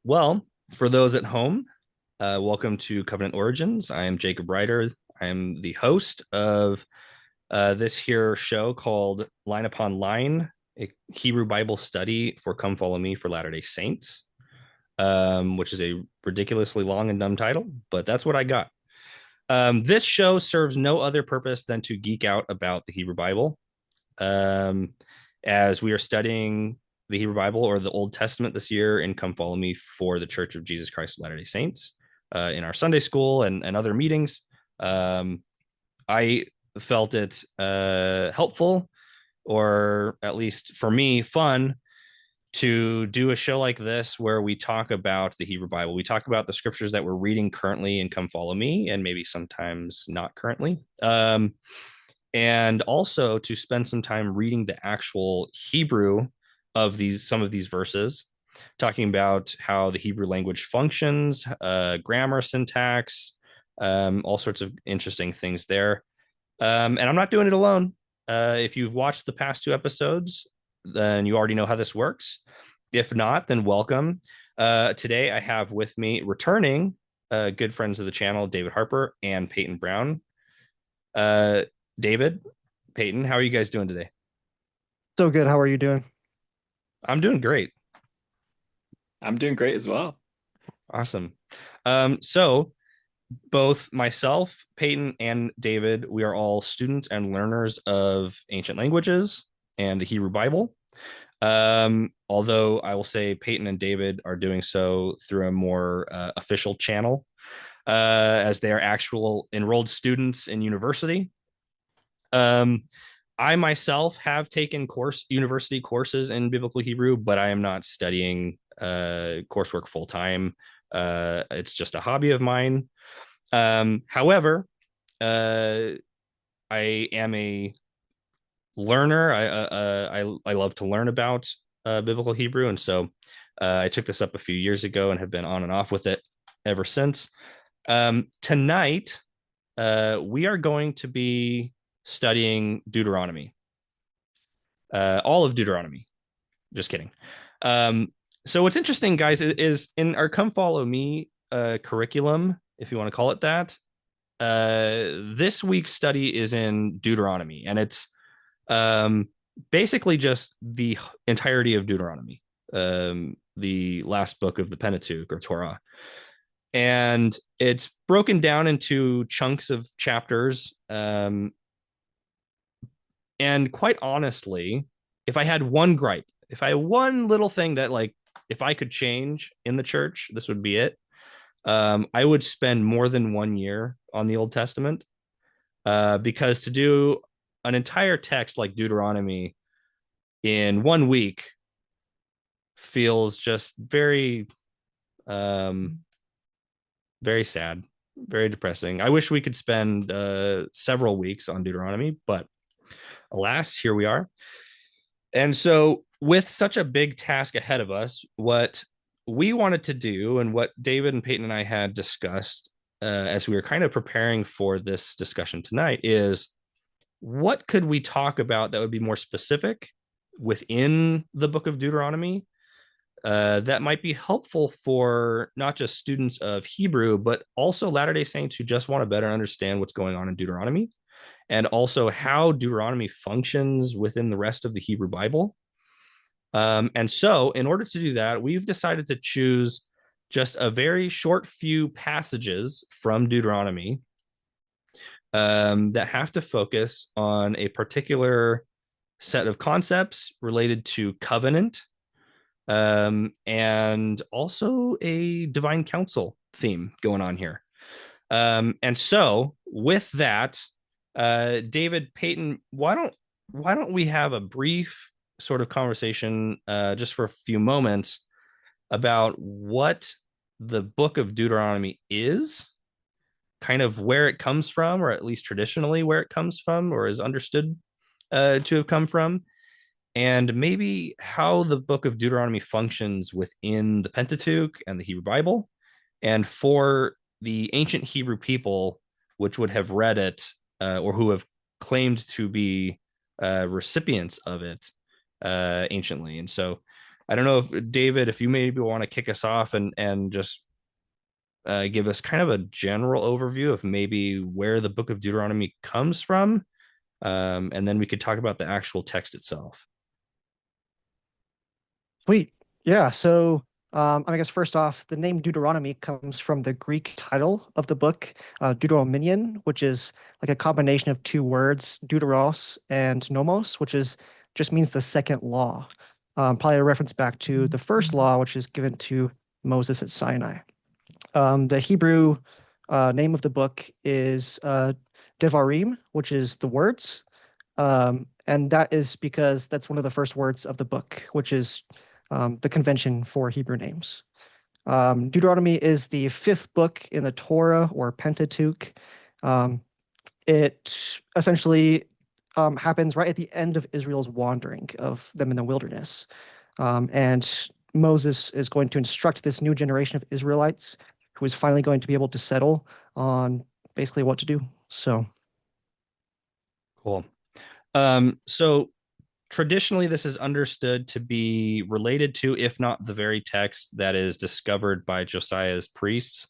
Well, for those at home, welcome to Covenant Origins. I am Jacob Ryder. I am the host of this here show called Line Upon Line, a Hebrew Bible study for Come Follow Me for Latter-day Saints, which is a ridiculously long and dumb title, but that's what I got. This show serves no other purpose than to geek out about the Hebrew Bible. Um, as we are studying the Hebrew Bible or the Old Testament this year in Come Follow Me for the Church of Jesus Christ of Latter-day Saints in our Sunday school and other meetings. I felt it helpful, or at least for me, fun to do a show like this where we talk about the Hebrew Bible. We talk about the scriptures that we're reading currently in Come Follow Me, and maybe sometimes not currently. And also to spend some time reading the actual Hebrew of some of these verses, talking about how the Hebrew language functions, grammar, syntax, all sorts of interesting things there. And I'm not doing it alone. If you've watched the past two episodes, then you already know how this works. If not, then welcome. Today I have with me returning good friends of the channel, David Harper and Peyton Brown. Uh, David, Peyton, how are you guys doing today? So good. How are you doing? I'm doing great. I'm doing great as well. Awesome. So both myself, Peyton, and David, we are all students and learners of ancient languages and the Hebrew Bible. Although I will say Peyton and David are doing so through a more official channel, as they are actual enrolled students in university. Um, I myself have taken university courses in biblical Hebrew, but I am not studying coursework full time. It's just a hobby of mine. However, uh, I am a learner. I love to learn about biblical Hebrew, and so I took this up a few years ago and have been on and off with it ever since. Tonight, we are going to be studying Deuteronomy, all of Deuteronomy. Just kidding. So what's interesting, guys, is in our Come Follow Me curriculum, if you want to call it that. This week's study is in Deuteronomy, and it's um, basically just the entirety of Deuteronomy, the last book of the Pentateuch or Torah. And it's broken down into chunks of chapters. And quite honestly, if I had one gripe, if I had one little thing that, like, if I could change in the church, this would be it. I would spend more than 1 year on the Old Testament, because to do an entire text like Deuteronomy in 1 week feels just um, very sad, very depressing. I wish we could spend several weeks on Deuteronomy, but alas, here we are. And so, with such a big task ahead of us, what we wanted to do and what David and Peyton and I had discussed as we were kind of preparing for this discussion tonight is what could we talk about that would be more specific within the book of Deuteronomy, that might be helpful for not just students of Hebrew, but also Latter-day Saints who just want to better understand what's going on in Deuteronomy and also how Deuteronomy functions within the rest of the Hebrew Bible. And so, in order to do that, we've decided to choose just a very short few passages from Deuteronomy that have to focus on a particular set of concepts related to covenant, and also a divine council theme going on here. And so, with that, David, Peyton, why don't we have a brief sort of conversation, just for a few moments, about what the book of Deuteronomy is, kind of where it comes from, or at least traditionally where it comes from, or is understood to have come from, and maybe how the book of Deuteronomy functions within the Pentateuch and the Hebrew Bible, and for the ancient Hebrew people, which would have read it, or who have claimed to be recipients of it anciently. And so, I don't know if David, if you maybe want to kick us off and just give us kind of a general overview of maybe where the book of Deuteronomy comes from, and then we could talk about the actual text itself. Sweet. Yeah. So, I guess first off, the name Deuteronomy comes from the Greek title of the book, Deuteronomion, which is like a combination of two words, deuteros and nomos, which is just means the second law. Probably a reference back to the first law, which is given to Moses at Sinai. The Hebrew name of the book is Devarim, which is the words. And that is because that's one of the first words of the book, which is the convention for Hebrew names. Deuteronomy is the fifth book in the Torah or Pentateuch. Um, it essentially happens right at the end of Israel's wandering of them in the wilderness. And Moses is going to instruct this new generation of Israelites who is finally going to be able to settle on basically what to do. So, Cool. So traditionally, this is understood to be related to, if not the very text that is discovered by Josiah's priests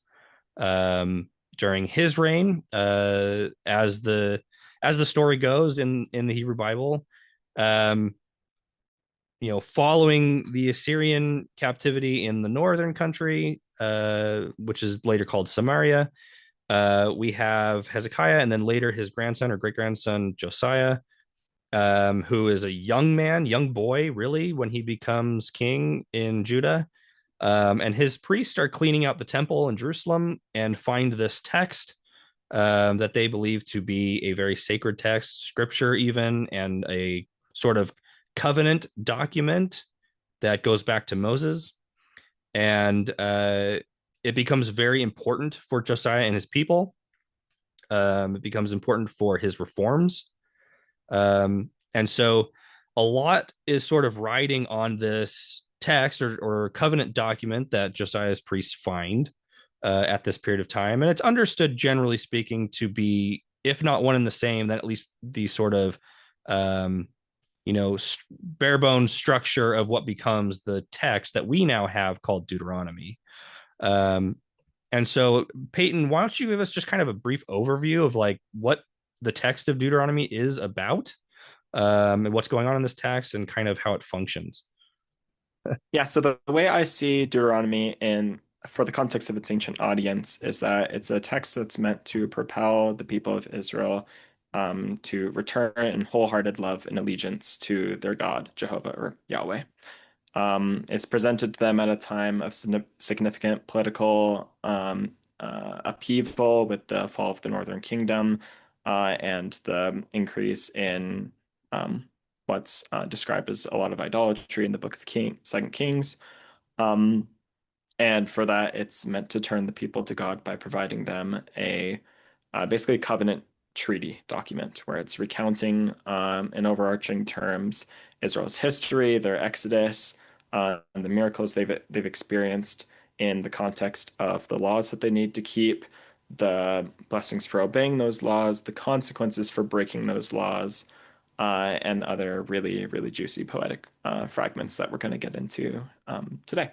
during his reign. As the story goes in the Hebrew Bible, um, following the Assyrian captivity in the northern country, which is later called Samaria, we have Hezekiah, and then later his grandson or great grandson Josiah, who is a young man, young boy, really, when he becomes king in Judah. And his priests are cleaning out the temple in Jerusalem and find this text that they believe to be a very sacred text, scripture, even, and a sort of covenant document that goes back to Moses. And it becomes very important for Josiah and his people. It becomes important for his reforms. And so a lot is sort of riding on this text or covenant document that Josiah's priests find at this period of time. And it's understood, generally speaking, to be, if not one and the same, then at least the sort of, um, bare bones structure of what becomes the text that we now have called Deuteronomy. Um, and so, Peyton, why don't you give us just kind of a brief overview of like what the text of Deuteronomy is about, and what's going on in this text and kind of how it functions? Yeah, so the way I see Deuteronomy in for the context of its ancient audience is that it's a text that's meant to propel the people of Israel to return in wholehearted love and allegiance to their God, Jehovah or Yahweh. It's presented to them at a time of significant political upheaval with the fall of the Northern Kingdom and the increase in what's described as a lot of idolatry in the Book of Second Kings. Um, and for that, it's meant to turn the people to God by providing them a basically a covenant treaty document where it's recounting in overarching terms Israel's history, their exodus, and the miracles they've experienced in the context of the laws that they need to keep, the blessings for obeying those laws, the consequences for breaking those laws, and other really, really juicy poetic fragments that we're going to get into today.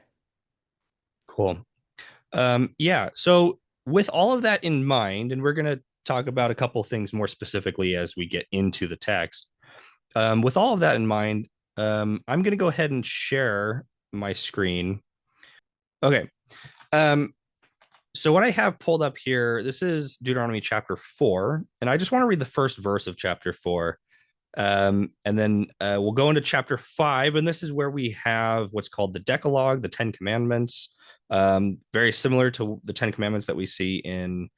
Cool. Yeah. So, with all of that in mind, and we're going to talk about a couple things more specifically as we get into the text. With all of that in mind, I'm going to go ahead and share my screen. Okay. Um, so what I have pulled up here, this is Deuteronomy chapter 4, and I just want to read the first verse of chapter 4. And then we'll go into chapter 5, and this is where we have what's called the Decalogue, the Ten Commandments, very similar to the Ten Commandments that we see in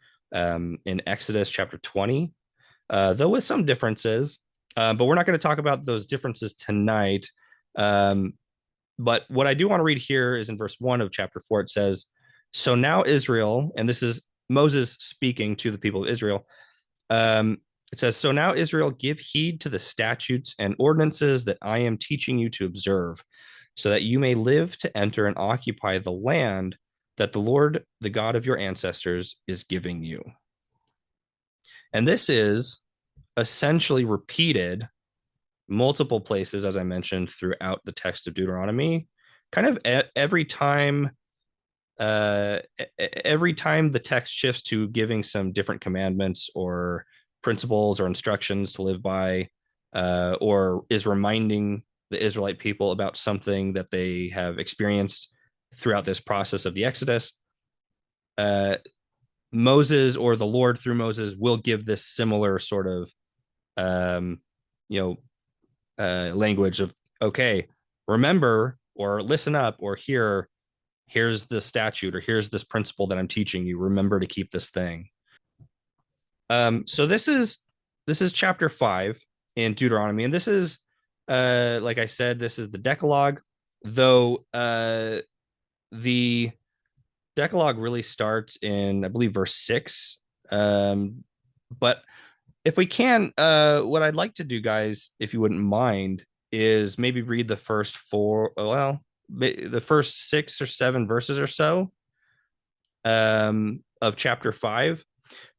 Exodus chapter 20, though with some differences. But we're not going to talk about those differences tonight. But what I do want to read here is in verse 1 of chapter 4. It says, "So now Israel," and this is Moses speaking to the people of Israel. It says, "So now Israel, give heed to the statutes and ordinances that I am teaching you to observe, so that you may live to enter and occupy the land that the Lord, the God of your ancestors, is giving you." And this is essentially repeated multiple places, as I mentioned, throughout the text of Deuteronomy. kind of every time every time the text shifts to giving some different commandments or principles or instructions to live by, or is reminding the Israelite people about something that they have experienced throughout this process of the Exodus, uh, Moses or the Lord through Moses will give this similar sort of, um, you know, language of, okay, remember or listen up or here's the statute or here's this principle that I'm teaching you. Remember to keep this thing. So this is chapter 5 in Deuteronomy, and this is like I said, this is the Decalogue, though the Decalogue really starts in, I believe, verse 6. But if we can, what I'd like to do, guys, if you wouldn't mind, is maybe read the first four, well, the first 6 or 7 verses or so, of chapter 5,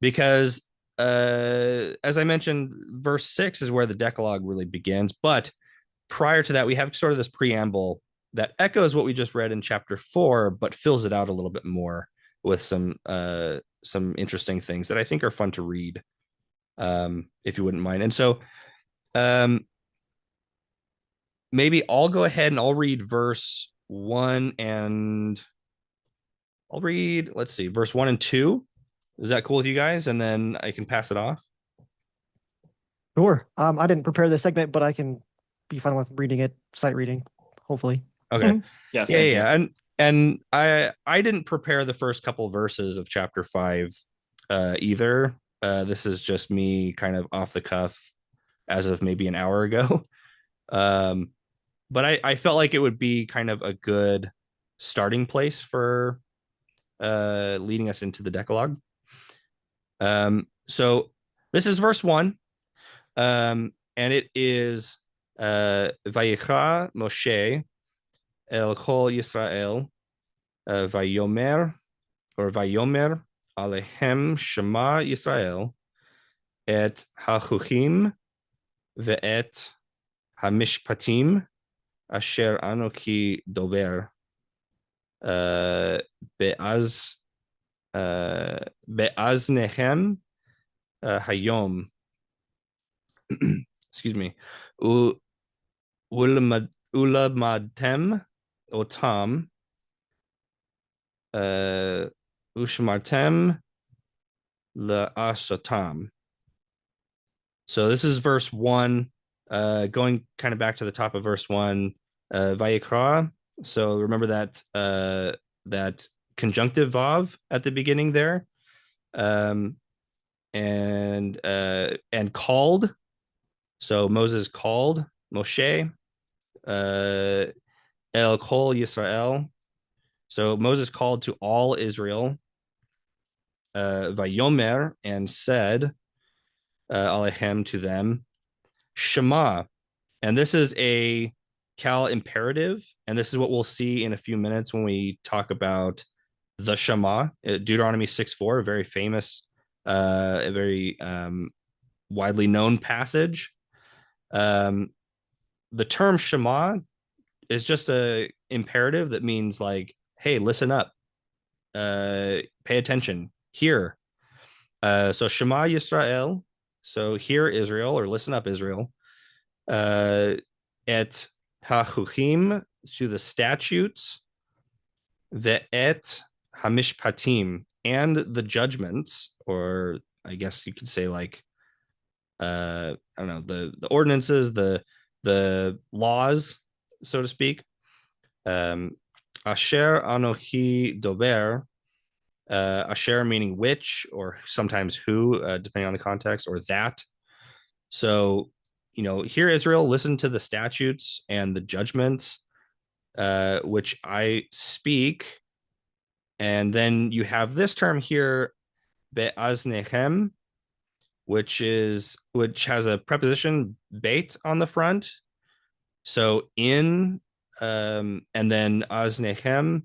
because as I mentioned, verse 6 is where the Decalogue really begins. But prior to that, we have sort of this preamble that echoes what we just read in chapter 4, but fills it out a little bit more with some interesting things that I think are fun to read, if you wouldn't mind. And so, um, maybe I'll go ahead and I'll read verse 1 and I'll read, let's see, verse 1 and 2. Is that cool with you guys? And then I can pass it off. Sure. I didn't prepare this segment, but I can be fine with reading it, sight reading, hopefully. Okay. Yeah, Yeah, same yeah. here. And I didn't prepare the first couple verses of chapter 5 either. This is just me kind of off the cuff as of maybe an hour ago. Um, but I felt like it would be kind of a good starting place for leading us into the Decalogue. So this is verse 1. And it is Vayikra Moshe El Kol Yisrael Vayomer or Vayomer Alehem Shema Yisrael Et HaChuchim Ve'et HaMishpatim Asher Anoki Dover Be'az Be'aznehem Hayom. Excuse me. Ulamadtem otam ushmartem la'asatam. So this is verse 1, going kind of back to the top of verse 1, Vayikra. So remember that conjunctive vav at the beginning there, and called. So Moses called Moshe, El Kol Yisrael. So Moses called to all Israel, Vayomer, and said, Alehem, to them, Shema. And this is a Cal imperative. And this is what we'll see in a few minutes when we talk about the Shema, Deuteronomy 6:4, a very famous, a very widely known passage. The term Shema is just a imperative that means like, hey, listen up, pay attention, hear. So Shema Yisrael, so hear Israel or listen up Israel. Et hachuchim, to the statutes, ve'et hamishpatim, and the judgments, or I guess you could say like, I don't know, the ordinances, the laws, so to speak. Asher anohi dover, asher meaning which, or sometimes who, depending on the context, or that. So, hear Israel, listen to the statutes and the judgments, which I speak. And then you have this term here, be'aznechem, which has a preposition beit on the front. So in, and then aznechem.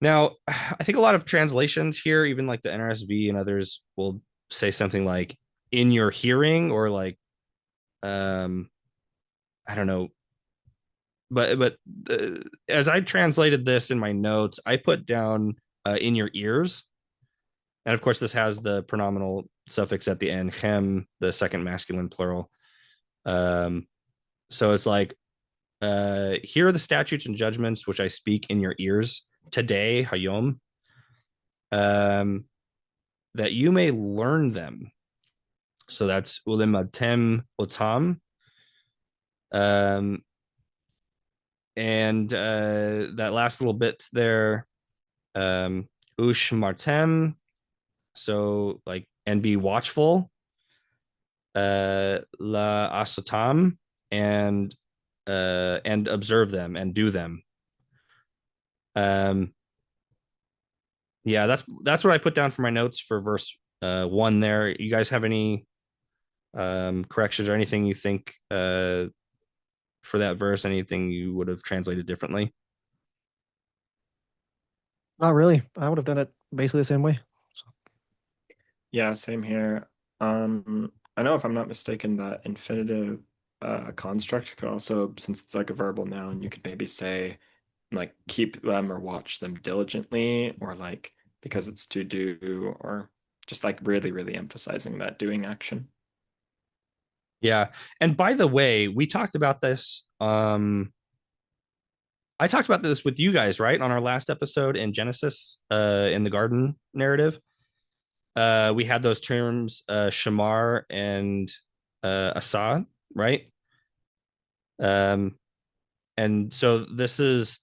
Now, I think a lot of translations here, even like the NRSV and others, will say something like in your hearing, or like, I don't know, as I translated this in my notes, I put down in your ears, and of course this has the pronominal suffix at the end, chem, the second masculine plural. Um, so it's like, here are the statutes and judgments which I speak in your ears today, hayom, um, that you may learn them. So that's ulimatem otam. Um, and that last little bit there, ush martem. So like, and be watchful. La asatam, and observe them and do them. Um, yeah, that's what I put down for my notes for verse 1 there. You guys have any corrections or anything you think for that verse? Anything you would have translated differently? Not really. I would have done it basically the same way. Yeah, same here. I know if I'm not mistaken that infinitive construct could also, since it's like a verbal noun, you could maybe say like keep them or watch them diligently, or like because it's to do, or just like really, really emphasizing that doing action. Yeah. And by the way, we talked about this. I talked about this with you guys, right? On our last episode in Genesis, in the garden narrative. We had those terms, shamar and assad, right? Um, and so this is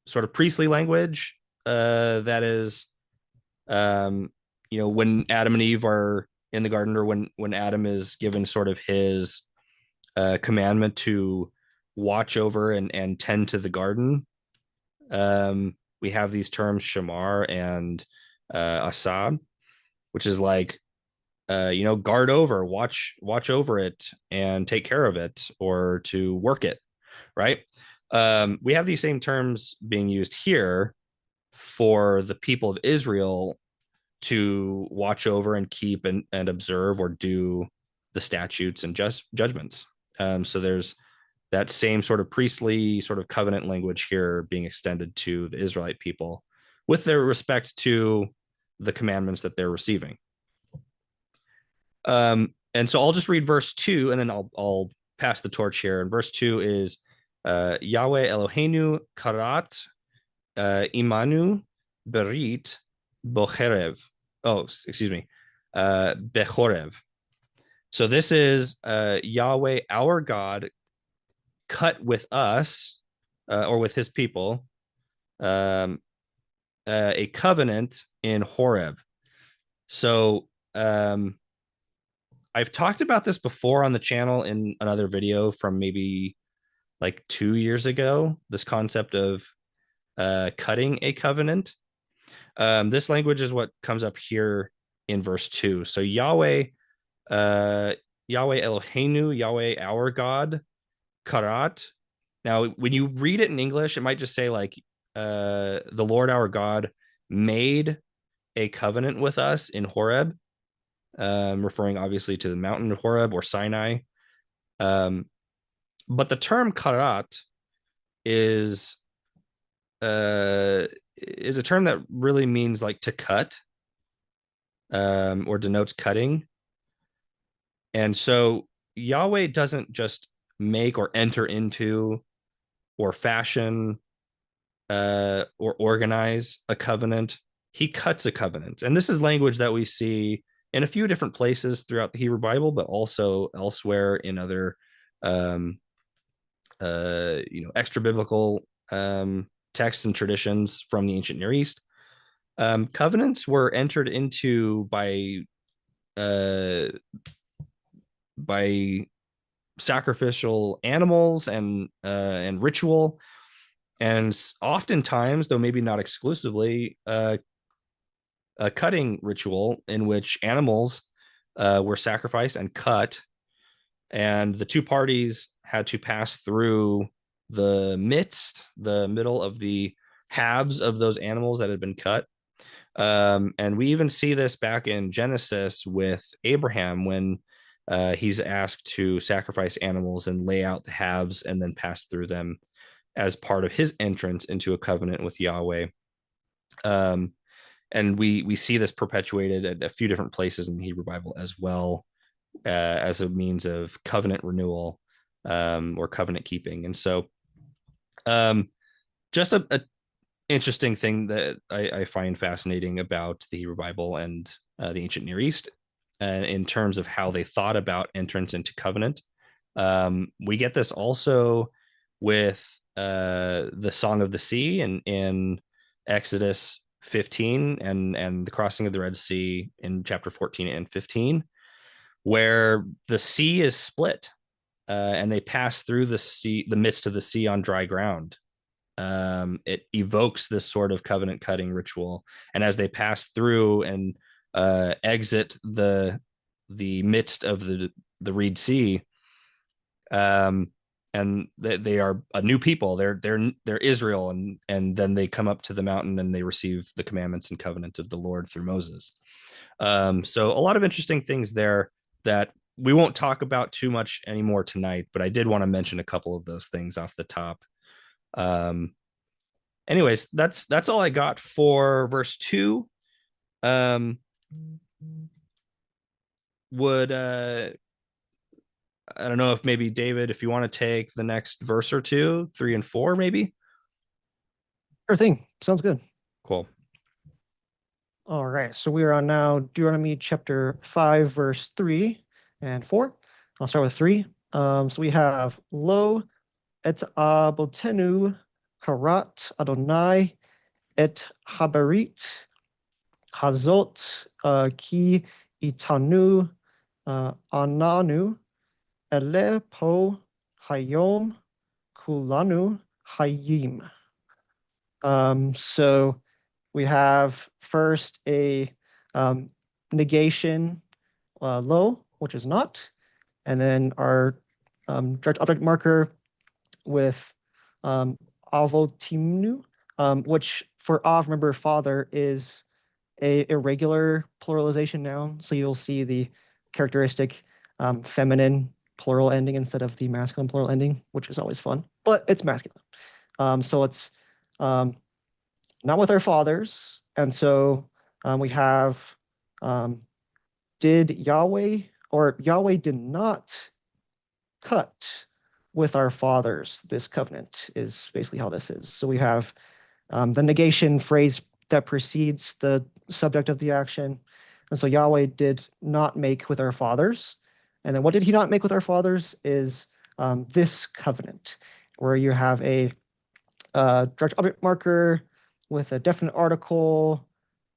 sort of priestly language, that is, um, when Adam and Eve are in the garden, or when Adam is given sort of his commandment to watch over and tend to the garden. We have these terms shamar and asad, which is like, guard over, watch over it and take care of it, or to work it, right? We have these same terms being used here for the people of Israel to watch over and keep and observe or do the statutes and just judgments. So there's that same sort of priestly sort of covenant language here being extended to the Israelite people with their respect to the commandments that they're receiving. And so I'll just read verse 2, and then I'll pass the torch here. And verse 2 is Yahweh Eloheinu karat imanu berit bocherev. Oh, excuse me, bechorev. So this is Yahweh, our God, cut with us, or with his people, um, a covenant in Horeb. So I've talked about this before on the channel in another video from maybe like 2 years ago, this concept of cutting a covenant. This language is what comes up here in verse 2. So Yahweh, Yahweh Eloheinu, Yahweh our God, karat. Now, when you read it in English, it might just say like, the Lord our God made a covenant with us in Horeb, referring obviously to the mountain of Horeb or Sinai. But the term karat is is a term that really means like to cut, or denotes cutting. And so Yahweh doesn't just make or enter into or fashion or organize a covenant. He cuts a covenant. And this is language that we see in a few different places throughout the Hebrew Bible, but also elsewhere in other extra biblical texts and traditions from the ancient Near East. Covenants were entered into by sacrificial animals and ritual, and oftentimes, though maybe not exclusively, a cutting ritual in which animals were sacrificed and cut, and the two parties had to pass through the middle of the halves of those animals that had been cut. And we even see this back in Genesis with Abraham when he's asked to sacrifice animals and lay out the halves and then pass through them. as part of his entrance into a covenant with Yahweh. And we see this perpetuated at a few different places in the Hebrew Bible as well, as a means of covenant renewal, or covenant keeping. And so, just a interesting thing that I find fascinating about the Hebrew Bible and the ancient Near East, in terms of how they thought about entrance into covenant. We get this also with the Song of the Sea in Exodus 15, and the crossing of the Red Sea in chapter 14 and 15, where the sea is split, and they pass through the midst of the sea on dry ground. It evokes this sort of covenant cutting ritual, and as they pass through and exit the midst of the Reed Sea, and they are a new people. They're Israel, and then they come up to the mountain and they receive the commandments and covenant of the Lord through Moses. So a lot of interesting things there that we won't talk about too much anymore tonight, but I did want to mention a couple of those things off the top. Anyways, that's all I got for verse 2. Would I don't know if maybe David, if you want to take the next verse or two, 3 and 4, maybe. Sure thing. Sounds good. Cool. All right. So we are on now Deuteronomy chapter 5, verse 3 and 4. I'll start with 3. So we have Lo et abotenu karat Adonai et haberit hazot ki itanu ananu ele po hayom kulanu hayim. So we have first a negation, lo, which is not, and then our direct object marker with avotimnu, which for av, remember, father is a irregular pluralization noun. So you'll see the characteristic feminine plural ending instead of the masculine plural ending, which is always fun, but it's masculine. So it's not with our fathers. And so we have did Yahweh, or Yahweh did not cut with our fathers this covenant, is basically how this is. So we have the negation phrase that precedes the subject of the action. And so Yahweh did not make with our fathers. And then what did he not make with our fathers is this covenant, where you have a direct object marker with a definite article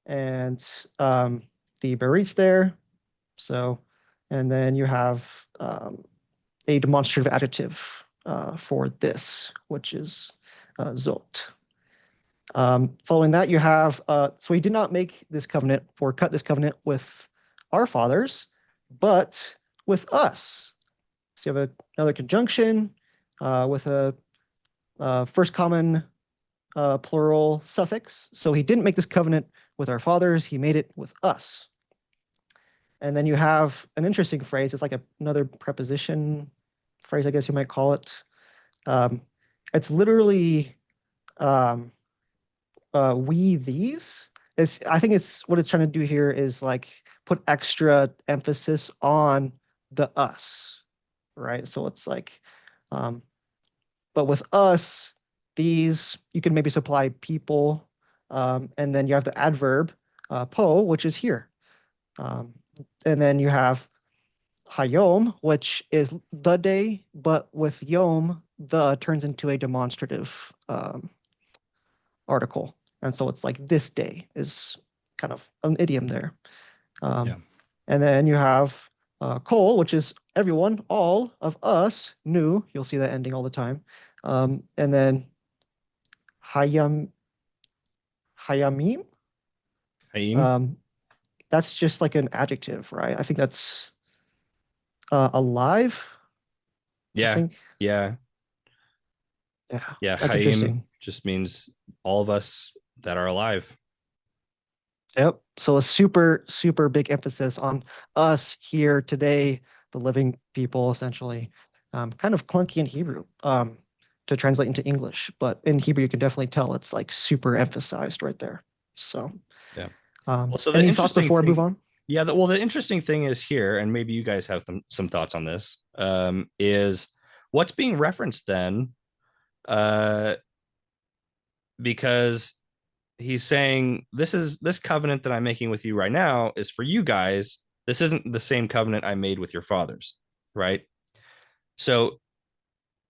and the berit there. So, and then you have a demonstrative adjective for this, which is zot. Following that, you have, so he did not make this covenant or cut this covenant with our fathers, but with us. So you have another conjunction with a first common plural suffix. So he didn't make this covenant with our fathers, he made it with us. And then you have an interesting phrase. It's like another preposition phrase, I guess you might call it. It's literally we these. I think it's what it's trying to do here is like put extra emphasis on the us, right? So it's like, but with us, these, you can maybe supply people, and then you have the adverb po, which is here. And then you have hayom, which is the day, but with yom, the turns into a demonstrative article. And so it's like this day is kind of an idiom there. Yeah. And then you have kol, which is everyone, all of us, new. You'll see that ending all the time. And then hayamim. Hayim. That's just like an adjective, right? I think that's alive. I Yeah. think. Yeah. Yeah, that's Hayim interesting. just means all of us that are alive. Yep. So a super, super big emphasis on us here today, the living people, essentially. Kind of clunky in Hebrew. to translate into English, but in Hebrew you can definitely tell it's like super emphasized right there. So, Yeah. Well, so the any thoughts interesting before I move thing, on? yeah, well, the interesting thing is here, and maybe you guys have some thoughts on this, is what's being referenced then, uh, because he's saying this covenant that I'm making with you right now is for you guys. This isn't the same covenant I made with your fathers, right? So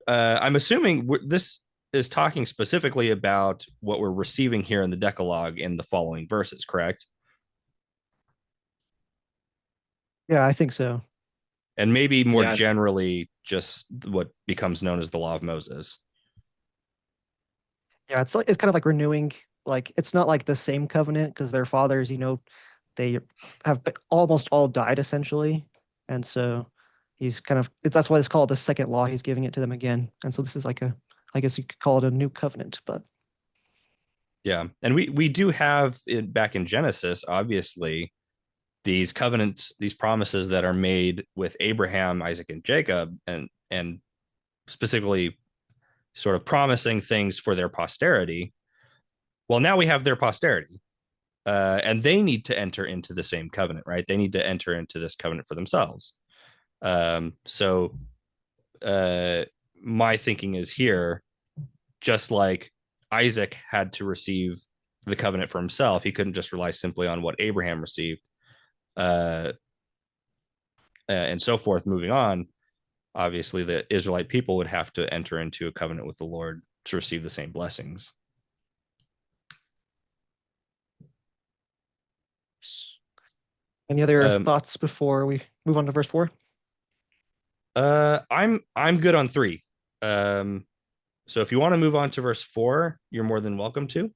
I'm assuming this is talking specifically about what we're receiving here in the Decalogue in the following verses, correct? Yeah, I think so. And maybe more Yeah, generally, just what becomes known as the Law of Moses. Yeah, it's kind of like renewing. Like it's not like the same covenant because their fathers, they have almost all died essentially, and so he's kind of that's why it's called the second law. He's giving it to them again, and so this is like I guess you could call it a new covenant. But Yeah, and we do have it back in Genesis, obviously, these covenants, these promises that are made with Abraham, Isaac, and Jacob, and specifically sort of promising things for their posterity. Well, now we have their posterity, and they need to enter into the same covenant, right? They need to enter into this covenant for themselves. So my thinking is here, just like Isaac had to receive the covenant for himself, he couldn't just rely simply on what Abraham received, uh, and so forth. Moving on, obviously, the Israelite people would have to enter into a covenant with the Lord to receive the same blessings. any other Um, thoughts before we move on to verse 4? I'm good on 3. Um, so if you want to move on to verse 4, you're more than welcome to.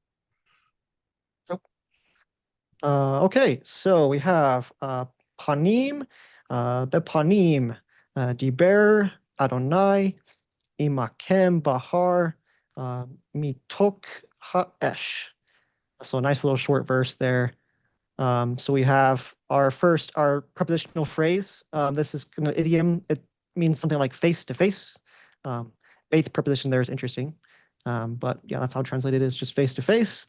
Okay, so we have Panim, Bepanim, Diber, Adonai, Imakem, Bahar, Mitok Ha'esh. So a nice little short verse there. So we have our prepositional phrase. This is an idiom. It means something like face to face. Eighth preposition there is interesting. But yeah, that's how translated is just face to face.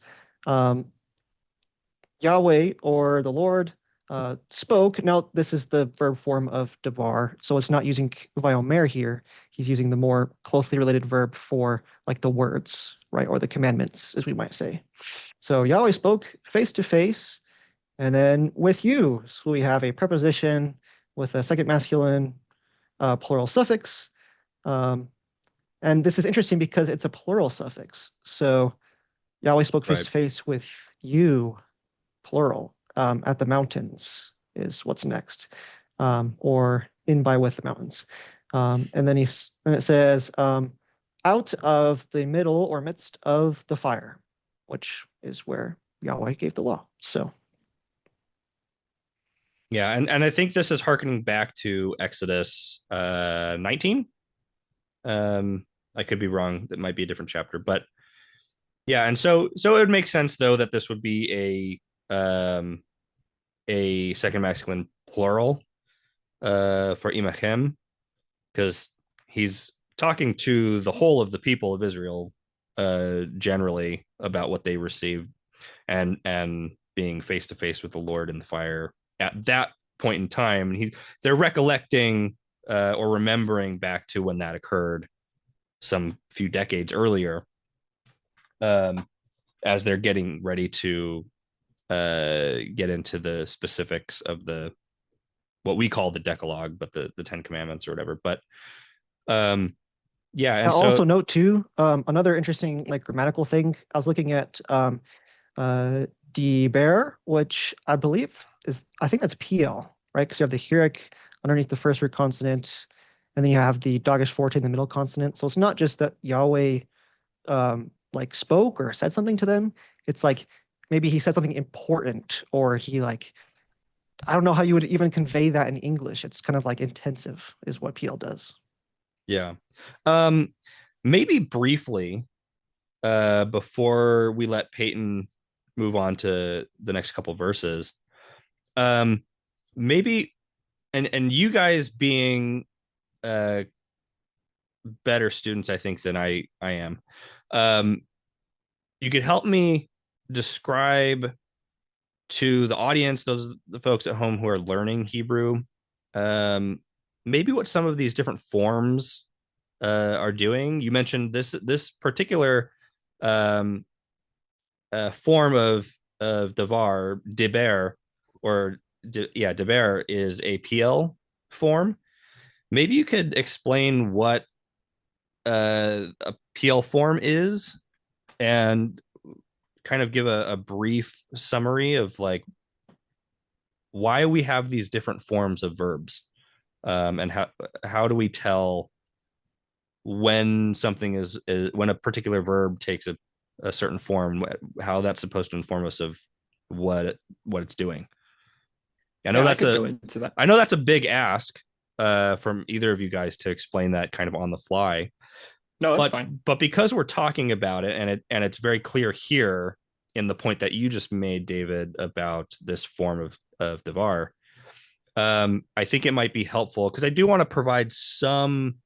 Yahweh or the Lord spoke. Now, this is the verb form of debar, so it's not using viomer here. He's using the more closely related verb for like the words, right, or the commandments, as we might say. So Yahweh spoke face to face, and then with you. So we have a preposition with a second masculine plural suffix. Um, and this is interesting because it's a plural suffix. So Yahweh spoke face Right. to face with you, plural, at the mountains is what's next, or in by with the mountains. And then it says, out of the middle or midst of the fire, which is where Yahweh gave the law. So, Yeah, and I think this is harkening back to Exodus 19. I could be wrong. That might be a different chapter, but yeah, and so it would make sense though that this would be a second masculine plural for imachem, because he's talking to the whole of the people of Israel generally about what they received, and being face to face with the Lord in the fire at that point in time. And they're recollecting or remembering back to when that occurred some few decades earlier, um, as they're getting ready to get into the specifics of the what we call the Decalogue, but the Ten Commandments or whatever. But um, yeah, and I'll so also note too, another interesting like grammatical thing. I was looking at uh, die bear, which I think that's PL, right? Because you have the Hurric underneath the first root consonant, and then you have the Dagesh forte in the middle consonant. So it's not just that Yahweh like spoke or said something to them. It's like maybe he said something important, or he like I don't know how you would even convey that in English. It's kind of like intensive, is what PL does. yeah, um, maybe briefly before we let Peyton move on to the next couple verses, um, maybe and you guys being better students, I think, than I am. Um, you could help me describe to the audience, those the folks at home who are learning Hebrew, um, maybe what some of these different forms are doing. You mentioned this particular um, form of davar, diber, or yeah, diber is a PL form. Maybe you could explain what a PL form is and kind of give a brief summary of like why we have these different forms of verbs, and how do we tell when something is when a particular verb takes a certain form, how that's supposed to inform us of what it's doing. I know Yeah, I that's could a go into that. I know that's a big ask from either of you guys to explain that kind of on the fly, No, that's but fine. because we're talking about it and it's very clear here in the point that you just made, David, about this form of Devar, I think it might be helpful because I do want to provide some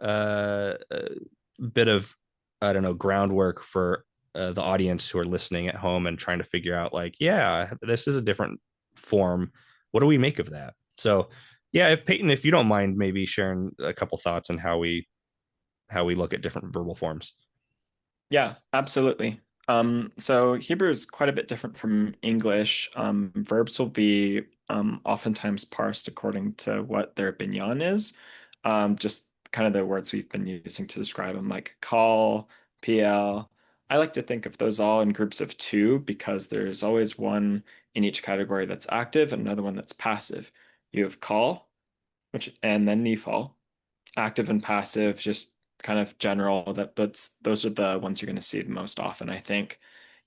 bit of, I don't know, groundwork for the audience who are listening at home and trying to figure out like, yeah, this is a different form. What do we make of that? So, yeah, if Peyton, if you don't mind, maybe sharing a couple thoughts on how we look at different verbal forms. Yeah, absolutely. So Hebrew is quite a bit different from English. Verbs will be oftentimes parsed according to what their binyan is. Just kind of the words we've been using to describe them, like call, PL. I like to think of those all in groups of two because there's always one in each category that's active and another one that's passive. You have call, which and then nifal, active and passive, just kind of general. That's those are the ones you're going to see the most often, I think.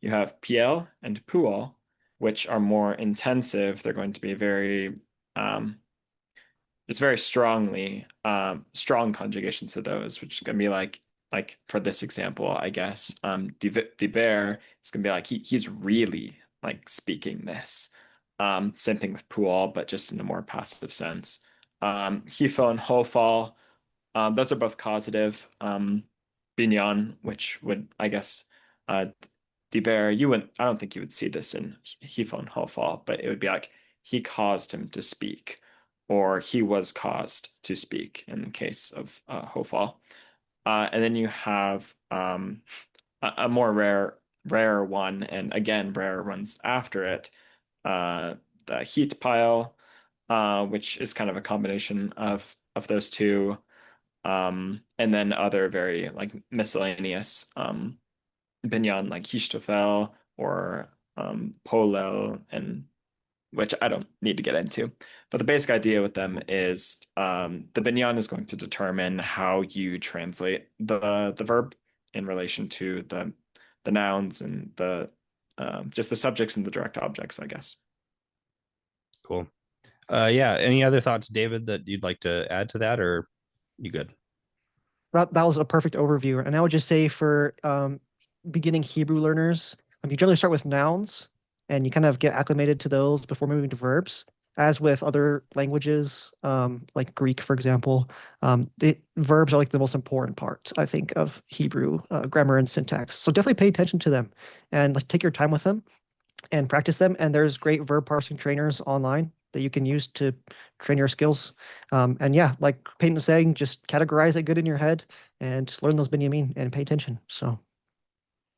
You have PL and PUL, which are more intensive. They're going to be very it's very strong conjugations of those, which is going to be like for this example, I guess, Diver is going to be like he's really like speaking this. Same thing with Pual, but just in a more passive sense. Hifo and Hofal, those are both causative. Binyan, which would, I guess, uh, Diber, you wouldn't, I don't think you would see this in Hifo and Hofal, but it would be like he caused him to speak, or he was caused to speak in the case of Hofal. And then you have a more rare one, and again, rare ones after it, uh, the heat pile, which is kind of a combination of those two, and then other very like miscellaneous binyan like Hishtofel or Polel, and which I don't need to get into. But the basic idea with them is the binyan is going to determine how you translate the verb in relation to the nouns and the just the subjects and the direct objects, I guess. Cool. Yeah. Any other thoughts, David, that you'd like to add to that, or you good? That was a perfect overview. And I would just say for beginning Hebrew learners, you generally start with nouns and you kind of get acclimated to those before moving to verbs. As with other languages, like Greek, for example, the verbs are like the most important part, I think, of Hebrew grammar and syntax. So definitely pay attention to them and like take your time with them and practice them. And there's great verb parsing trainers online that you can use to train your skills. And yeah, like Peyton was saying, just categorize it good in your head and learn those Benjamin and pay attention. So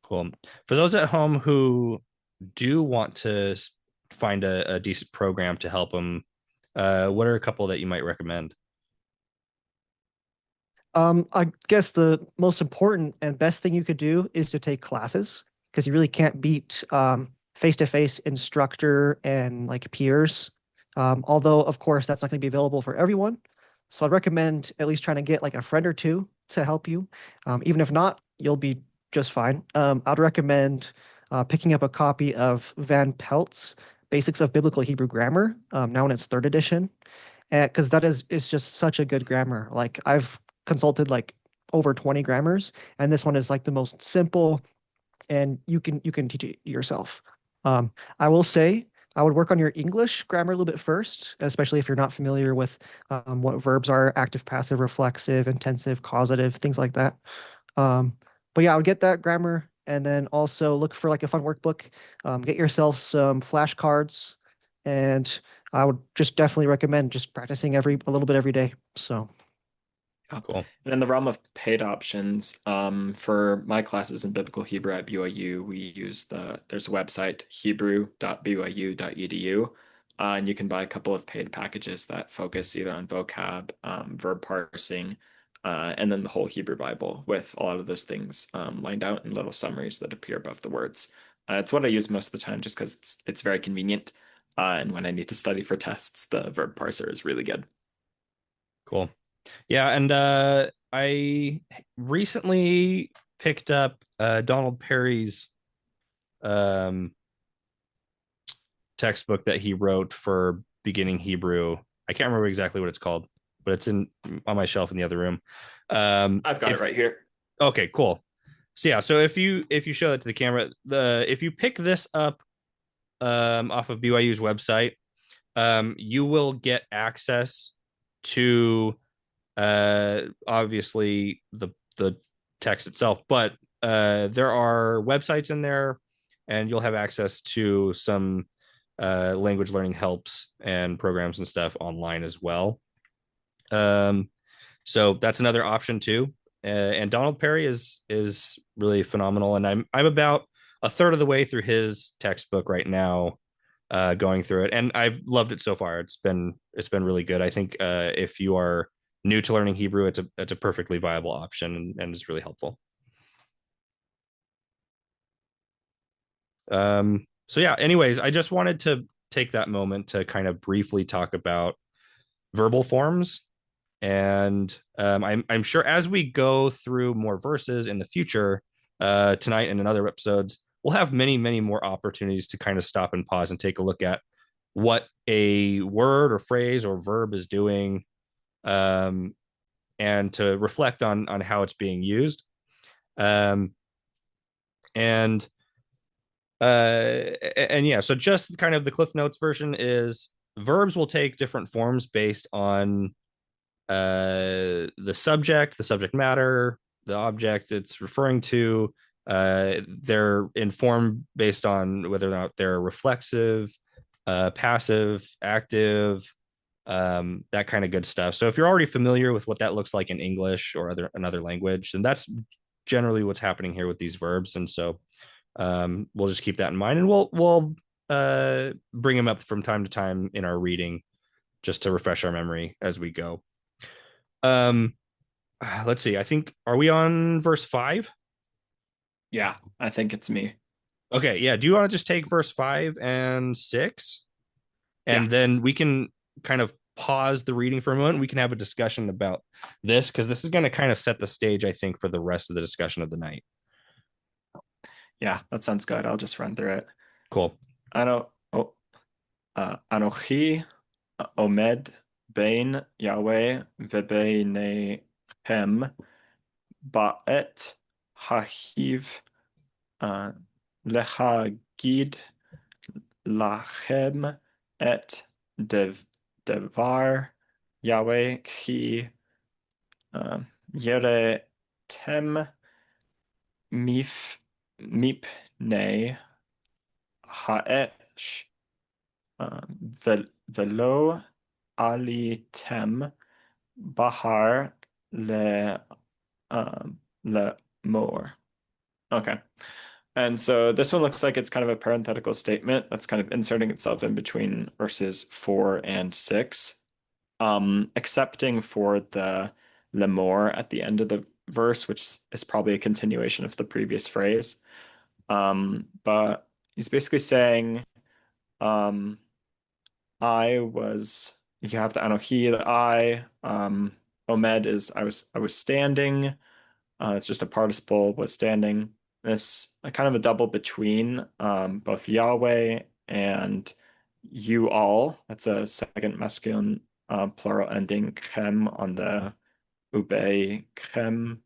Cool. For those at home who do want to find a decent program to help them, what are a couple that you might recommend? I guess the most important and best thing you could do is to take classes because you really can't beat face-to-face instructor and like peers. Although, of course, that's not going to be available for everyone. So I'd recommend at least trying to get like a friend or two to help you. Even if not, you'll be just fine. I'd recommend picking up a copy of Van Pelt's Basics of Biblical Hebrew Grammar, now in its third edition, because that is just such a good grammar. Like I've consulted like over 20 grammars, and this one is like the most simple, and you can teach it yourself. I will say I would work on your English grammar a little bit first, especially if you're not familiar with what verbs are: active, passive, reflexive, intensive, causative, things like that. Um, but yeah, I would get that grammar and then also look for like a fun workbook. Get yourself some flashcards, and I would just definitely recommend just practicing a little bit every day. So Yeah. Cool. And in the realm of paid options, for my classes in biblical Hebrew at BYU, we use there's a website, hebrew.byu.edu, and you can buy a couple of paid packages that focus either on vocab, verb parsing, and then the whole Hebrew Bible with a lot of those things lined out in little summaries that appear above the words. It's what I use most of the time just because it's very convenient. And when I need to study for tests, the verb parser is really good. Cool. Yeah, and I recently picked up Donald Perry's um, textbook that he wrote for beginning Hebrew. I can't remember exactly what it's called, but it's in on my shelf in the other room. I've got it If right here. Okay, cool. So yeah, so if you show that to the camera, if you pick this up off of BYU's website, you will get access to obviously the text itself, but there are websites in there, and you'll have access to some language learning helps and programs and stuff online as well. Um, so that's another option too. And Donald Perry is really phenomenal, and I'm about a third of the way through his textbook right now, going through it, and I've loved it so far. It's been really good. I think if you are new to learning Hebrew, it's a perfectly viable option, and is really helpful. So yeah. Anyways, I just wanted to take that moment to kind of briefly talk about verbal forms. And I'm sure as we go through more verses in the future, tonight and in other episodes, we'll have many more opportunities to kind of stop and pause and take a look at what a word or phrase or verb is doing, um, and to reflect on how it's being used. Um, and and yeah, so just kind of the Cliff Notes version is verbs will take different forms based on the subject matter, the object it's referring to. They're informed based on whether or not they're reflexive, passive, active, that kind of good stuff. So if you're already familiar with what that looks like in English or another language, then that's generally what's happening here with these verbs. And so we'll just keep that in mind, and we'll bring them up from time to time in our reading just to refresh our memory as we go. Um, let's see. I think are we on verse 5? Yeah, I think it's me. Okay, yeah. Do you want to just take verse 5 and 6, Yeah, and then we can kind of pause the reading for a moment? We can have a discussion about this because this is going to kind of set the stage, I think, for the rest of the discussion of the night. yeah, that sounds good. I'll just run through it. Cool. Ano, oh, Anochi Omed Bain Yahweh Vebeinechem Ba'et Hahiv Lehagid Lachem et Devar Yahweh Ki Yeretem Mipnei Haesh Velo Alitem Bahar Le Mor. Okay. And so this one looks like it's kind of a parenthetical statement that's kind of inserting itself in between verses 4 and 6, excepting for the lemor at the end of the verse, which is probably a continuation of the previous phrase. But he's basically saying, um, you have the Anohi, the I, Omed is I was standing. It's just a participle, was standing. This kind of a double between both Yahweh and you all. That's a second masculine plural ending chem on the ubene chem.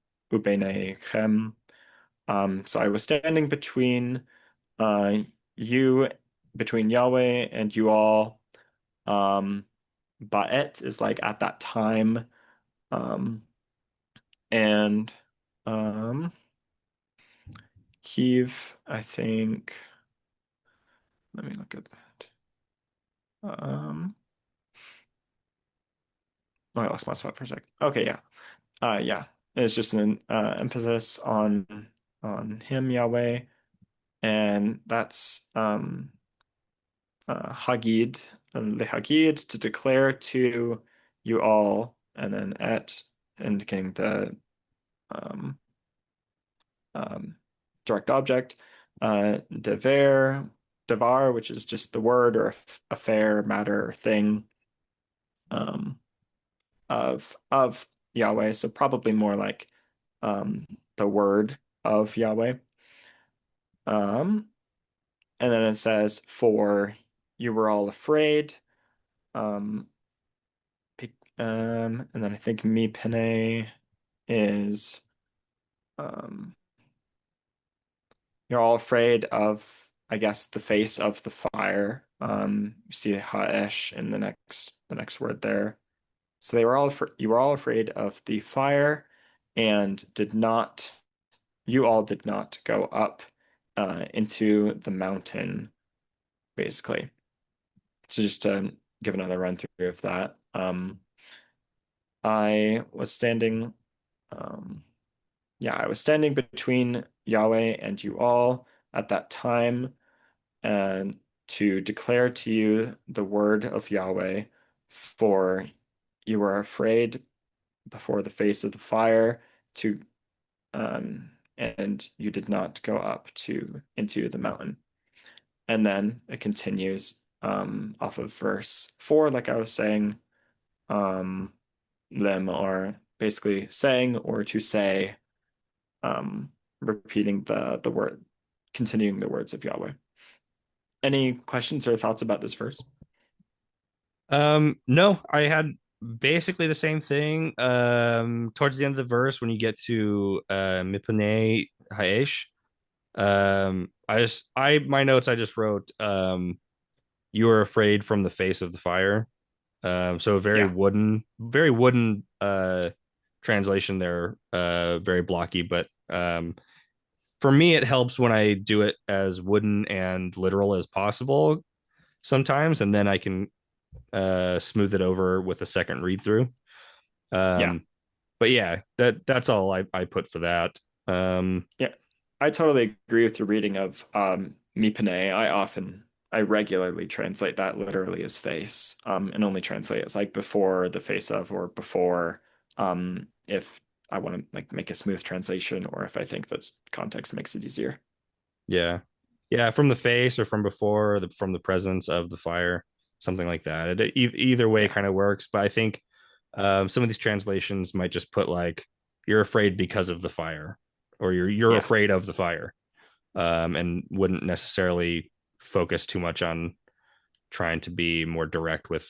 So I was standing between uh, you between Yahweh and you all. Um, Ba'et is like at that time. Um, and um, Heave, I think. Let me look at that. Um, oh, I lost my spot for a sec. Okay, yeah. Yeah. It's just an emphasis on him, Yahweh, and that's Hagid, the Hagid to declare to you all, and then et indicating the um, um, direct object, devar, which is just the word or affair, matter, thing um, of Yahweh. So probably more like the word of Yahweh. Um, and then it says, "For you were all afraid." Um, and then I think mi pene is um, you're all afraid of, I guess, the face of the fire. You see ha'esh in the next word there. So you were all afraid of the fire, and you all did not go up into the mountain, basically. So just to give another run through of that. I was standing, um, yeah, I was standing between Yahweh and you all at that time, and to declare to you the word of Yahweh, for you were afraid before the face of the fire, to and you did not go up to into the mountain. And then it continues off of verse 4, like I was saying. Um, them are basically saying or to say, repeating the word, continuing the words of Yahweh. Any questions or thoughts about this verse? No, I had basically the same thing. Towards the end of the verse, when you get to Mipane Haesh, my notes I just wrote, you are afraid from the face of the fire. So Yeah, very wooden translation there, very blocky, but for me it helps when I do it as wooden and literal as possible sometimes, and then I can smooth it over with a second read through. yeah, Um, but yeah, that's all I put for that. yeah. I totally agree with your reading of mipane. I regularly translate that literally as face, and only translate as like before the face of, or before, if I want to like make a smooth translation, or if I think that context makes it easier. Yeah, yeah, from the face or from before, or from the presence of the fire, something like that. Either way Yeah, kind of works, but I think some of these translations might just put like you're afraid because of the fire, or you're yeah, afraid of the fire, and wouldn't necessarily focus too much on trying to be more direct with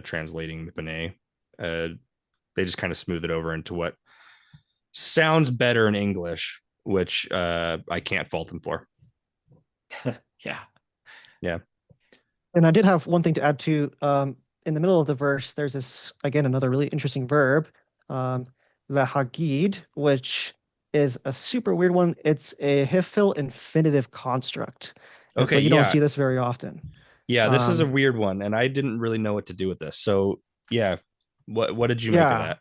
translating the Benet. They just kind of smooth it over into what sounds better in English, which I can't fault them for. yeah, Yeah. And I did have one thing to add to. In the middle of the verse, there's this, again, another really interesting verb, um, lahagid, which is a super weird one. It's a hifil infinitive construct. And so Okay. you don't Yeah. see this very often. Yeah. This is a Um, weird one, and I didn't really know what to do with this. So yeah, what did you make of yeah. that?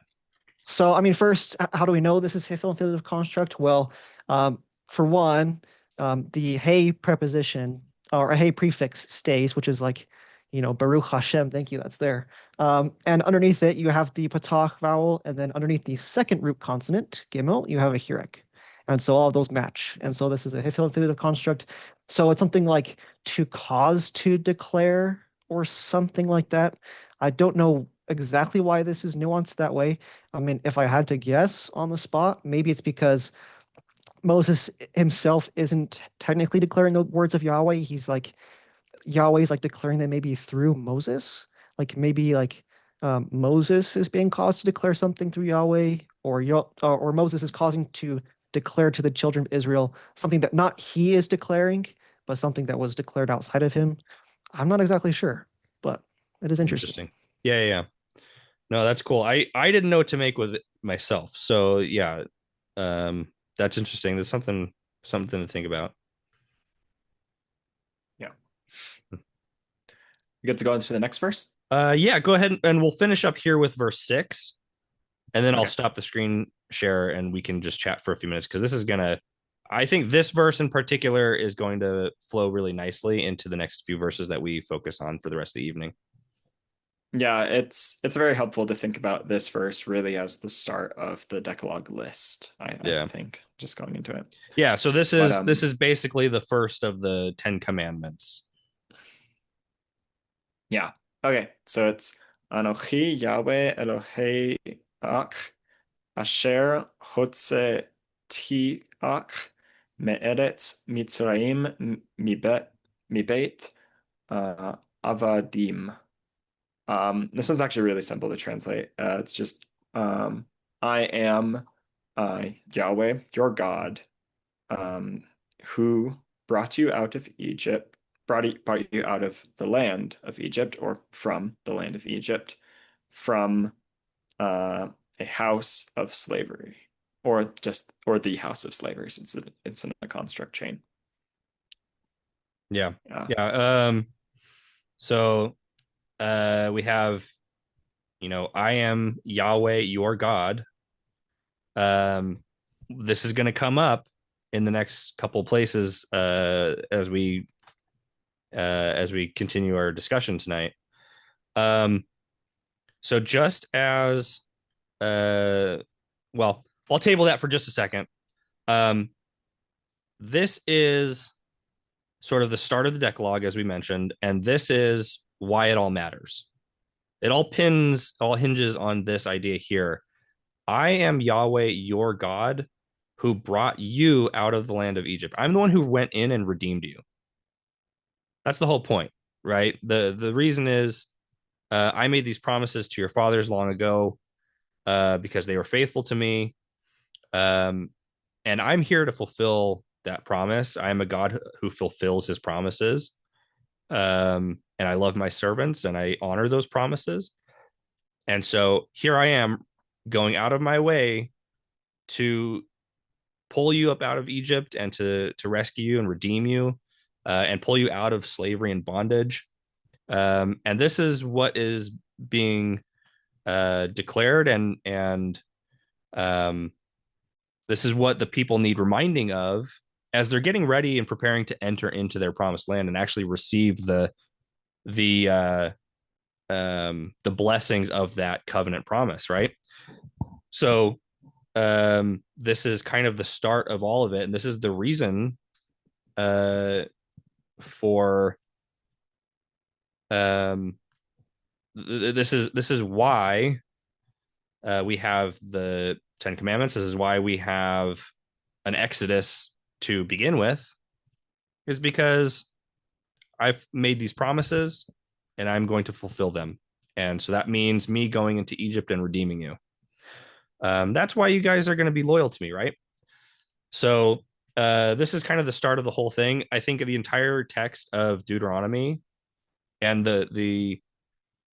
So, I mean, first, how do we know this is a infinitive construct? Well, for one, the hey preposition or a hey prefix stays, which is like, Baruch Hashem, thank you, that's there. And underneath it, you have the patach vowel, and then underneath the second root consonant, gimel, you have a hirek. And so all of those match. And so this is a infinitive construct. So it's something like to cause to declare or something like that. I don't know exactly why this is nuanced that way. I mean, if I had to guess on the spot, maybe it's because Moses himself isn't technically declaring the words of Yahweh. He's like Yahweh's like declaring them maybe through Moses. Like maybe like Moses is being caused to declare something through Yahweh, or Moses is causing to declare to the children of Israel something that not he is declaring, but something that was declared outside of him. I'm not exactly sure, but it is interesting. Interesting. Yeah, yeah, yeah. No, that's cool. I didn't know what to make with it myself. So yeah, um, that's interesting. There's something to think about. Yeah. You get to go into the next verse? Yeah, go ahead and we'll finish up here with verse 6, and then I'll Okay. stop the screen share and we can just chat for a few minutes because this is gonna. I think this verse in particular is going to flow really nicely into the next few verses that we focus on for the rest of the evening. Yeah, it's very helpful to think about this verse really as the start of the Decalogue list, I Yeah. think, just going into it. Yeah, so this But is this is basically the first of the 10 commandments. yeah. Okay, so it's Anochi Yahweh Elohei Ach Asher Hotze Tiach Me'eretz Mitzrayim Mibet Avadim. This one's actually really simple to translate. It's just I am Yahweh, your God, who brought you out of Egypt, brought you out of the land of Egypt, or from the land of Egypt, from a house of slavery, or the house of slavery, since it's in a construct chain. Yeah. Yeah. Yeah. So we have, I am Yahweh, your God. This is going to come up in the next couple places as we continue our discussion tonight. So just as well, I'll table that for just a second. This is sort of the start of the Decalogue, as we mentioned, and this is why it all matters. It all hinges on this idea here. I am Yahweh, your God, who brought you out of the land of Egypt. I'm the one who went in and redeemed you. That's the whole point, right? The reason is I made these promises to your fathers long ago because they were faithful to me. Um, and I'm here to fulfill that promise. I am a God who fulfills his promises. And I love my servants and I honor those promises. And so here I am going out of my way to pull you up out of Egypt and to rescue you and redeem you and pull you out of slavery and bondage. And this is what is being declared and um, this is what the people need reminding of as they're getting ready and preparing to enter into their promised land and actually receive the the blessings of that covenant promise, right? So this is kind of the start of all of it, and this is the reason for this is why we have the Ten Commandments. This is why we have an Exodus to begin with, is because I've made these promises and I'm going to fulfill them. And so that means me going into Egypt and redeeming you. That's why you guys are going to be loyal to me, right? So this is kind of the start of the whole thing. I think the entire text of Deuteronomy and the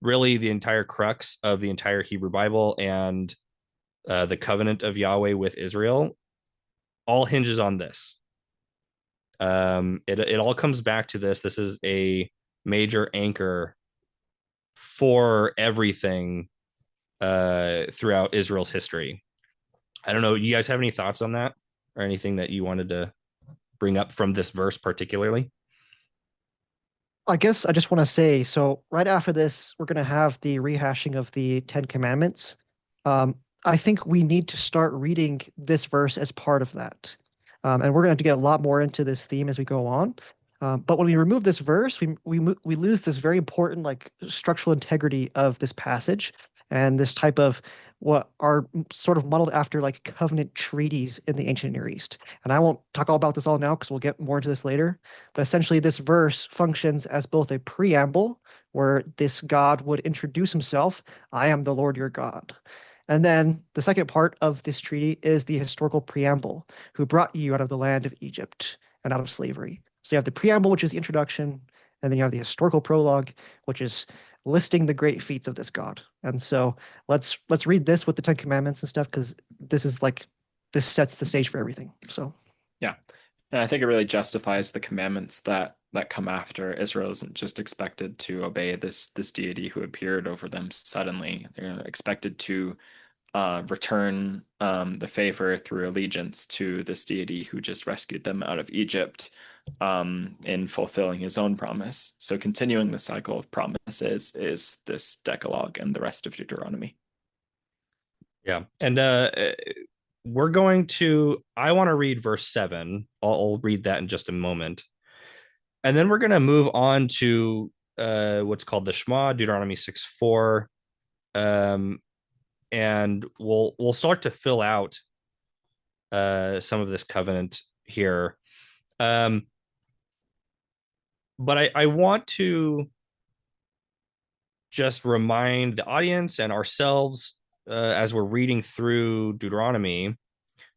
really the entire crux of the entire Hebrew Bible and the covenant of Yahweh with Israel all hinges on this. It all comes back to this. This is a major anchor for everything throughout Israel's history. I don't know. You guys have any thoughts on that or anything that you wanted to bring up from this verse particularly? I guess I just want to say, so right after this, we're going to have the rehashing of the Ten Commandments. I think we need to start reading this verse as part of that. And we're going to have to get a lot more into this theme as we go on. But when we remove this verse, we lose this very important like structural integrity of this passage and this type of what are sort of modeled after like covenant treaties in the ancient Near East. And I won't talk all about this all now because we'll get more into this later. But essentially, this verse functions as both a preamble where this God would introduce himself, I am the Lord your God. And then the second part of this treaty is the historical preamble, who brought you out of the land of Egypt and out of slavery. So you have the preamble, which is the introduction, and then you have the historical prologue, which is listing the great feats of this God. And so let's read this with the Ten Commandments and stuff, because this sets the stage for everything. So Yeah. And I think it really justifies the commandments that come after. Israel isn't just expected to obey this deity who appeared over them suddenly. They're expected to return the favor through allegiance to this deity who just rescued them out of Egypt in fulfilling his own promise. So continuing the cycle of promises is this Decalogue and the rest of Deuteronomy. Yeah. And we're going to, I want to read verse 7. I'll read that in just a moment. And then we're going to move on to what's called the Shema, Deuteronomy 6:4. And we'll start to fill out some of this covenant here. But I want to just remind the audience and ourselves as we're reading through Deuteronomy,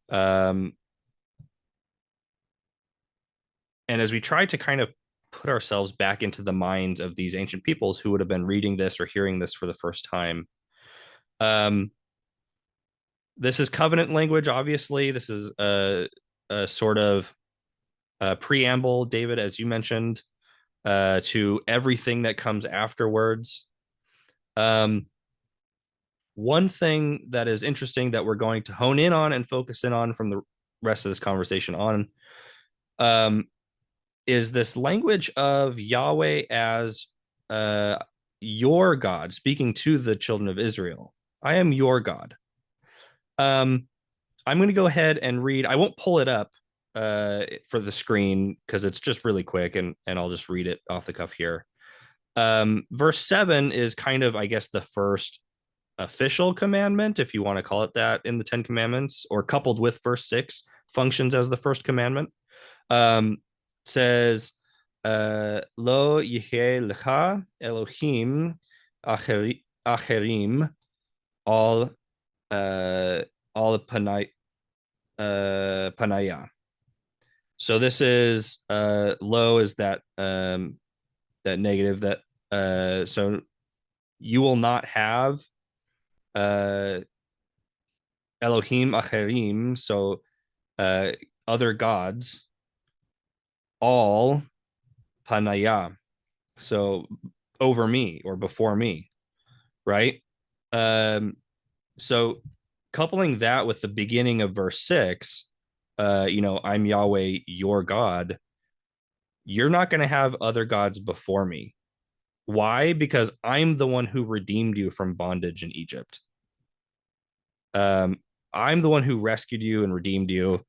and as we try to kind of put ourselves back into the minds of these ancient peoples who would have been reading this or hearing this for the first time. This is covenant language, obviously. This is a sort of a preamble, David, as you mentioned, to everything that comes afterwards. One thing that is interesting that we're going to hone in on and focus in on from the rest of this conversation on is this language of Yahweh as your God, speaking to the children of Israel. I am your God. I'm going to go ahead and read. I won't pull it up for the screen because it's just really quick, and I'll just read it off the cuff here. Verse 7 is kind of, I guess, the first official commandment, if you want to call it that, in the Ten Commandments, or coupled with verse 6 functions as the first commandment. Says, Lo yihye lecha Elohim acherim al panaya. So this is lo is that that negative that so you will not have Elohim acherim, so other gods, all panaya, so over me or before me, right? So coupling that with the beginning of verse 6, I'm Yahweh, your God. You're not going to have other gods before me. Why? Because I'm the one who redeemed you from bondage in Egypt. I'm the one who rescued you and redeemed you.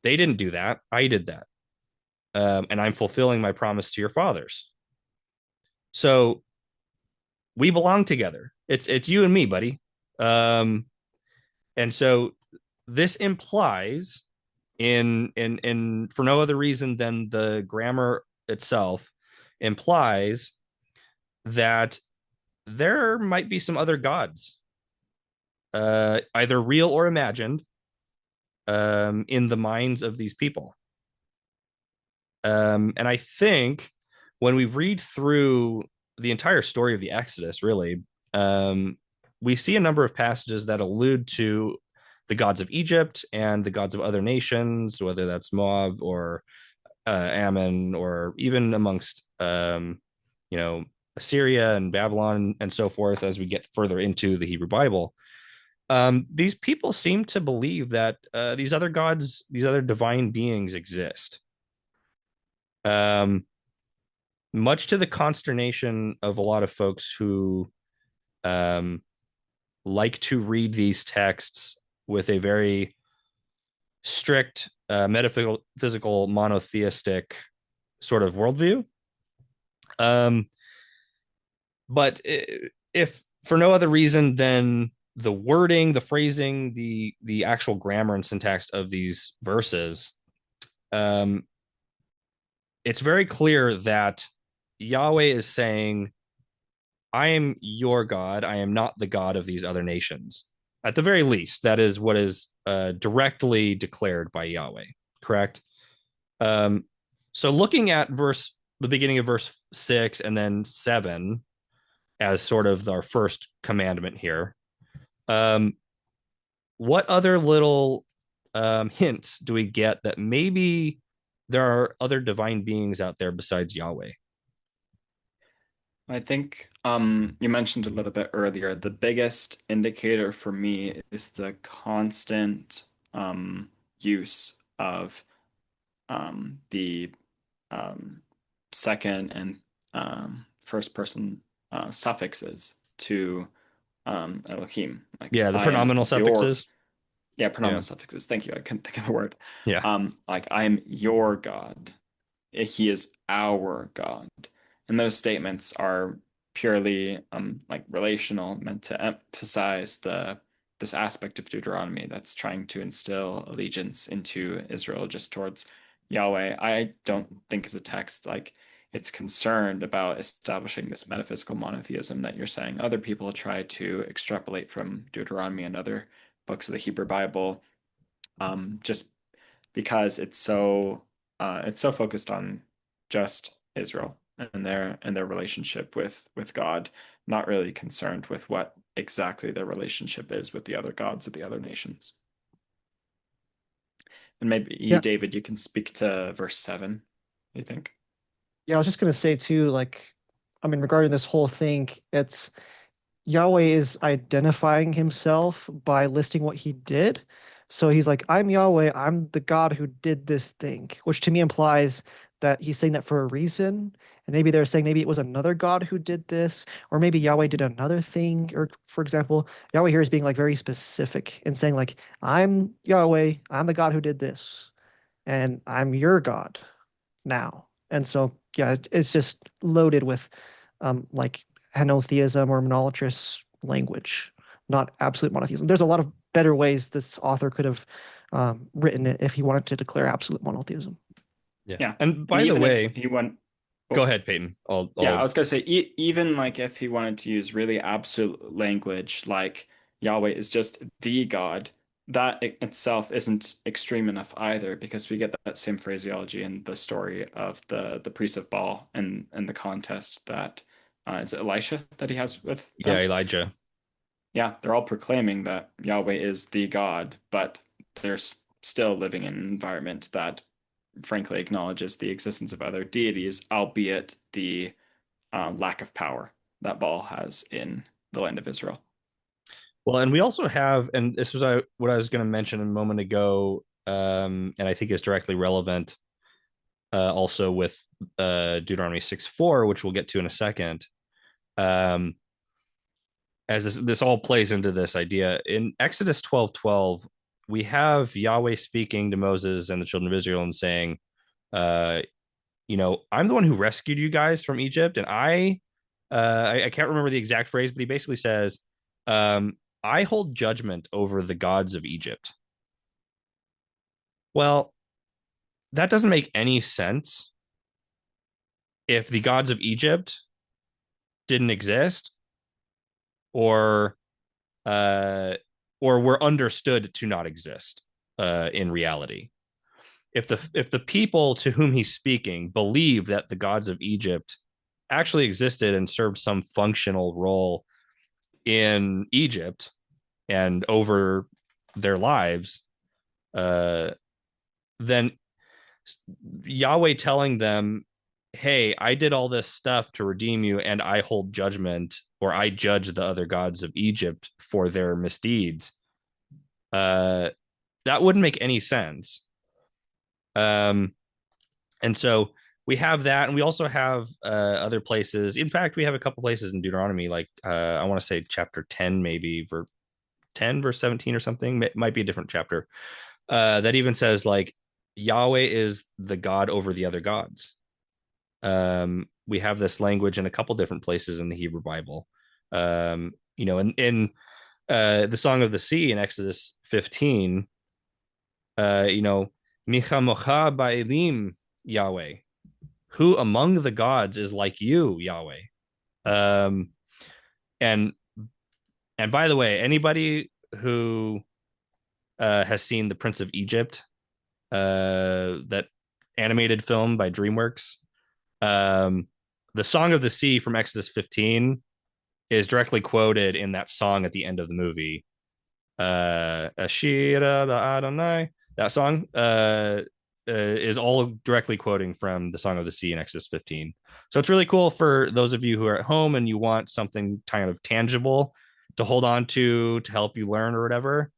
They didn't do that. I did that. And I'm fulfilling my promise to your fathers. So we belong together. It's you and me, buddy. And so this implies in for no other reason than the grammar itself implies that there might be some other gods, either real or imagined, in the minds of these people. And I think when we read through the entire story of the Exodus, really, we see a number of passages that allude to the gods of Egypt and the gods of other nations, whether that's Moab or Ammon, or even amongst Assyria and Babylon and so forth. As we get further into the Hebrew Bible, these people seem to believe that these other gods, these other divine beings exist. Much to the consternation of a lot of folks who like to read these texts with a very strict metaphysical monotheistic sort of worldview. But if for no other reason than the wording, the phrasing, the actual grammar and syntax of these verses, it's very clear that Yahweh is saying, I am your God. I am not the God of these other nations. At the very least, that is what is directly declared by Yahweh, correct? So looking at the beginning of verse 6 and then 7 as sort of our first commandment here, um, what other little hints do we get that maybe there are other divine beings out there besides Yahweh? I think you mentioned a little bit earlier, the biggest indicator for me is the constant use of the um, second and first person suffixes to Elohim. Like Yeah, the I am pronominal your, suffixes. yeah, Yeah. pronominal suffixes. Thank you. I couldn't think of the word. Yeah. Like I am your God. He is our God. And those statements are purely like relational, meant to emphasize the this aspect of Deuteronomy that's trying to instill allegiance into Israel just towards Yahweh. I don't think as a text like it's concerned about establishing this metaphysical monotheism that you're saying. Other people try to extrapolate from Deuteronomy and other books of the Hebrew Bible, just because it's so focused on just Israel and their relationship with God, not really concerned with what exactly their relationship is with the other gods of the other nations. And maybe you, Yeah, David, you can speak to verse 7, you think? yeah, I was just gonna say too, like, I mean, regarding this whole thing, it's Yahweh is identifying himself by listing what he did. So he's like, I'm Yahweh, I'm the God who did this thing, which to me implies that he's saying that for a reason. And maybe they're saying maybe it was another God who did this, or maybe Yahweh did another thing. Or for example, Yahweh here is being like very specific and saying, like, I'm Yahweh, I'm the God who did this, and I'm your God now. And so, yeah, it's just loaded with like henotheism or monolatrous language, not absolute monotheism. There's a lot of better ways this author could have written it if he wanted to declare absolute monotheism. Yeah. Yeah. And And by the even if way, he went, go oh, ahead, Peyton. yeah, I I'll was gonna say even like if he wanted to use really absolute language, like Yahweh is just the God, that itself isn't extreme enough either, because we get that same phraseology in the story of the priest of Baal and the contest that is it Elisha that he has with yeah, them. Elijah. Yeah, they're all proclaiming that Yahweh is the God, but they're still living in an environment that frankly acknowledges the existence of other deities, albeit the lack of power that Baal has in the land of Israel. Well, and we also have, and this was what I was going to mention a moment ago, and I think is directly relevant also with Deuteronomy 6:4, which we'll get to in a second. Um, as this all plays into this idea in Exodus 12:12, we have Yahweh speaking to Moses and the children of Israel and saying, uh, I'm the one who rescued you guys from Egypt, and I can't remember the exact phrase, but he basically says, I hold judgment over the gods of Egypt. Well, that doesn't make any sense if the gods of Egypt didn't exist or uh, or were understood to not exist in reality. If the people to whom he's speaking believe that the gods of Egypt actually existed and served some functional role in Egypt and over their lives, uh, then Yahweh telling them, "Hey, I did all this stuff to redeem you, and I hold judgment, or I judge the other gods of Egypt for their misdeeds." Uh, that wouldn't make any sense. Um, and so we have that, and we also have other places. In fact, we have a couple places in Deuteronomy, like I want to say chapter 10, maybe verse 10, verse 17 or something. It might be a different chapter that even says like Yahweh is the God over the other gods. We have this language in a couple different places in the Hebrew Bible. In the Song of the Sea in Exodus 15, Micha mocha ba'elim Yahweh. Who among the gods is like you, Yahweh? Um, and and by the way, anybody who has seen the Prince of Egypt, that animated film by DreamWorks. Um, the Song of the Sea from Exodus 15 is directly quoted in that song at the end of the movie. Ashira Adonai. That song is all directly quoting from the Song of the Sea in Exodus 15. So it's really cool for those of you who are at home and you want something kind of tangible to hold on to help you learn or whatever.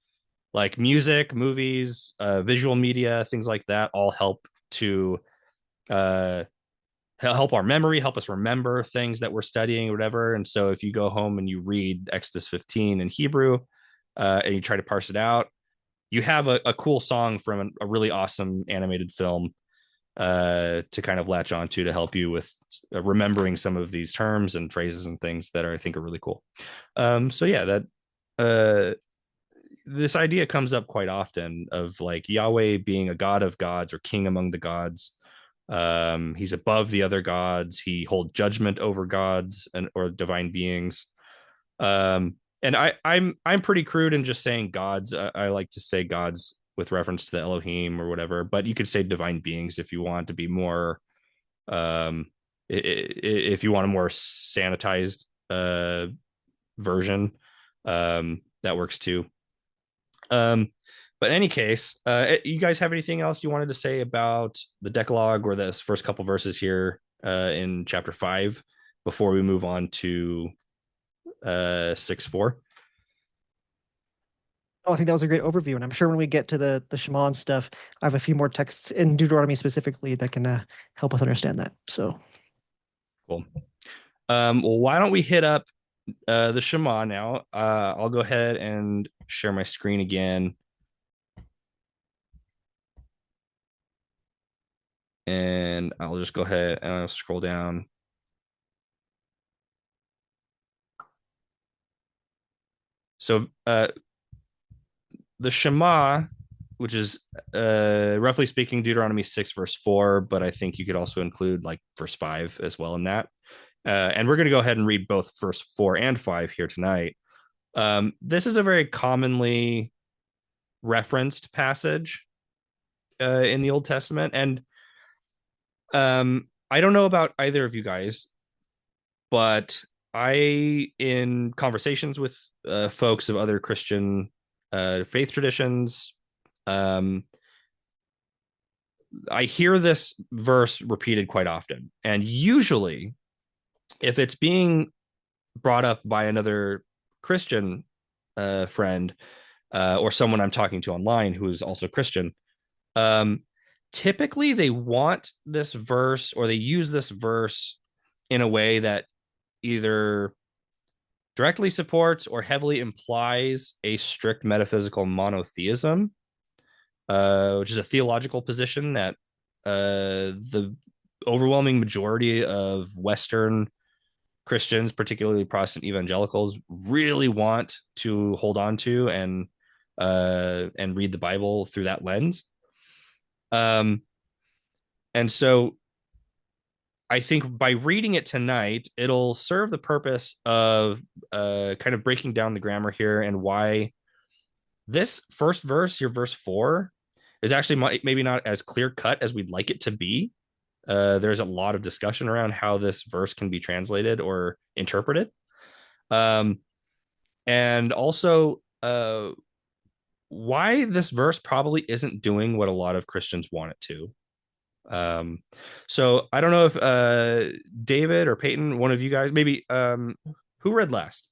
Like music, movies, visual media, things like that all help to uh, help our memory, help us remember things that we're studying or whatever. And so if you go home and you read Exodus 15 in Hebrew and you try to parse it out, you have a cool song from a really awesome animated film to kind of latch onto to help you with remembering some of these terms and phrases and things that I think are really cool. So yeah, that this idea comes up quite often of like Yahweh being a God of gods or king among the gods. He's above the other gods. He holds judgment over gods and or divine beings. And I'm pretty crude in just saying gods. I like to say gods with reference to the Elohim or whatever, but you could say divine beings if you want to be more if you want a more sanitized version. That works too. But in any case, you guys have anything else you wanted to say about the Decalogue or the first couple verses here in chapter 5 before we move on to 6:4? Oh, I think that was a great overview, and I'm sure when we get to the Shema and stuff, I have a few more texts in Deuteronomy specifically that can help us understand that. So Cool. Well, why don't we hit up the Shema now? I'll go ahead and share my screen again. And I'll just go ahead and I'll scroll down. So the Shema, which is roughly speaking Deuteronomy 6 verse 4, but I think you could also include like verse 5 as well in that. And we're going to go ahead and read both verse 4 and 5 here tonight. This is a very commonly referenced passage in the Old Testament. And I don't know about either of you guys, but in conversations with folks of other Christian faith traditions, I hear this verse repeated quite often. And usually, if it's being brought up by another Christian friend or someone I'm talking to online who is also Christian, typically they want this verse or they use this verse in a way that either directly supports or heavily implies a strict metaphysical monotheism, which is a theological position that the overwhelming majority of Western Christians, particularly Protestant evangelicals, really want to hold on to and read the Bible through that lens. And so I think by reading it tonight, it'll serve the purpose of kind of breaking down the grammar here and why this first verse, your verse 4, is actually maybe not as clear cut as we'd like it to be. There's a lot of discussion around how this verse can be translated or interpreted. And also why this verse probably isn't doing what a lot of Christians want it to. So I don't know if David or Peyton, one of you guys, maybe who read last?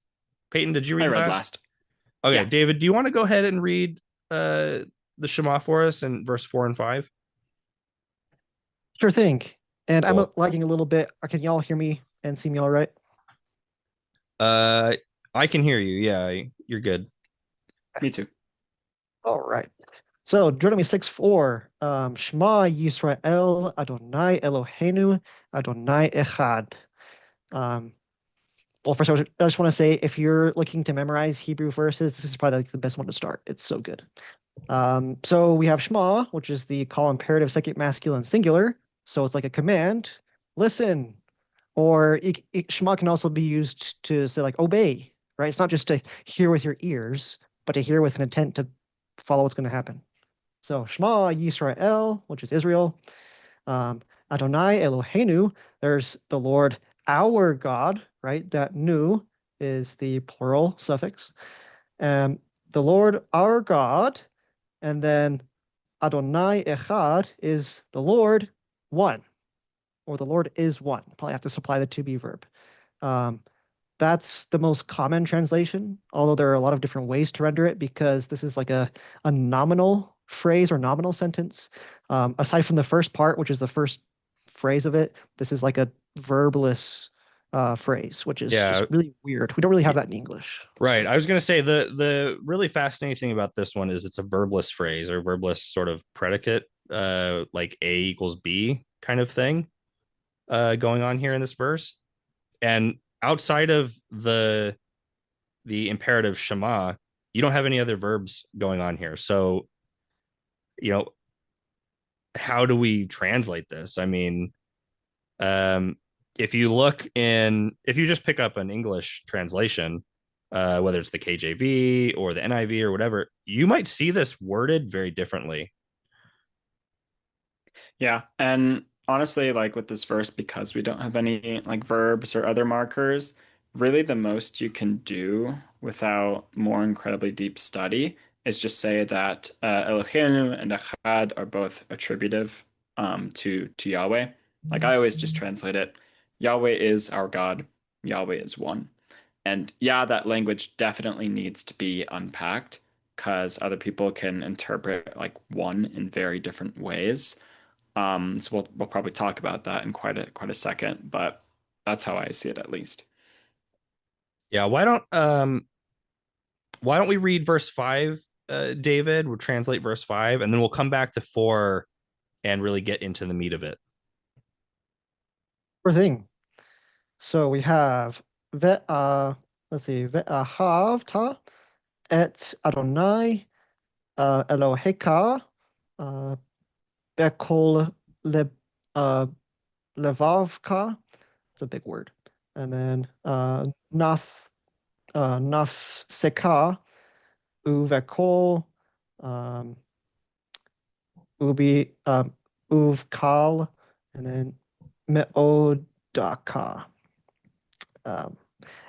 Peyton, did you read I read last? last. Okay, Yeah. David, do you want to go ahead and read the Shema for us in verse 4 and 5? sure thing. And Cool. I'm lagging a little bit. Can y'all hear me and see me all right? I can hear you. Yeah, you're good. Me too. All right. So Deuteronomy 6:4, Shema Yisrael Adonai Eloheinu Adonai Echad. Well, first, I just want to say if you're looking to memorize Hebrew verses, this is probably like the best one to start. It's so good. So we have Shema, which is the call imperative second masculine singular. So it's like a command, listen. Or Shema can also be used to say like obey, right? It's not just to hear with your ears, but to hear with an intent to follow what's going to happen. So Shema Yisrael, which is Israel, Adonai Eloheinu, there's the Lord our God, right? That nu is the plural suffix. The Lord our God, and then Adonai Echad is the Lord one, or the Lord is one. Probably have to supply the to be verb. Um, that's the most common translation, although there are a lot of different ways to render it because this is like a nominal phrase or nominal sentence. Aside from the first part, which is the first phrase of it, this is like a verbless phrase, which is just Yeah, really weird. We don't really have that in English. right. So, I was going to say the really fascinating thing about this one is it's a verbless phrase or verbless sort of predicate, like A equals B kind of thing, going on here in this verse. And outside of the imperative Shema, you don't have any other verbs going on here. So, you know, how do we translate this? I mean, um, if if you just pick up an English translation, whether it's the KJV or the NIV or whatever, you might see this worded very differently. Yeah, and honestly, like with this verse, because we don't have any like verbs or other markers, really the most you can do without more incredibly deep study is just say that Eloheinu and Echad are both attributive to Yahweh. Like I always just translate it, Yahweh is our God, Yahweh is one. And yeah, that language definitely needs to be unpacked because other people can interpret like one in very different ways. So we'll probably talk about that in quite a second, but that's how I see it at least. Yeah, why don't we read verse 5, David? We'll translate verse 5 and then we'll come back to 4 and really get into the meat of it. sure thing. So we have ve let's see, ve'ahavta et Adonai Eloheka uh, bekol le uh, levavka. It's a big word. And then nafseka uvekol um, ubi uvkal, and then meodaka. Um,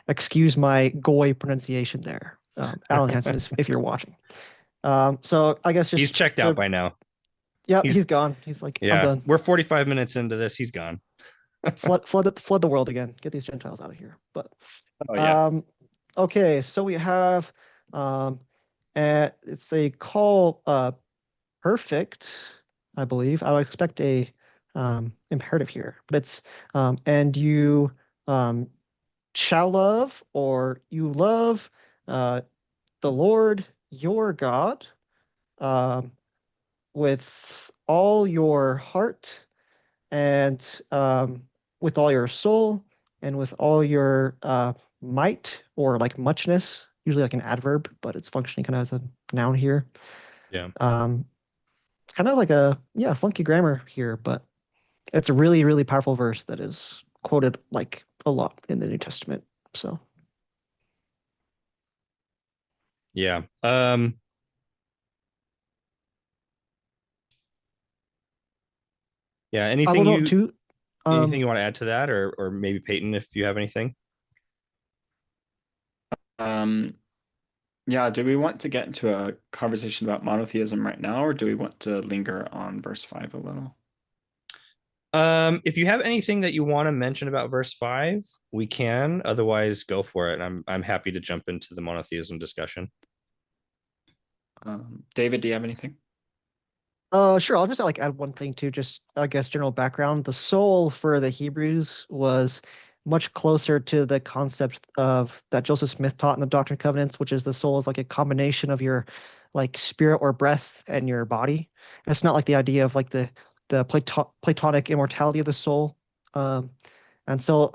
excuse my goy pronunciation there, Alan Hansen, if you're watching. So I guess He's just checked out to, by now. yeah, He's he's gone. He's like, I'm Yeah, done. we're 45 minutes into this. He's gone. Flood the world again. Get these Gentiles out of here. But Oh yeah. um, okay, so we have it's a call perfect, I believe. I would expect a imperative here, but it's and you um shall love or you love uh the Lord your God um with all your heart and with all your soul and with all your might or like muchness, usually like an adverb, but it's functioning kind of as a noun here. Yeah. Um, kind of like a yeah, funky grammar here, but it's a really, really powerful verse that is quoted like a lot in the New Testament. So Yeah. Yeah, I will note too. anything Um, you want to add to that or maybe Peyton if you have anything? Um, yeah, do we want to get into a conversation about monotheism right now, or do we want to linger on verse 5 a little? If you have anything that you want to mention about verse 5, we can. Otherwise, go for it. I'm happy to jump into the monotheism discussion. David, do you have anything? Sure. I'll just like add one thing too, just I guess general background. The soul for the Hebrews was much closer to the concept of that Joseph Smith taught in the Doctrine and Covenants, which is the soul is like a combination of your like spirit or breath and your body. And it's not like the idea of like the Platonic immortality of the soul. Um, and so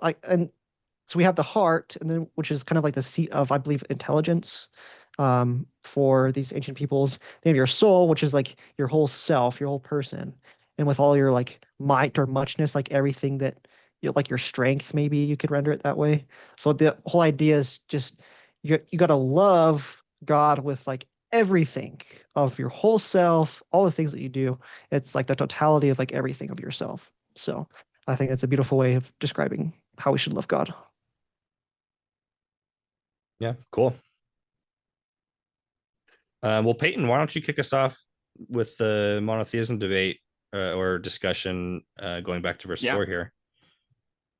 we have the heart, and then which is kind of like the seat of, I believe, intelligence for these ancient peoples. They have your soul, which is like your whole self, your whole person, and with all your like might or muchness, like everything that you like your strength, maybe you could render it that way. So the whole idea is just you got to love God with like everything of your whole self, all the things that you do. It's like the totality of like everything of yourself. So I think it's a beautiful way of describing how we should love God. Yeah, cool. Well, Peyton, why don't you kick us off with the monotheism debate or discussion, going back to verse Yeah, 4 here?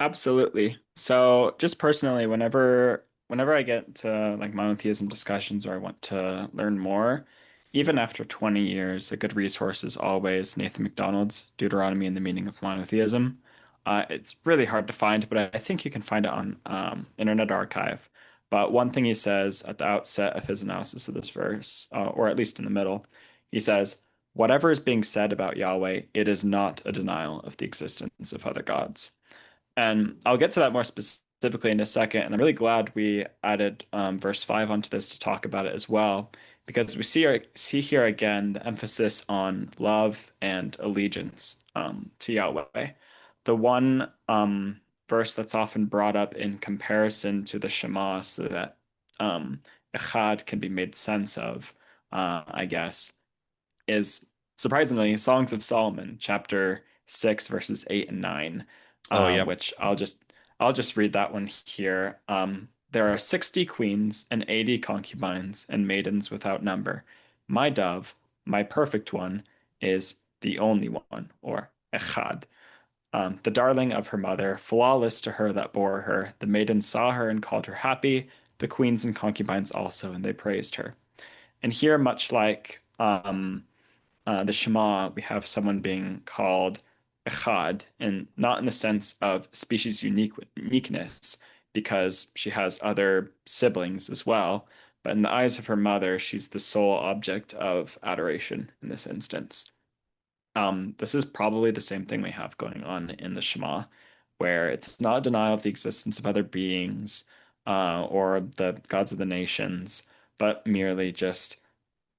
absolutely. So just personally, whenever I get to like monotheism discussions or I want to learn more, even after 20 years, a good resource is always Nathan MacDonald's Deuteronomy and the Meaning of Monotheism. It's really hard to find, but I think you can find it on Internet Archive. But one thing he says at the outset of his analysis of this verse, or at least in the middle, he says, "Whatever is being said about Yahweh, it is not a denial of the existence of other gods." And I'll get to that more specifically in a second. And I'm really glad we added verse 5 onto this to talk about it as well, because we see here again the emphasis on love and allegiance to Yahweh. The one verse that's often brought up in comparison to the Shema so that Echad can be made sense of, I guess, is surprisingly Songs of Solomon, chapter 6, verses 8 and 9, Oh, yeah. which I'll just read that one here. There are 60 queens and 80 concubines and maidens without number. My dove, my perfect one, is the only one, or echad. The darling of her mother, flawless to her that bore her. The maidens saw her and called her happy, the queens and concubines also, and they praised her. And here, much like the Shema, we have someone being called Echad, and not in the sense of species uniqueness, because she has other siblings as well. But in the eyes of her mother, she's the sole object of adoration in this instance. This is probably the same thing we have going on in the Shema, where it's not a denial of the existence of other beings or the gods of the nations, but merely just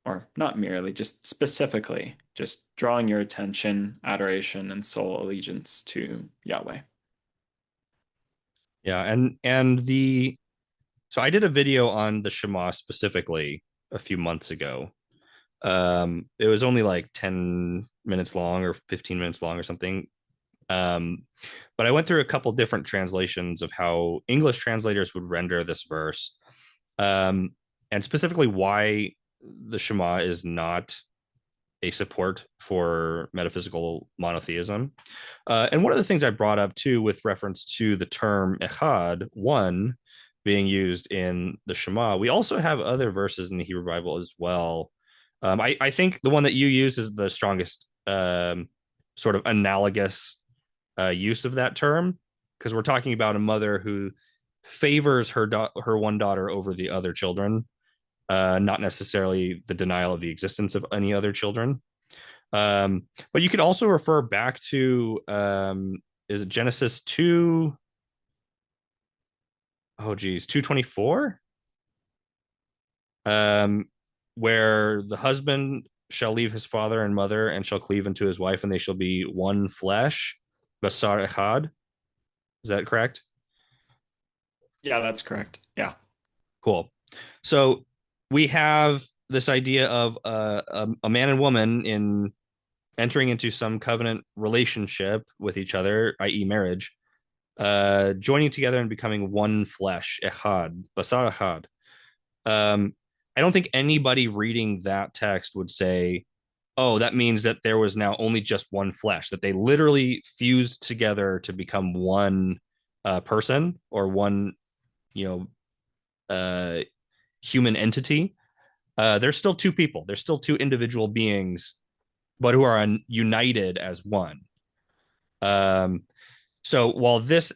or not merely, just specifically, just drawing your attention, adoration, and soul allegiance to Yahweh. Yeah, and the so I did a video on the Shema specifically a few months ago. It was only like 10 minutes long or 15 minutes long or something. Um, but I went through a couple different translations of how English translators would render this verse. Um, and specifically why the Shema is not a support for metaphysical monotheism. And one of the things I brought up too, with reference to the term echad, one, being used in the Shema, we also have other verses in the Hebrew Bible as well. I think the one that you used is the strongest sort of analogous use of that term, because we're talking about a mother who favors her one daughter over the other children, not necessarily the denial of the existence of any other children. But you could also refer back to is it Genesis 2? Oh geez, 2:24, um, where the husband shall leave his father and mother and shall cleave unto his wife, and they shall be one flesh. Basar echad. Is that correct? Yeah, that's correct. Yeah. Cool. So we have this idea of a man and woman in entering into some covenant relationship with each other, i.e., marriage, joining together and becoming one flesh, echad, basar echad. Um, I don't think anybody reading that text would say, "Oh, that means that there was now only just one flesh," that they literally fused together to become one person or one, you know, uh, human entity. There's still two people. There's still two individual beings, but who are united as one. Um, so while this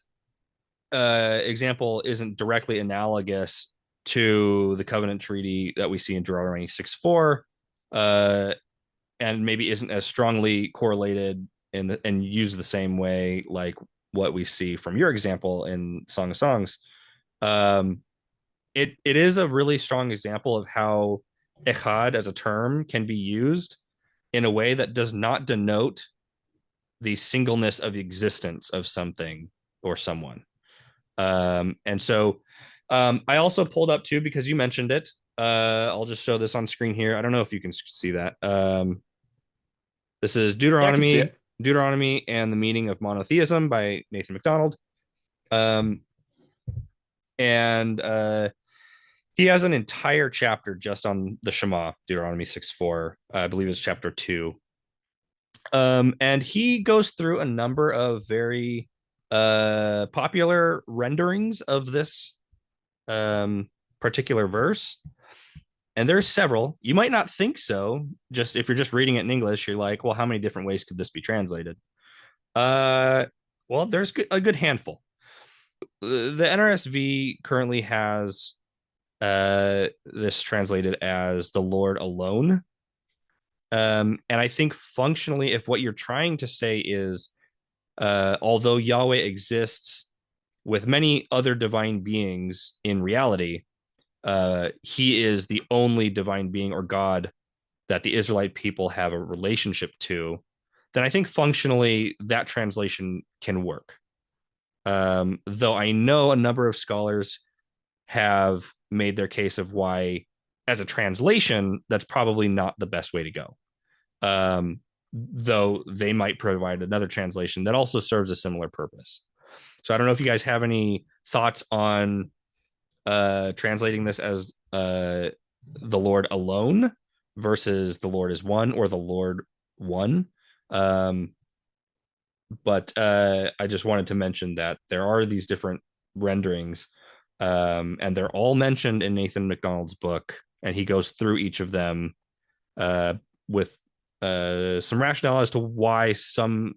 example isn't directly analogous to the covenant treaty that we see in Deuteronomy 6:4, uh, and maybe isn't as strongly correlated and used the same way like what we see from your example in Song of Songs, um, it is a really strong example of how echad as a term can be used in a way that does not denote the singleness of existence of something or someone. And so I also pulled up too, because you mentioned it, I'll just show this on screen here. I don't know if you can see that. This is Yeah, I can see it. Deuteronomy and the Meaning of Monotheism by Nathan MacDonald. Um, and he has an entire chapter just on the Shema, Deuteronomy 6:4. I believe it's chapter 2. And he goes through a number of very popular renderings of this particular verse. And there's several. You might not think so. Just if you're just reading it in English, you're like, well, how many different ways could this be translated? Uh, well, there's a good handful. The NRSV currently has this translated as the Lord alone. And I think functionally, if what you're trying to say is, although Yahweh exists with many other divine beings in reality, he is the only divine being or God that the Israelite people have a relationship to, then I think functionally that translation can work. Though I know a number of scholars have made their case of why, as a translation, that's probably not the best way to go. Though they might provide another translation that also serves a similar purpose. So I don't know if you guys have any thoughts on translating this as the Lord alone versus the Lord is one or the Lord one. But I just wanted to mention that there are these different renderings, and they're all mentioned in Nathan MacDonald's book, and he goes through each of them with some rationale as to why some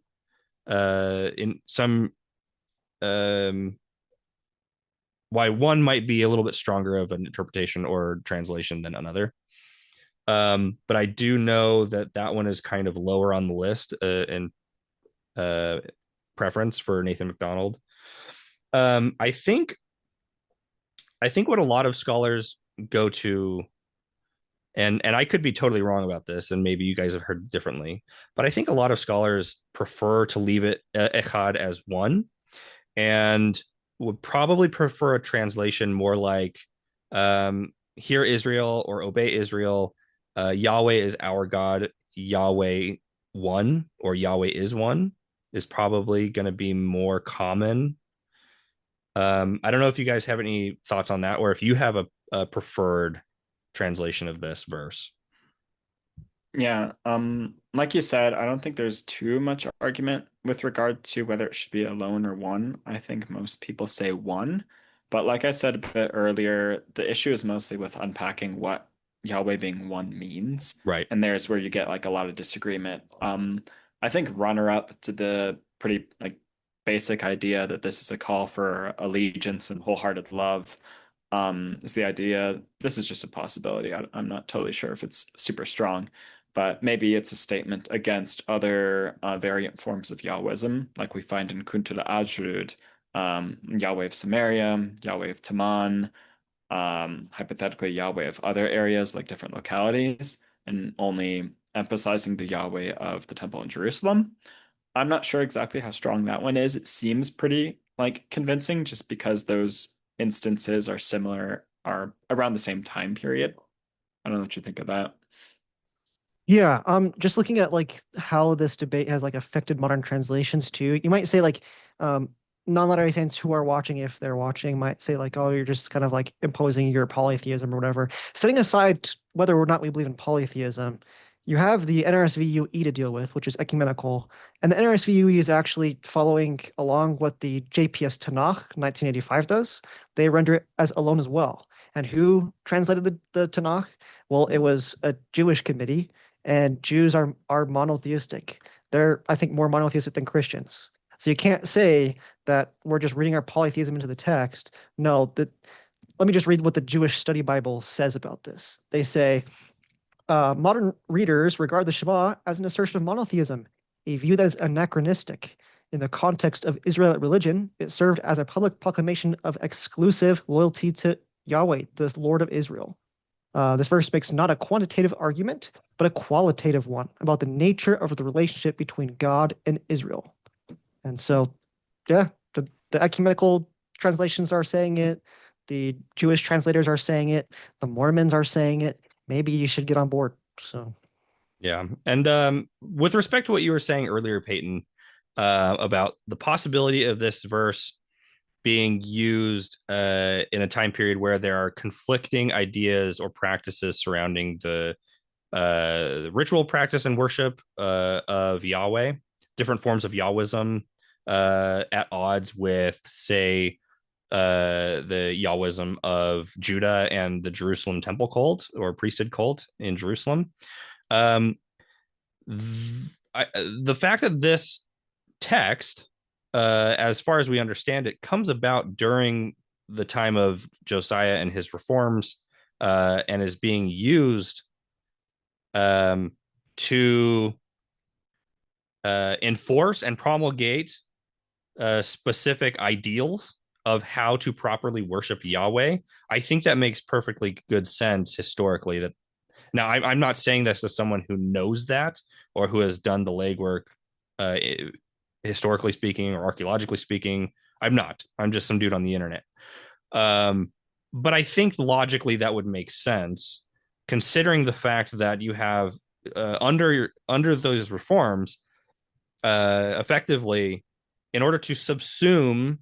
in some why one might be a little bit stronger of an interpretation or translation than another. But I do know that that one is kind of lower on the list in preference for Nathan MacDonald. I think what a lot of scholars go to, and I could be totally wrong about this, and maybe you guys have heard differently, but I think a lot of scholars prefer to leave it echad as one, and would probably prefer a translation more like hear Israel or obey Israel. Yahweh is our God. Yahweh one or Yahweh is one is probably going to be more common. I don't know if you guys have any thoughts on that, or if you have a preferred translation of this verse. Yeah, like you said, I don't think there's too much argument with regard to whether it should be alone or one. I think most people say one, but like I said a bit earlier, the issue is mostly with unpacking what Yahweh being one means, Right. and there's where you get like a lot of disagreement. I think runner up to the pretty like basic idea that this is a call for allegiance and wholehearted love, is the idea. This is just a possibility. I'm not totally sure if it's super strong, but maybe it's a statement against other variant forms of Yahwism, like we find in Kuntul Ajrud, Yahweh of Samaria, Yahweh of Taman, hypothetically Yahweh of other areas like different localities, and only emphasizing the Yahweh of the temple in Jerusalem. I'm not sure exactly how strong that one is. It seems pretty like convincing just because those instances are similar, are around the same time period. I don't know what you think of that. Yeah, just looking at like how this debate has like affected modern translations too. You might say like non-literary fans who are watching, if they're watching, might say like, oh, you're just kind of like imposing your polytheism or whatever. Setting aside whether or not we believe in polytheism, you have the NRSV-UE to deal with, which is ecumenical, and the NRSV-UE is actually following along what the JPS Tanakh 1985 does. They render it as alone as well. And who translated the Tanakh? Well, it was a Jewish committee, and Jews are monotheistic. They're, I think, more monotheistic than Christians. So you can't say that we're just reading our polytheism into the text. No, let me just read what the Jewish Study Bible says about this. They say, modern readers regard the Shema as an assertion of monotheism, a view that is anachronistic. In the context of Israelite religion, it served as a public proclamation of exclusive loyalty to Yahweh, the Lord of Israel. This verse makes not a quantitative argument, but a qualitative one about the nature of the relationship between God and Israel. And so, yeah, the ecumenical translations are saying it. The Jewish translators are saying it. The Mormons are saying it. Maybe you should get on board. So Yeah. And with respect to what you were saying earlier, Peyton, about the possibility of this verse being used in a time period where there are conflicting ideas or practices surrounding the ritual practice and worship of Yahweh, different forms of Yahwism at odds with, say, the Yahwism of Judah and the Jerusalem temple cult or priesthood cult in Jerusalem. Um, the fact that this text, as far as we understand it, comes about during the time of Josiah and his reforms, and is being used to enforce and promulgate specific ideals of how to properly worship Yahweh. I think that makes perfectly good sense historically. That now I'm not saying this as someone who knows that or who has done the legwork, uh, historically speaking or archaeologically speaking. I'm not. I'm just some dude on the internet. But I think logically that would make sense, considering the fact that you have under those reforms, effectively, in order to subsume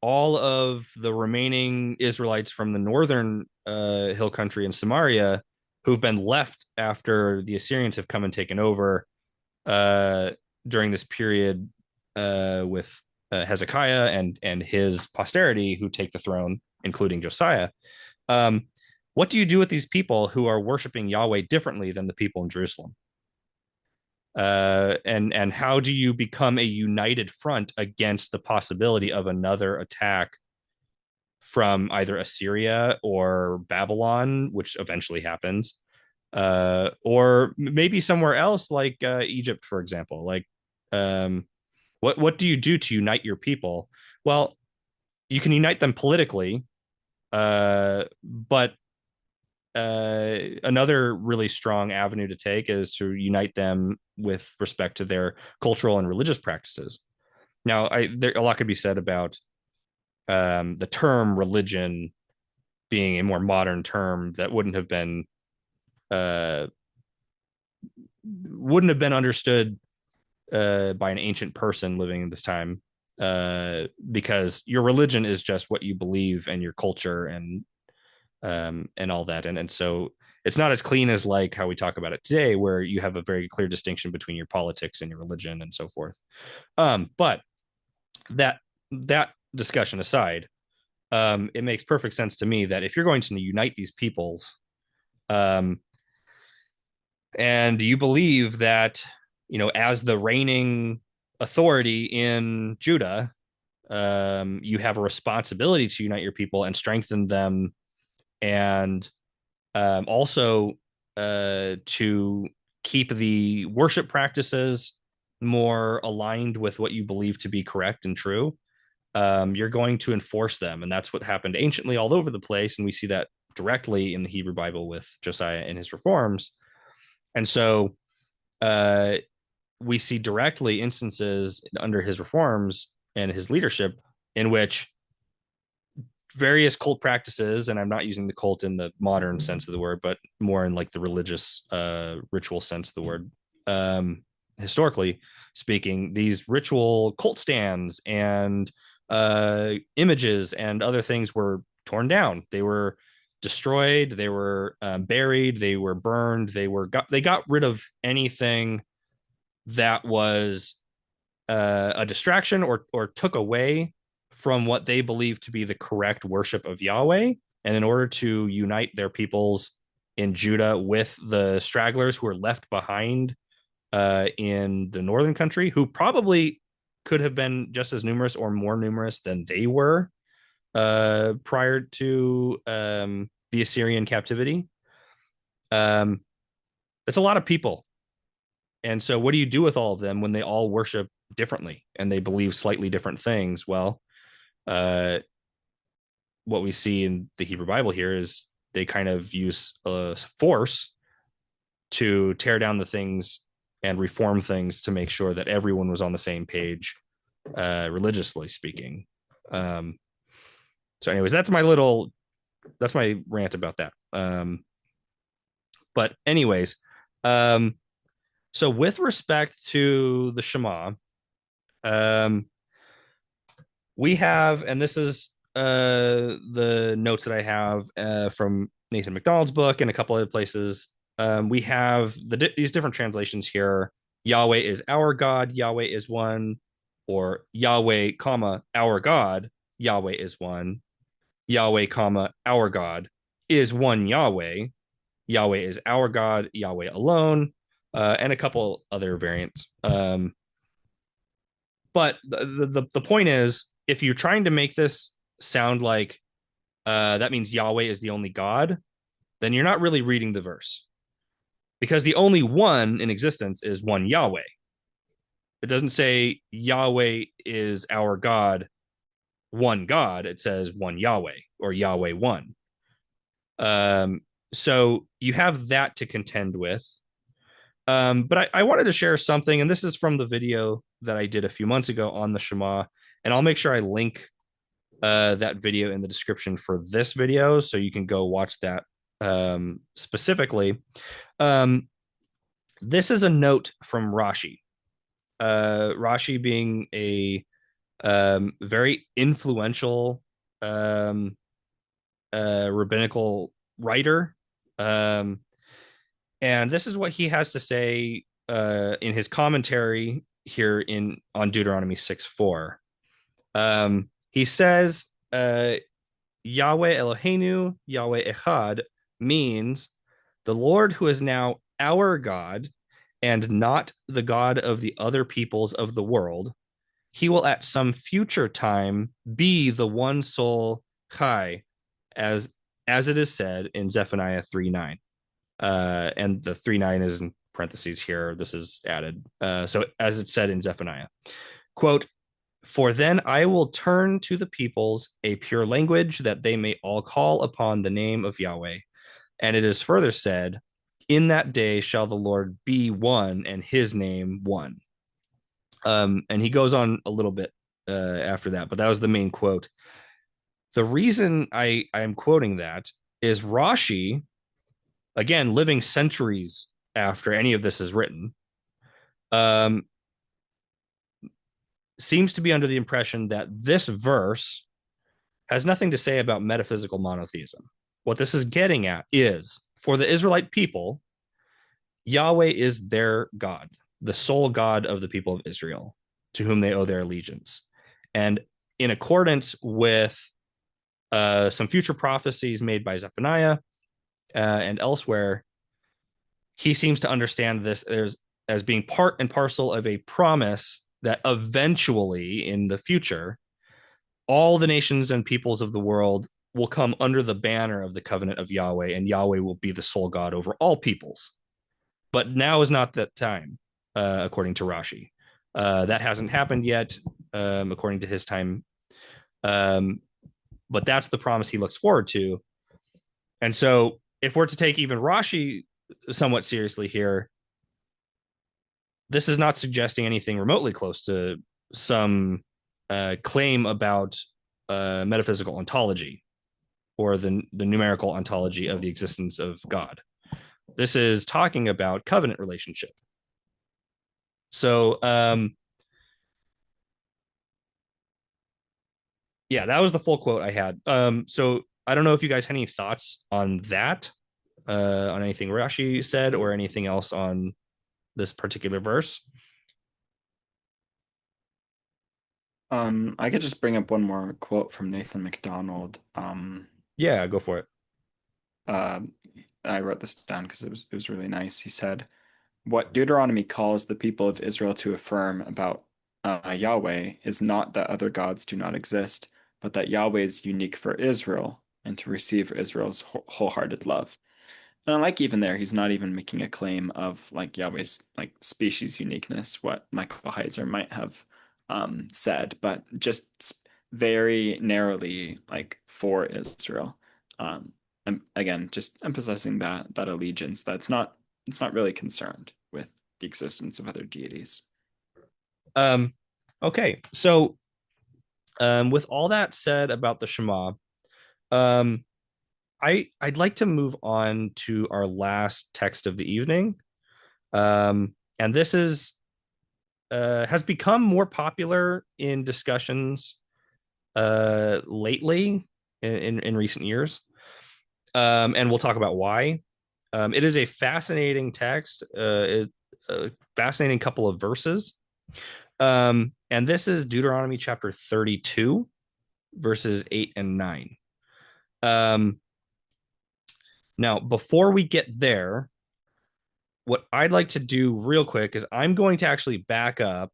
all of the remaining Israelites from the northern hill country and Samaria who've been left after the Assyrians have come and taken over during this period with Hezekiah and his posterity who take the throne, including Josiah. What do you do with these people who are worshiping Yahweh differently than the people in Jerusalem? And how do you become a united front against the possibility of another attack from either Assyria or Babylon, which eventually happens, or maybe somewhere else like Egypt, for example? Like, what do you do to unite your people? Well, you can unite them politically, but another really strong avenue to take is to unite them with respect to their cultural and religious practices. Now, there a lot could be said about the term religion being a more modern term that uh, wouldn't have been understood by an ancient person living in this time, because your religion is just what you believe and your culture and all that. And so it's not as clean as like how we talk about it today, where you have a very clear distinction between your politics and your religion and so forth. But that discussion aside, it makes perfect sense to me that if you're going to unite these peoples, and you believe that, as the reigning authority in Judah, you have a responsibility to unite your people and strengthen them, and also to keep the worship practices more aligned with what you believe to be correct and true. You're going to enforce them. And that's what happened anciently all over the place. And we see that directly in the Hebrew Bible with Josiah and his reforms. And so we see directly instances under his reforms and his leadership in which various cult practices, and I'm not using the cult in the modern sense of the word, but more in like the religious ritual sense of the word. Historically speaking, these ritual cult stands and images and other things were torn down. They were destroyed. They were buried. They were burned. They got rid of anything that was a distraction or took away from what they believe to be the correct worship of Yahweh. And in order to unite their peoples in Judah with the stragglers who were left behind in the northern country, who probably could have been just as numerous or more numerous than they were prior to the Assyrian captivity. It's a lot of people. And so what do you do with all of them when they all worship differently and they believe slightly different things? Well, what we see in the Hebrew Bible here is they kind of use force to tear down the things and reform things to make sure that everyone was on the same page, religiously speaking. So anyways, that's my little that's my rant about that. But anyways, um, so with respect to the Shema, um, we have, and this is the notes that I have from Nathan McDonald's book and a couple other places. We have these different translations here. Yahweh is our God, Yahweh is one, or Yahweh, comma, our God, Yahweh is one, Yahweh, comma, our God is one Yahweh, Yahweh is our God, Yahweh alone, and a couple other variants. But the point is, if you're trying to make this sound like that means Yahweh is the only God, then you're not really reading the verse, because the only one in existence is one Yahweh. It doesn't say Yahweh is our God, one God. It says one Yahweh, or Yahweh one. So you have that to contend with. But I wanted to share something, and this is from the video that I did a few months ago on the Shema, and I'll make sure I link that video in the description for this video, so you can go watch that specifically. This is a note from Rashi. Rashi being a very influential rabbinical writer. And this is what he has to say in his commentary here on Deuteronomy 6:4. He says, Yahweh Eloheinu, Yahweh Echad means the Lord who is now our God and not the God of the other peoples of the world. He will at some future time be the one soul Chai, as it is said in Zephaniah 3:9. And the 3:9 is in parentheses here. This is added. So as it said in Zephaniah, quote, for then I will turn to the peoples a pure language that they may all call upon the name of Yahweh. And it is further said, in that day shall the Lord be one and his name one. And he goes on a little bit after that, but that was the main quote. The reason I am quoting that is Rashi, again, living centuries after any of this is written, seems to be under the impression that this verse has nothing to say about metaphysical monotheism. What this is getting at is, for the Israelite people, Yahweh is their God, the sole God of the people of Israel, to whom they owe their allegiance. And in accordance with some future prophecies made by Zephaniah and elsewhere, he seems to understand this as being part and parcel of a promise that eventually, in the future, all the nations and peoples of the world will come under the banner of the covenant of Yahweh, and Yahweh will be the sole God over all peoples. But now is not that time, according to Rashi. That hasn't happened yet, according to his time. But that's the promise he looks forward to. And so, if we're to take even Rashi somewhat seriously here, this is not suggesting anything remotely close to some claim about metaphysical ontology or the numerical ontology of the existence of God. This is talking about covenant relationship. So, yeah, that was the full quote I had. So I don't know if you guys had any thoughts on that, on anything Rashi said or anything else on this particular verse. I could just bring up one more quote from Nathan McDonald. Yeah, go for it. I wrote this down because it was really nice. He said, what Deuteronomy calls the people of Israel to affirm about Yahweh is not that other gods do not exist, but that Yahweh is unique for Israel and to receive Israel's wholehearted love. And I like even there, he's not even making a claim of like Yahweh's like species uniqueness, what Michael Heiser might have said, but just very narrowly like for Israel. And again, just emphasizing that allegiance that's not it's not really concerned with the existence of other deities. Okay, so with all that said about the Shema, I'd like to move on to our last text of the evening. And this is has become more popular in discussions lately in recent years. And we'll talk about why. It is a fascinating text, a fascinating couple of verses. And this is Deuteronomy chapter 32, verses 8 and 9. Now, before we get there, what I'd like to do real quick is I'm going to actually back up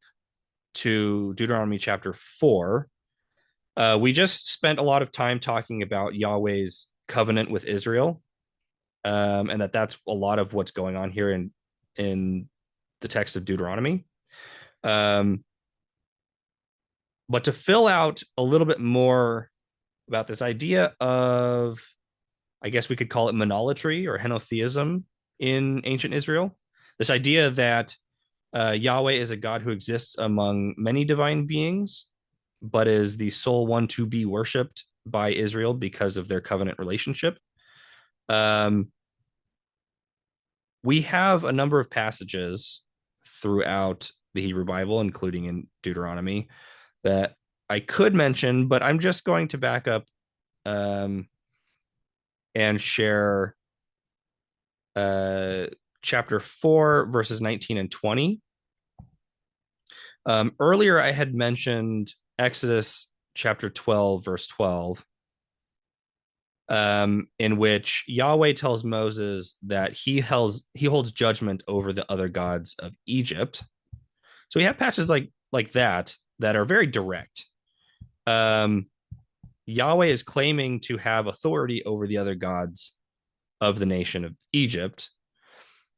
to Deuteronomy chapter 4. We just spent a lot of time talking about Yahweh's covenant with Israel, and that's a lot of what's going on here in the text of Deuteronomy. But to fill out a little bit more about this idea of, I guess we could call it monolatry or henotheism in ancient Israel, this idea that Yahweh is a God who exists among many divine beings, but is the sole one to be worshipped by Israel because of their covenant relationship. We have a number of passages throughout the Hebrew Bible, including in Deuteronomy, that I could mention, but I'm just going to back up and share chapter 4, verses 19 and 20. Earlier, I had mentioned Exodus chapter 12, verse 12, in which Yahweh tells Moses that he holds judgment over the other gods of Egypt. So we have passages like that are very direct. Yahweh is claiming to have authority over the other gods of the nation of Egypt.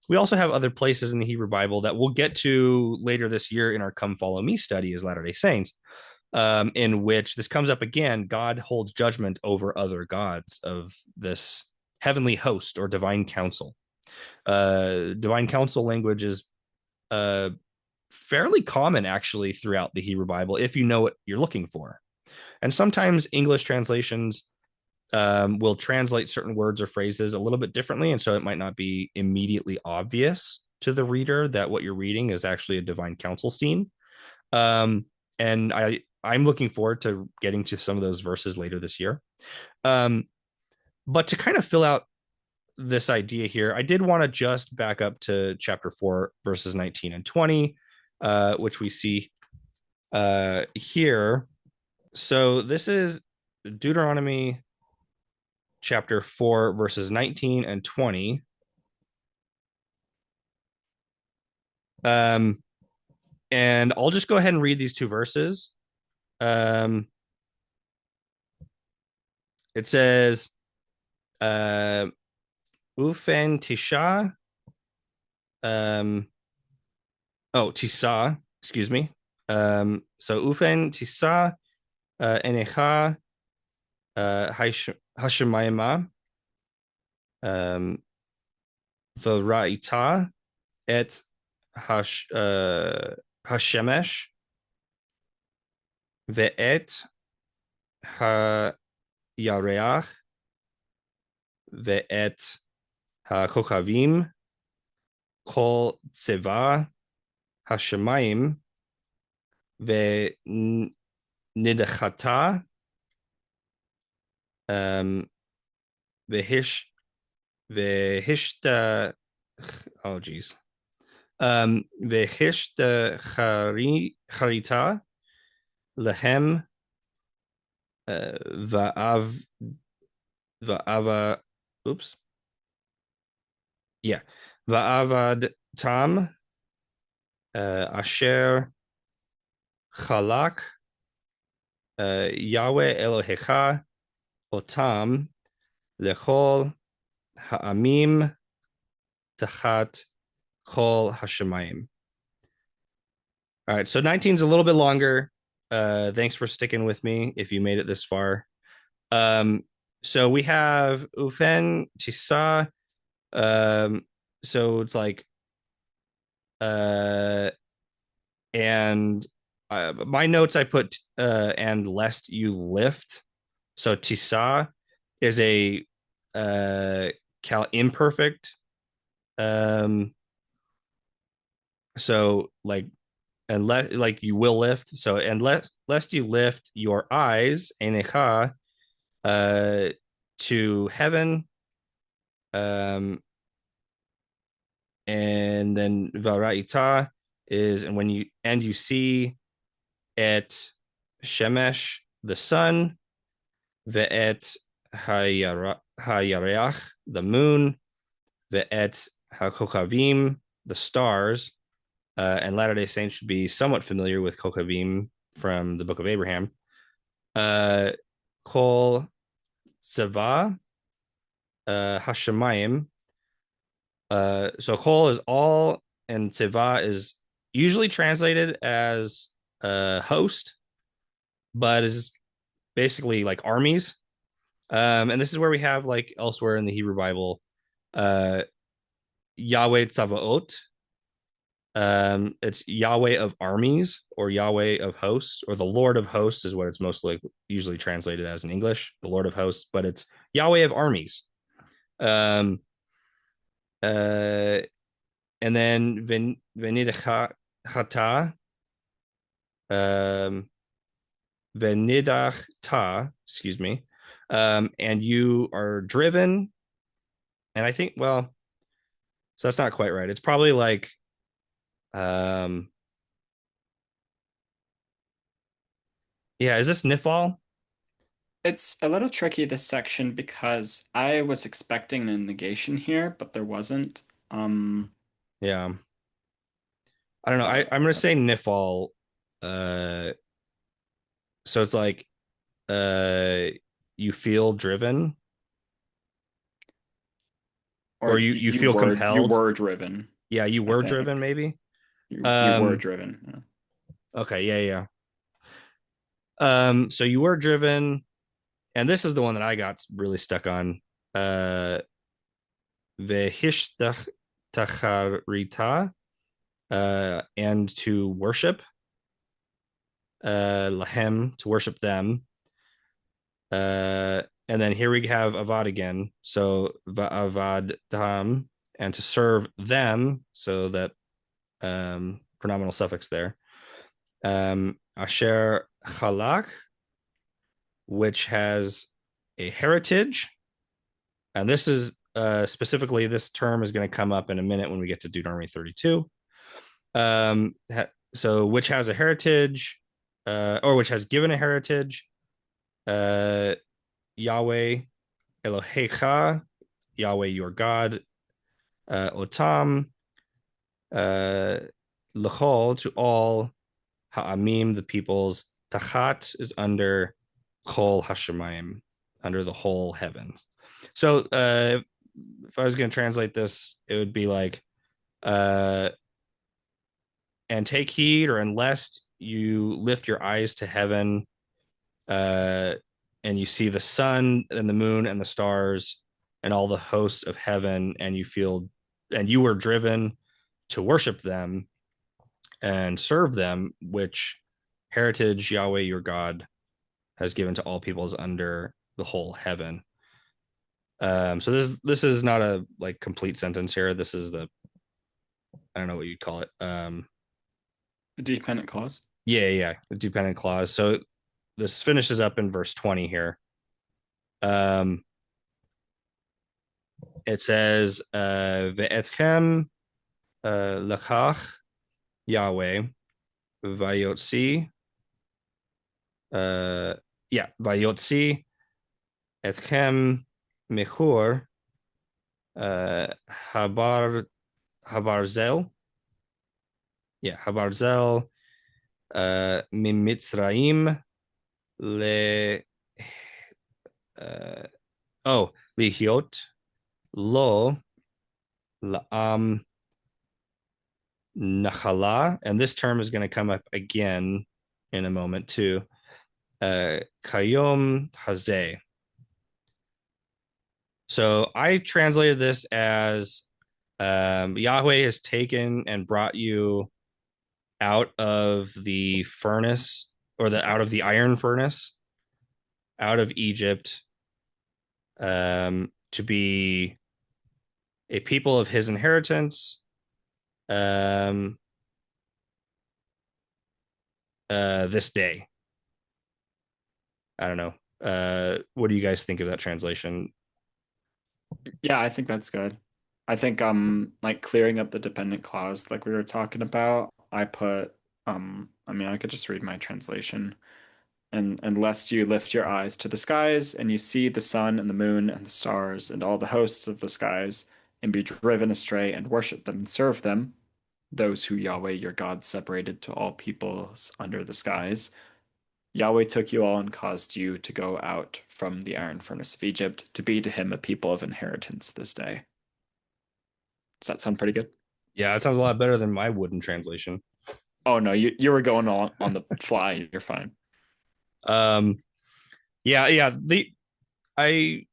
We also have other places in the Hebrew Bible that we'll get to later this year in our Come Follow Me study as Latter-day Saints, in which this comes up again. God holds judgment over other gods of this heavenly host or divine council. Divine council language is fairly common, actually, throughout the Hebrew Bible, if you know what you're looking for. And sometimes English translations will translate certain words or phrases a little bit differently, and so it might not be immediately obvious to the reader that what you're reading is actually a divine council scene. And I'm looking forward to getting to some of those verses later this year. But to kind of fill out this idea here, I did want to just back up to chapter 4, verses 19 and 20, which we see here. So this is Deuteronomy chapter 4, verses 19 and 20. And I'll just go ahead and read these two verses. It says, Ufen Tisha. Tisa, excuse me. So Ufen Tisa Enecha Hashemayma V'ra'ita et Hashemesh Ve'et HaYareach Ve'et HaKochavim Kol Tseva Hashemayim Ve'nidachata Vehishta, oh geez, Vehishta Charita Lehem Va'ava, oops, yeah, Va'avad Tam Asher Chalak Yahweh Elohecha Otam Lechol Ha'amim Tachat Kol Hashemayim. All right, so 19 is a little bit longer. Thanks for sticking with me if you made it this far. So we have Ufen Tisa. So it's like, and my notes I put and lest you lift. So Tisa is a imperfect. Um, so like unless like you will lift. So unless lest you lift your eyes, enecha, uh, to heaven, um, and then varaita is and when you see et shemesh the sun, ve'et hayareach the moon, ve'et hakokavim the stars. And Latter Day Saints should be somewhat familiar with kokavim from the Book of Abraham. Kol tzava hashemayim. So kol is all, and tzeva is usually translated as host, but is basically like armies. And this is where we have like elsewhere in the Hebrew Bible, uh, Yahweh Tzavaot. It's Yahweh of armies or Yahweh of hosts, or the Lord of hosts is what it's mostly usually translated as in English, the Lord of hosts, but it's Yahweh of armies. Um, uh, and then Venidachata, um, Venidachta, excuse me. And you are driven, and I think, well, so that's not quite right. It's probably like, um, yeah, is this Nifal? It's a little tricky, this section, because I was expecting a negation here, but there wasn't. Um, Yeah. I don't know. I'm gonna say Nifal. Uh, so it's like uh you feel driven, or or you feel you compelled. were driven, Yeah, you I were driven, think. maybe. You were Um, driven. okay, yeah, so you were driven, and this is the one that I got really stuck on. Vehishtach tacharita, and to worship, lahem, to worship them. And then here we have avad again. So avad dam, and to serve them. So that pronominal suffix there. Asher halak, which has a heritage. And this is specifically, this term is going to come up in a minute when we get to Deuteronomy 32. So which has a heritage, or which has given a heritage, uh, Yahweh Elohecha, Yahweh your God, Otam, uh, L'chol, to all, Ha'amim, the peoples, Tachat is under Chol Hashemayim, under the whole heaven. So if I was going to translate this, it would be like, uh, and take heed, or unless you lift your eyes to heaven, uh, and you see the sun and the moon and the stars and all the hosts of heaven, and you were driven to worship them and serve them, which heritage Yahweh your God has given to all peoples under the whole heaven. So this is not a like complete sentence here. This is the, I don't know what you'd call it. A dependent clause. Yeah, the dependent clause. So this finishes up in verse 20 here. It says, Ve'etchem lachach Yahweh vayotzi, vayotzi etchem mechur habar habarzel, habarzel mimitzraim le lihiot lo la'am nachala, and this term is going to come up again in a moment too. Kayom hazeh. So I translated this as, Yahweh has taken and brought you out of the furnace, or out of the iron furnace, out of Egypt, to be a people of his inheritance, um, this day. I don't know. What do you guys think of that translation? Yeah, I think that's good. I think like clearing up the dependent clause like we were talking about, I put I mean I could just read my translation. And lest you lift your eyes to the skies and you see the sun and the moon and the stars and all the hosts of the skies and be driven astray and worship them and serve them, those who Yahweh your God separated to all peoples under the skies. Yahweh took you all and caused you to go out from the iron furnace of Egypt to be to him a people of inheritance this day. Does that sound pretty good? Yeah, it sounds a lot better than my wooden translation. Oh no, you were going on the fly. You're fine. Um, yeah. I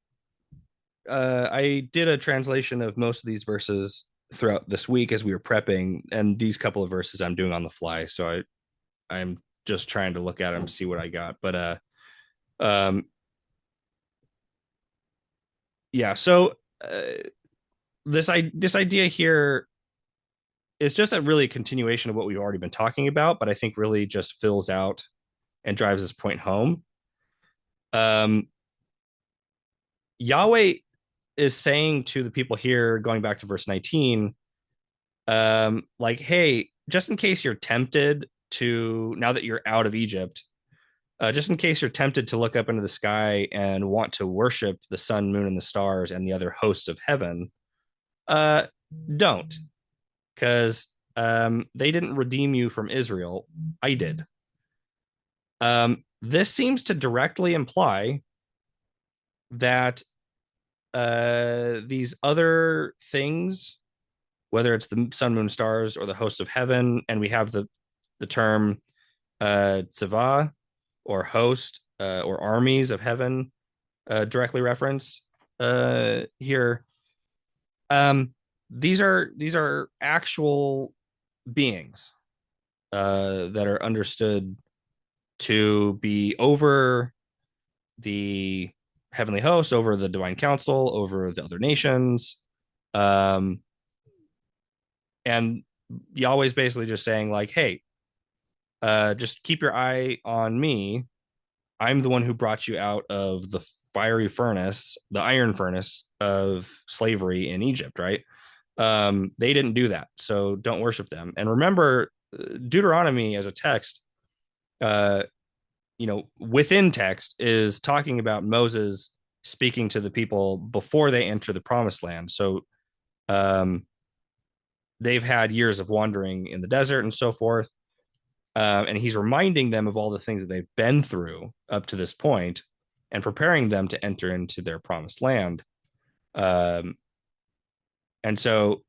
I did a translation of most of these verses throughout this week as we were prepping, and these couple of verses I'm doing on the fly. So I'm just trying to look at them, see what I got. But um, yeah. So this idea here is just a really continuation of what we've already been talking about, but I think really just fills out and drives this point home. Um, Yahweh is saying to the people here, going back to verse 19, like, hey, just in case you're tempted to, now that you're out of Egypt, just in case you're tempted to look up into the sky and want to worship the sun, moon, and the stars and the other hosts of heaven, uh, don't, because they didn't redeem you from Israel. I did. This seems to directly imply that these other things, whether it's the sun, moon, stars, or the hosts of heaven, and we have the term tzava, or host, or armies of heaven, directly referenced here. Um, these are actual beings that are understood to be over the heavenly host, over the divine council, over the other nations. Um, and Yahweh's basically just saying, like, hey, just keep your eye on me. I'm the one who brought you out of the fiery furnace, the iron furnace of slavery in Egypt, right? They didn't do that. So don't worship them. And remember, Deuteronomy as a text, uh, within text is talking about Moses speaking to the people before they enter the promised land. So um, they've had years of wandering in the desert and so forth. And he's reminding them of all the things that they've been through up to this point and preparing them to enter into their promised land. Um, and so,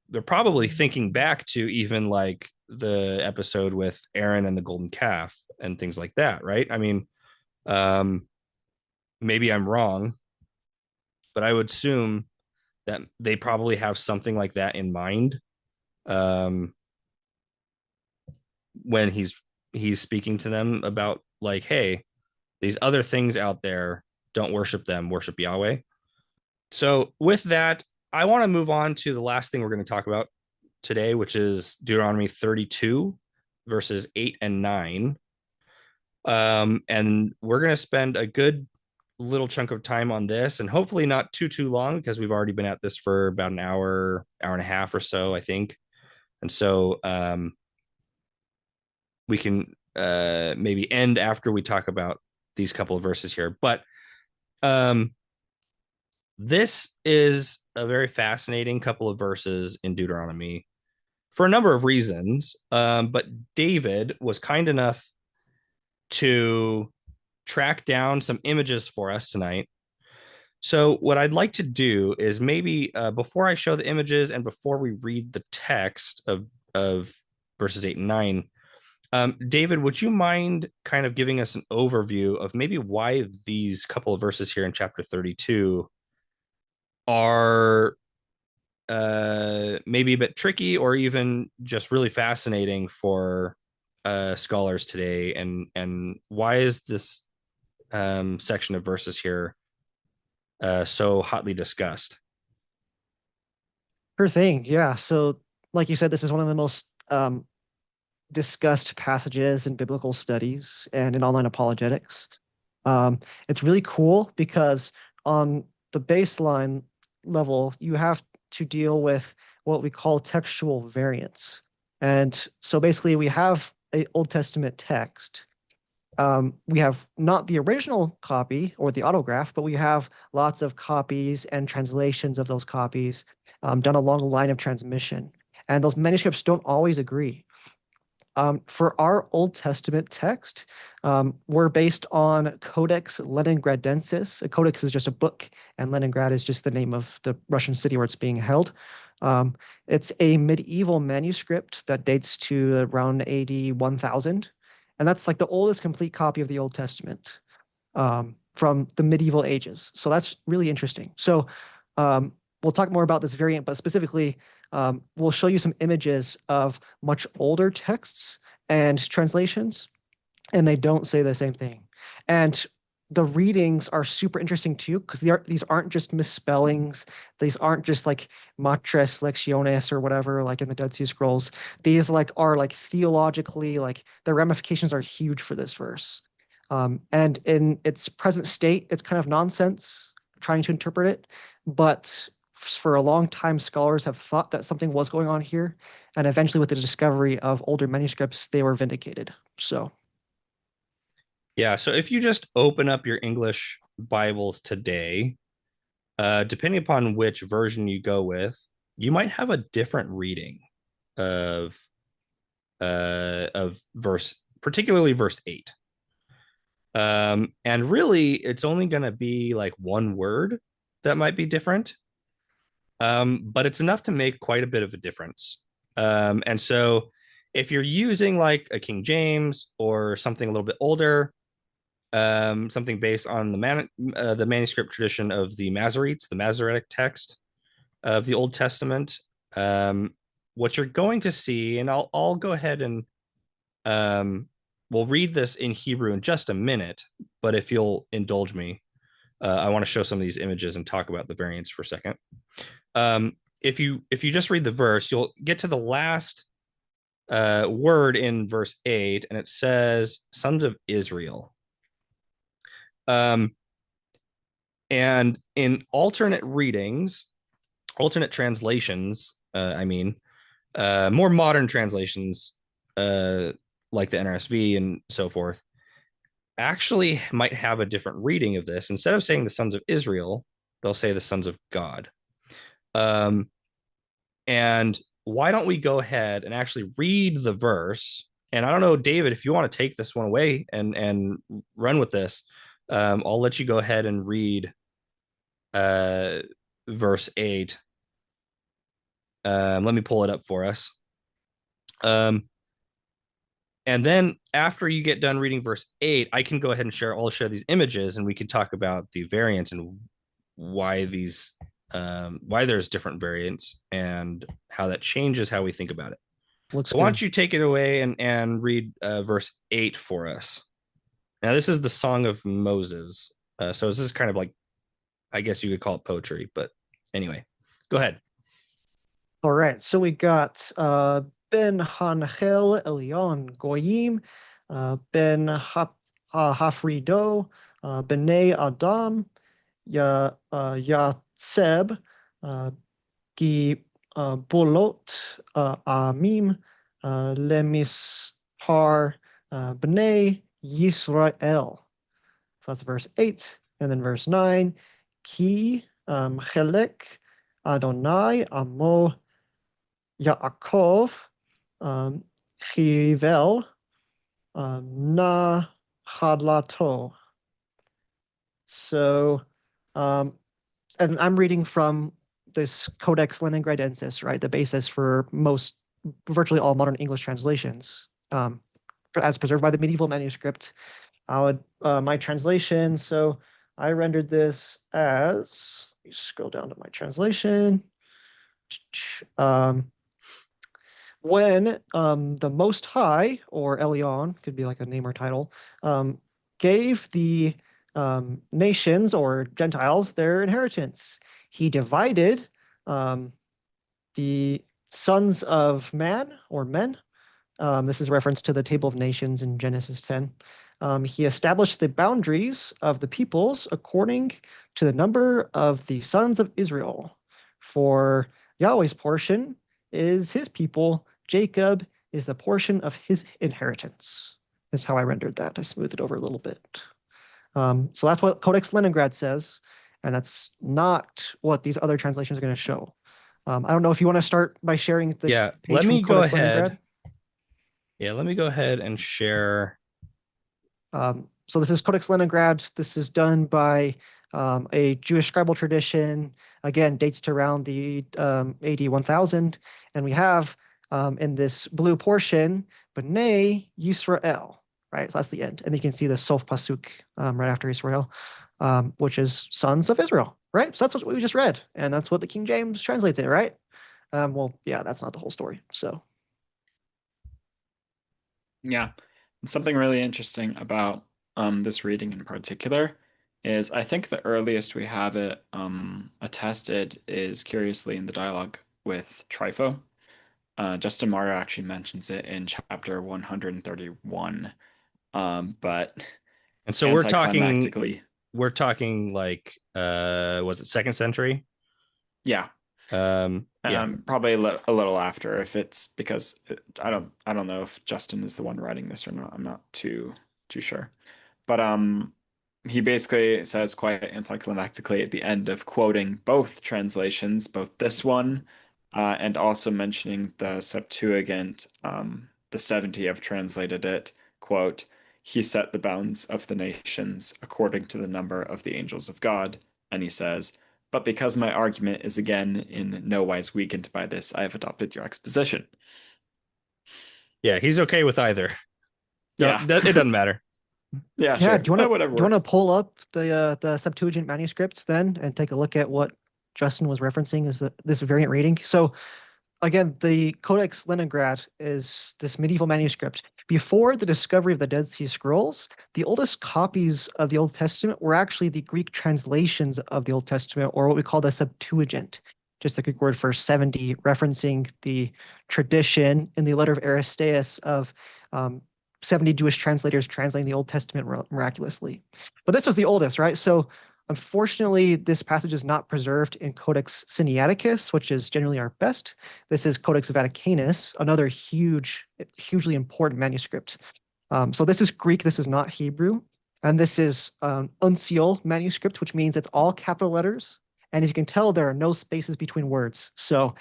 they're probably thinking back to even like the episode with Aaron and the golden calf and things like that, right? I mean, um, maybe I'm wrong, but I would assume that they probably have something like that in mind um, when he's speaking to them about, like, hey, these other things out there, don't worship them, worship Yahweh. So with that, I want to move on to the last thing we're going to talk about today, which is Deuteronomy 32 verses 8 and 9. And we're going to spend a good little chunk of time on this, and hopefully not too long, because we've already been at this for about an hour and a half or so, I think. And so we can maybe end after we talk about these couple of verses here. But um, this is a very fascinating couple of verses in Deuteronomy for a number of reasons. But David was kind enough to track down some images for us tonight. So, what I'd like to do is maybe before I show the images and before we read the text of verses 8 and 9, David, would you mind kind of giving us an overview of maybe why these couple of verses here in chapter 32 are maybe a bit tricky or even just really fascinating for scholars today, and why is this section of verses here so hotly discussed? Sure thing. Yeah. So, like you said, this is one of the most discussed passages in biblical studies and in online apologetics. It's really cool because on the baseline level, you have to deal with what we call textual variants. And so basically, we have a Old Testament text. We have not the original copy or the autograph, but we have lots of copies and translations of those copies done along a line of transmission. And those manuscripts don't always agree. For our Old Testament text, we're based on Codex Leningradensis. A codex is just a book, and Leningrad is just the name of the Russian city where it's being held. It's a medieval manuscript that dates to around AD 1000, and that's like the oldest complete copy of the Old Testament from the medieval ages. So that's really interesting. So we'll talk more about this variant, but specifically, we'll show you some images of much older texts and translations, and they don't say the same thing. And the readings are super interesting too, because these aren't just misspellings. These aren't just like matres lectiones or whatever, like in the Dead Sea Scrolls. These like are like theologically, like the ramifications are huge for this verse. And in its present state, it's kind of nonsense trying to interpret it, but for a long time, scholars have thought that something was going on here, and eventually, with the discovery of older manuscripts, they were vindicated. So, Yeah. So if you just open up your English Bibles today, depending upon which version you go with, you might have a different reading of verse, particularly verse 8. And really, it's only going to be like one word that might be different, but it's enough to make quite a bit of a difference. And so, if you're using like a King James or something a little bit older, something based on the manuscript tradition of the Masoretes, the Masoretic text of the Old Testament, what you're going to see, and I'll go ahead and we'll read this in Hebrew in just a minute, but if you'll indulge me, I want to show some of these images and talk about the variants for a second. If you just read the verse, you'll get to the last word in verse 8, and it says "sons of Israel." And in alternate readings, alternate translations, more modern translations, like the NRSV and so forth, actually might have a different reading of this. Instead of saying the sons of Israel, they'll say the sons of God. Um, and why don't we go ahead and actually read the verse? And I don't know, David, if you want to take this one away and run with this, I'll let you go ahead and read uh, verse 8. Let me pull it up for us. And then after you get done reading verse 8, I can go ahead and I'll share these images and we can talk about the variants and why why there's different variants and how that changes how we think about it. looks So why good. don't you take it away and read verse 8 for us? Now, this is the Song of Moses. So this is kind of like, I guess you could call it poetry, but anyway, go ahead. All right. So we got Ben Hanchel Elion Goyim, Ben Hafrido, B'nai Adam, Yatseb, Gi Bolot, Amim, Lemishar, B'nai Yisrael. So that's verse 8. And then verse 9, Ki Chelek Adonai Amo Yaakov, Chivel, Na Hadlato. So, and I'm reading from this Codex Leningradensis, right? The basis for virtually all modern English translations, as preserved by the medieval manuscript. My translation. So I rendered this as. Let me scroll down to my translation. When the Most High, or Elion, could be like a name or title, gave the nations or Gentiles their inheritance. He divided the sons of man or men. This is reference to the table of nations in Genesis 10. He established the boundaries of the peoples according to the number of the sons of Israel. For Yahweh's portion is his people, Jacob is the portion of his inheritance. Is how I rendered that. I smoothed it over a little bit. So that's what Codex Leningrad says, and that's not what these other translations are going to show. I don't know if you want to start by sharing the Yeah, page let from me go Codex ahead. Leningrad. Yeah, let me go ahead and share. So this is Codex Leningrad. This is done by a Jewish scribal tradition. Again, dates to around the AD 1000. And we have in this blue portion, B'nai Yisrael, right? So that's the end. And you can see the Sof Pasuk right after Israel, which is sons of Israel, right? So that's what we just read. And that's what the King James translates it, right? Well, yeah, that's not the whole story. So Yeah. And something really interesting about this reading in particular is I think the earliest we have it attested is curiously in the dialogue with Trypho. Justin Martyr actually mentions it in chapter 131. But And so anticlimactically, we're talking like was it second century? yeah, Yeah. probably a little after if it's because I don't know if Justin is the one writing this or not. I'm not too sure. But he basically says quite anticlimactically at the end of quoting both translations, both this one and also mentioning the Septuagint, the 70 have translated it, quote, he set the bounds of the nations according to the number of the angels of God. And he says, but because my argument is again in no wise weakened by this, I have adopted your exposition. Yeah, he's okay with either. Yeah. It doesn't matter. Yeah, yeah, sure. Whatever do you want to works. pull up the Septuagint manuscripts then and take a look at what Justin was referencing as this variant reading? So again, the Codex Leningrad is this medieval manuscript. Before the discovery of the Dead Sea Scrolls, the oldest copies of the Old Testament were actually the Greek translations of the Old Testament, or what we call the Septuagint, just the Greek word for 70, referencing the tradition in the letter of Aristeas of 70 Jewish translators translating the Old Testament miraculously. But this was the oldest, right? So unfortunately, this passage is not preserved in Codex Sinaiticus, which is generally our best. This is Codex Vaticanus, another hugely important manuscript. So this is Greek, this is not Hebrew. And this is Uncial manuscript, which means it's all capital letters. And as you can tell, there are no spaces between words. So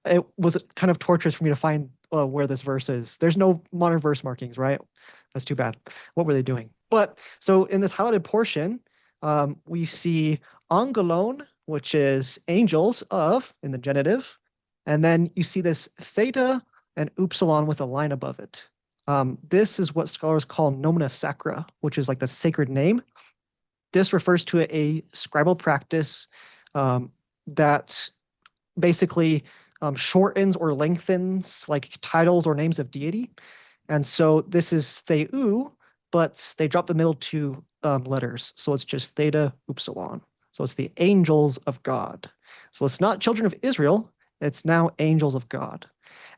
it was kind of torturous for me to find where this verse is. There's no modern verse markings, right? That's too bad. What were they doing? But so in this highlighted portion, we see angelon, which is angels of in the genitive. And then you see this theta and upsilon with a line above it. This is what scholars call nomina sacra, which is like the sacred name. This refers to a scribal practice that basically shortens or lengthens like titles or names of deity. And so this is theou, but they drop the middle two letters. So it's just theta upsilon. So it's the angels of God. So it's not children of Israel. It's now angels of God.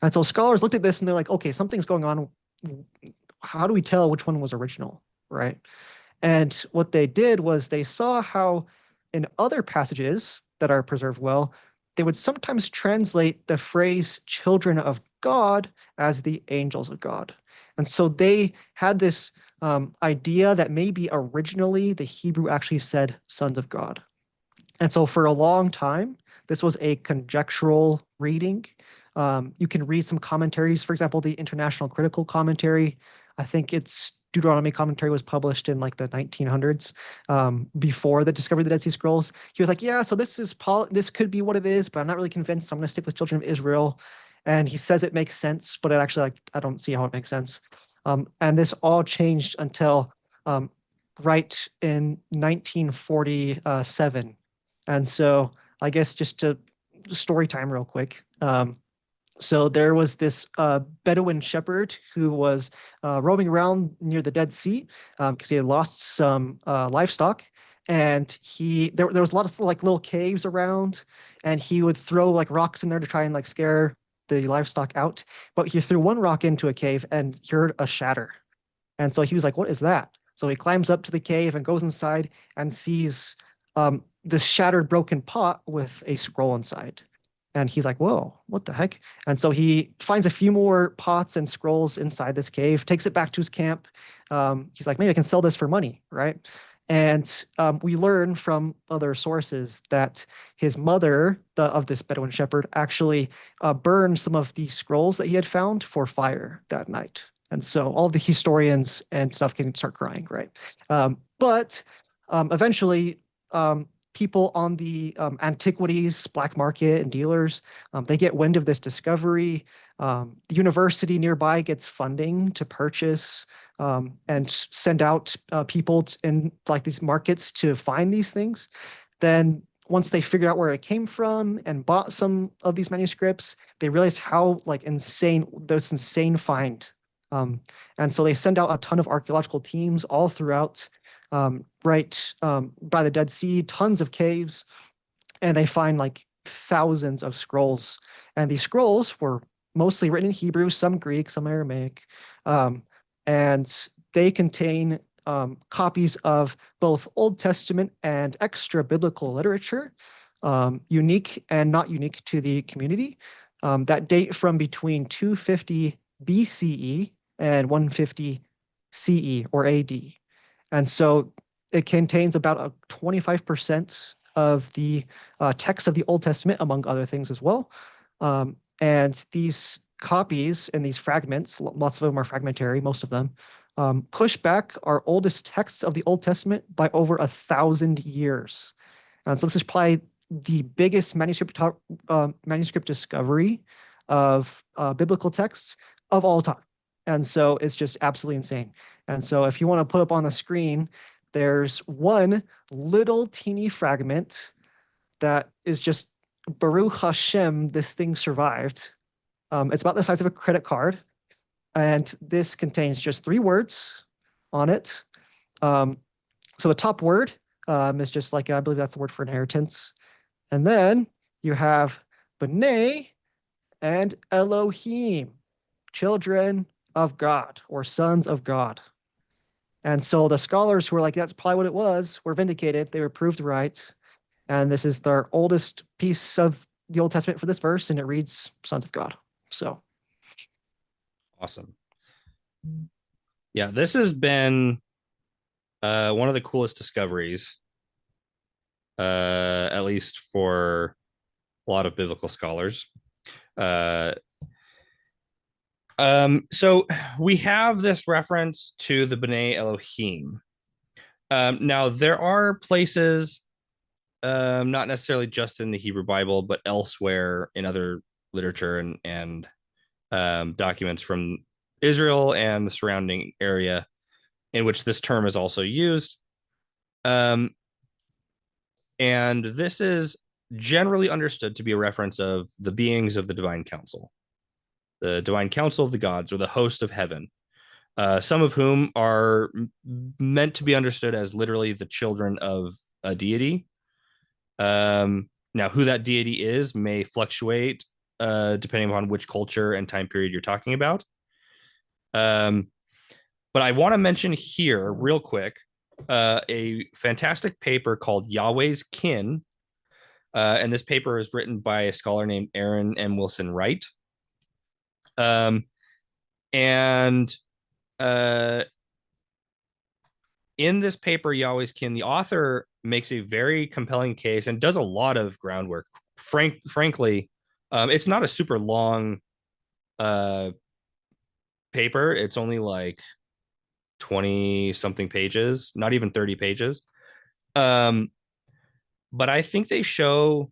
And so scholars looked at this and they're like, okay, something's going on. How do we tell which one was original, right? And what they did was they saw how in other passages that are preserved well, they would sometimes translate the phrase children of God as the angels of God. And so they had this idea that maybe originally the Hebrew actually said sons of God. And so for a long time, this was a conjectural reading. You can read some commentaries, for example, the International Critical Commentary. I think its Deuteronomy commentary was published in like the 1900s, before the discovery of the Dead Sea Scrolls. He was like, yeah, so this could be what it is, but I'm not really convinced. So I'm going to stick with children of Israel. And he says it makes sense, but it actually, like, I don't see how it makes sense. And this all changed until right in 1947. And so I guess just to story time real quick. So there was this Bedouin shepherd who was roaming around near the Dead Sea because he had lost some livestock, and there was a lot of like little caves around, and he would throw like rocks in there to try and like scare the livestock out. But he threw one rock into a cave and heard a shatter, and so he was like, "What is that?" So he climbs up to the cave and goes inside and sees this shattered broken pot with a scroll inside. And he's like, whoa, what the heck? And so he finds a few more pots and scrolls inside this cave, takes it back to his camp. He's like, maybe I can sell this for money, right? And we learn from other sources that his mother, of this Bedouin shepherd, actually burned some of the scrolls that he had found for fire that night. And so all the historians and stuff can start crying, right? But eventually, people on the antiquities black market and dealers, they get wind of this discovery. The university nearby gets funding to purchase and send out people in like these markets to find these things. Then once they figured out where it came from and bought some of these manuscripts, they realized how like insane this insane find. And so they send out a ton of archaeological teams all throughout right by the Dead Sea, tons of caves, and they find like thousands of scrolls. And these scrolls were mostly written in Hebrew, some Greek, some Aramaic, um, and they contain copies of both Old Testament and extra biblical literature, unique and not unique to the community, that date from between 250 BCE and 150 CE or AD. And so it contains about a 25% of the text of the Old Testament, among other things as well. And these copies and these fragments, lots of them are fragmentary, most of them, push back our oldest texts of the Old Testament by over 1,000 years. And so this is probably the biggest manuscript discovery of biblical texts of all time. And so it's just absolutely insane. And so if you want to put up on the screen, there's one little teeny fragment that is just Baruch Hashem, this thing survived. It's about the size of a credit card. And this contains just 3 words on it. So the top word is just like, I believe that's the word for inheritance. And then you have B'nai and Elohim, children of God or sons of God. And so the scholars who were like, that's probably what it was, were vindicated. They were proved right. And this is their oldest piece of the Old Testament for this verse, and it reads sons of God. So Awesome. Yeah, this has been one of the coolest discoveries, at least for a lot of biblical scholars. Uh, so we have this reference to the B'nai Elohim. Now, there are places, not necessarily just in the Hebrew Bible, but elsewhere in other literature and documents from Israel and the surrounding area in which this term is also used. And this is generally understood to be a reference of the beings of the divine council, the divine council of the gods, or the host of heaven, some of whom are meant to be understood as literally the children of a deity. Now, who that deity is may fluctuate depending upon which culture and time period you're talking about. But I want to mention here, real quick, a fantastic paper called Yahweh's Kin. And this paper is written by a scholar named Aaron M. Wilson Wright. And in this paper, Yahweh's Kin, the author makes a very compelling case and does a lot of groundwork. Frankly, it's not a super long paper. It's only like 20 something pages, not even 30 pages. But I think they show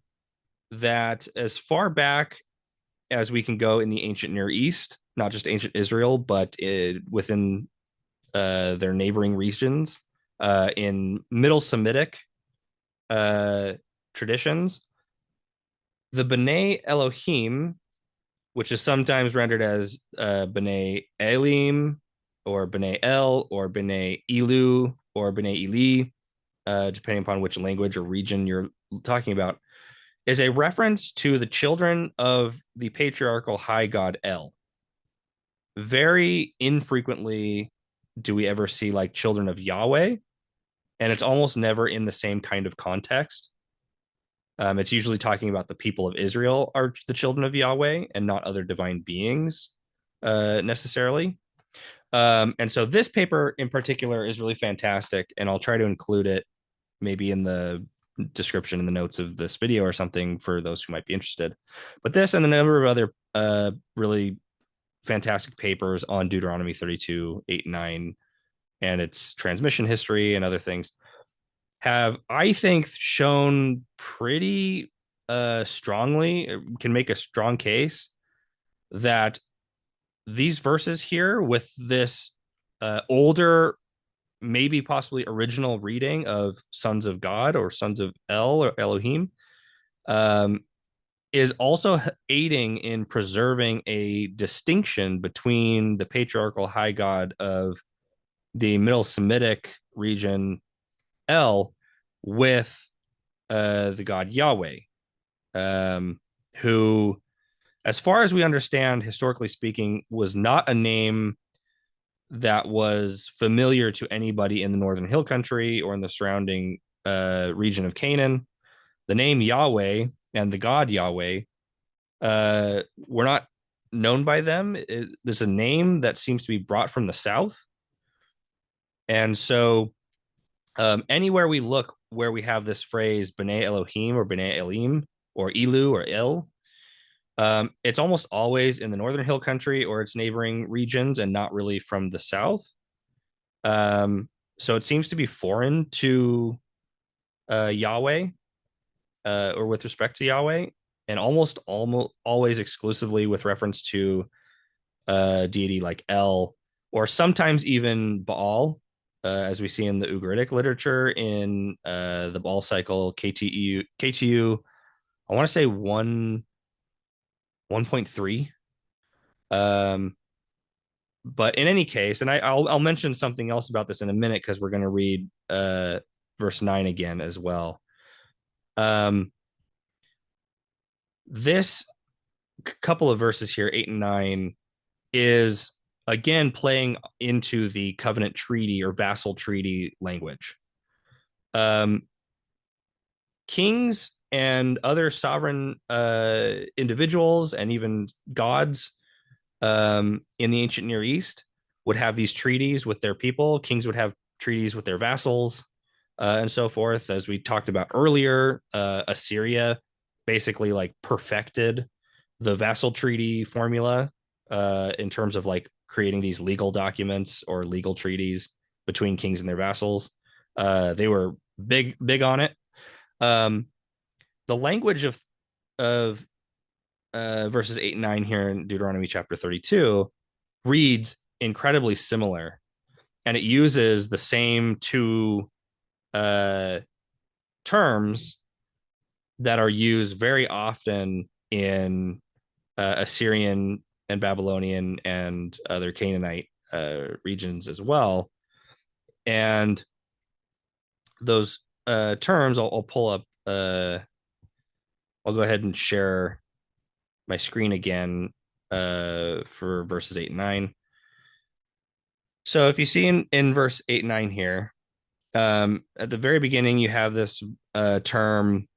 that as far back as we can go in the ancient Near East, not just ancient Israel, but within their neighboring regions, in Middle Semitic traditions, the B'nai Elohim which is sometimes rendered as B'nai Elim or B'nai El or B'nai Elu or B'nai Eli, depending upon which language or region you're talking about, is a reference to the children of the patriarchal high god El. Very infrequently do we ever see like children of Yahweh, and it's almost never in the same kind of context. It's usually talking about the people of Israel are the children of Yahweh and not other divine beings necessarily. And so this paper in particular is really fantastic, and I'll try to include it maybe in the description in the notes of this video or something for those who might be interested. But this and a number of other really fantastic papers on Deuteronomy 32, 8, and 9, and its transmission history and other things have, I think, shown pretty strongly, can make a strong case that these verses here with this older, maybe possibly original reading of sons of God or sons of El or Elohim um, is also aiding in preserving a distinction between the patriarchal high god of the Middle Semitic region, El, with the god Yahweh, who, as far as we understand, historically speaking, was not a name that was familiar to anybody in the Northern Hill Country or in the surrounding region of Canaan. The name Yahweh and the god Yahweh were not known by them. There's a name that seems to be brought from the south. And so anywhere we look where we have this phrase B'nai Elohim or B'nai Elim or Elu or Il, it's almost always in the Northern Hill Country or its neighboring regions and not really from the south. So it seems to be foreign to Yahweh or with respect to Yahweh, and almost always exclusively with reference to deity like El, or sometimes even Baal, as we see in the Ugaritic literature in the Baal cycle KTU. I want to say 1.3. But in any case, and I'll mention something else about this in a minute because we're going to read verse 9 again as well. This couple of verses here, 8 and 9, is again playing into the covenant treaty or vassal treaty language. Kings and other sovereign individuals and even gods in the ancient Near East would have these treaties with their people. Kings would have treaties with their vassals and so forth. As we talked about earlier, Assyria basically like perfected the vassal treaty formula in terms of like creating these legal documents or legal treaties between kings and their vassals. They were big on it. The language of verses 8 and 9 here in Deuteronomy chapter 32 reads incredibly similar, and it uses the same two terms that are used very often in Assyrian and Babylonian and other Canaanite regions as well. And those terms, I'll pull up, I'll go ahead and share my screen again for verses 8 and 9. So if you see in verse 8 and 9 here, at the very beginning, you have this term,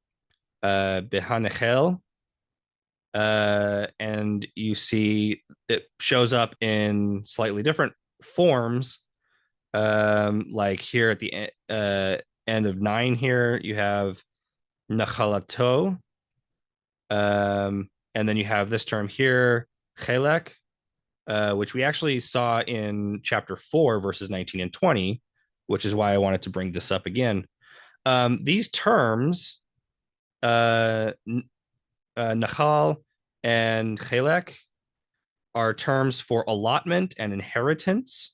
Behanechel, and you see it shows up in slightly different forms. Like here at the end of 9 here, you have Nachalato, and then you have this term here, Chelek, which we actually saw in chapter 4, verses 19 and 20, which is why I wanted to bring this up again. These terms, Nachal and Chelek, are terms for allotment and inheritance,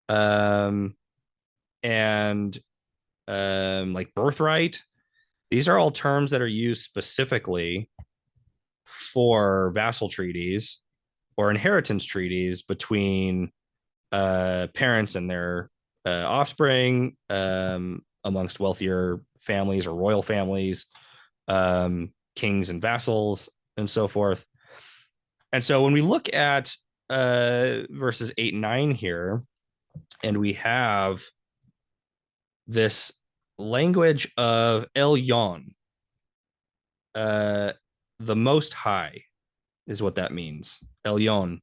and like birthright. These are all terms that are used specifically for vassal treaties or inheritance treaties between parents and their offspring, amongst wealthier families or royal families, kings and vassals, and so forth. And so when we look at verses 8 and 9 here, and we have this language of Elyon, the Most High is what that means. Elyon.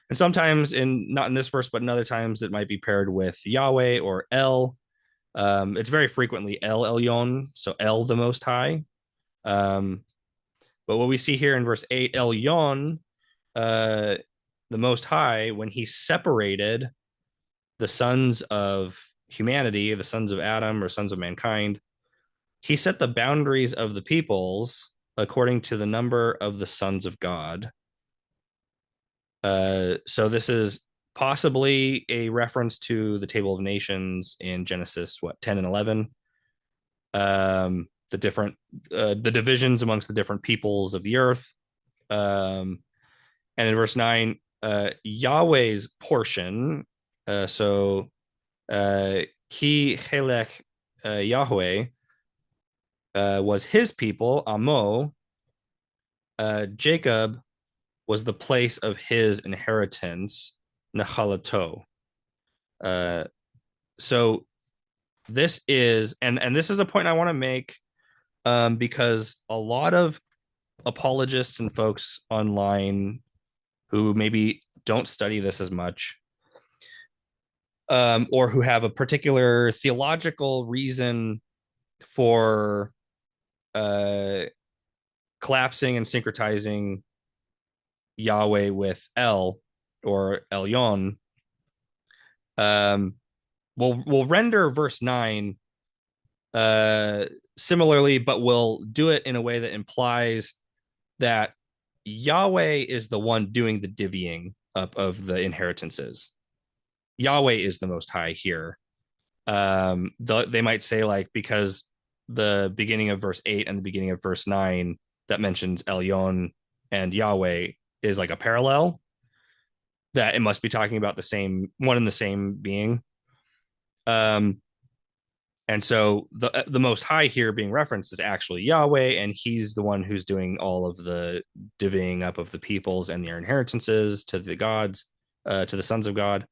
And sometimes not in this verse, but in other times it might be paired with Yahweh or El. It's very frequently El Elyon, so El the Most High. But what we see here in verse 8, Elyon, the Most High, when he separated the sons of humanity, the sons of Adam or sons of mankind, he set the boundaries of the peoples according to the number of the sons of God. So this is possibly a reference to the Table of Nations in Genesis, 10 and 11. The different the divisions amongst the different peoples of the earth. And in verse 9, Yahweh's portion, so Ki Helech Yahweh, was his people, Amo. Jacob was the place of his inheritance, Nahalato. So this is, and this is a point I want to make, because a lot of apologists and folks online who maybe don't study this as much, or who have a particular theological reason for collapsing and syncretizing Yahweh with El or Elyon, will render verse 9 similarly, but will do it in a way that implies that Yahweh is the one doing the divvying up of the inheritances. Yahweh is the Most High here. They might say, like, because the beginning of verse 8 and the beginning of verse 9 that mentions Elyon and Yahweh is like a parallel, that it must be talking about the same one and the same being. And so the Most High here being referenced is actually Yahweh, and he's the one who's doing all of the divvying up of the peoples and their inheritances to the gods, to the sons of God.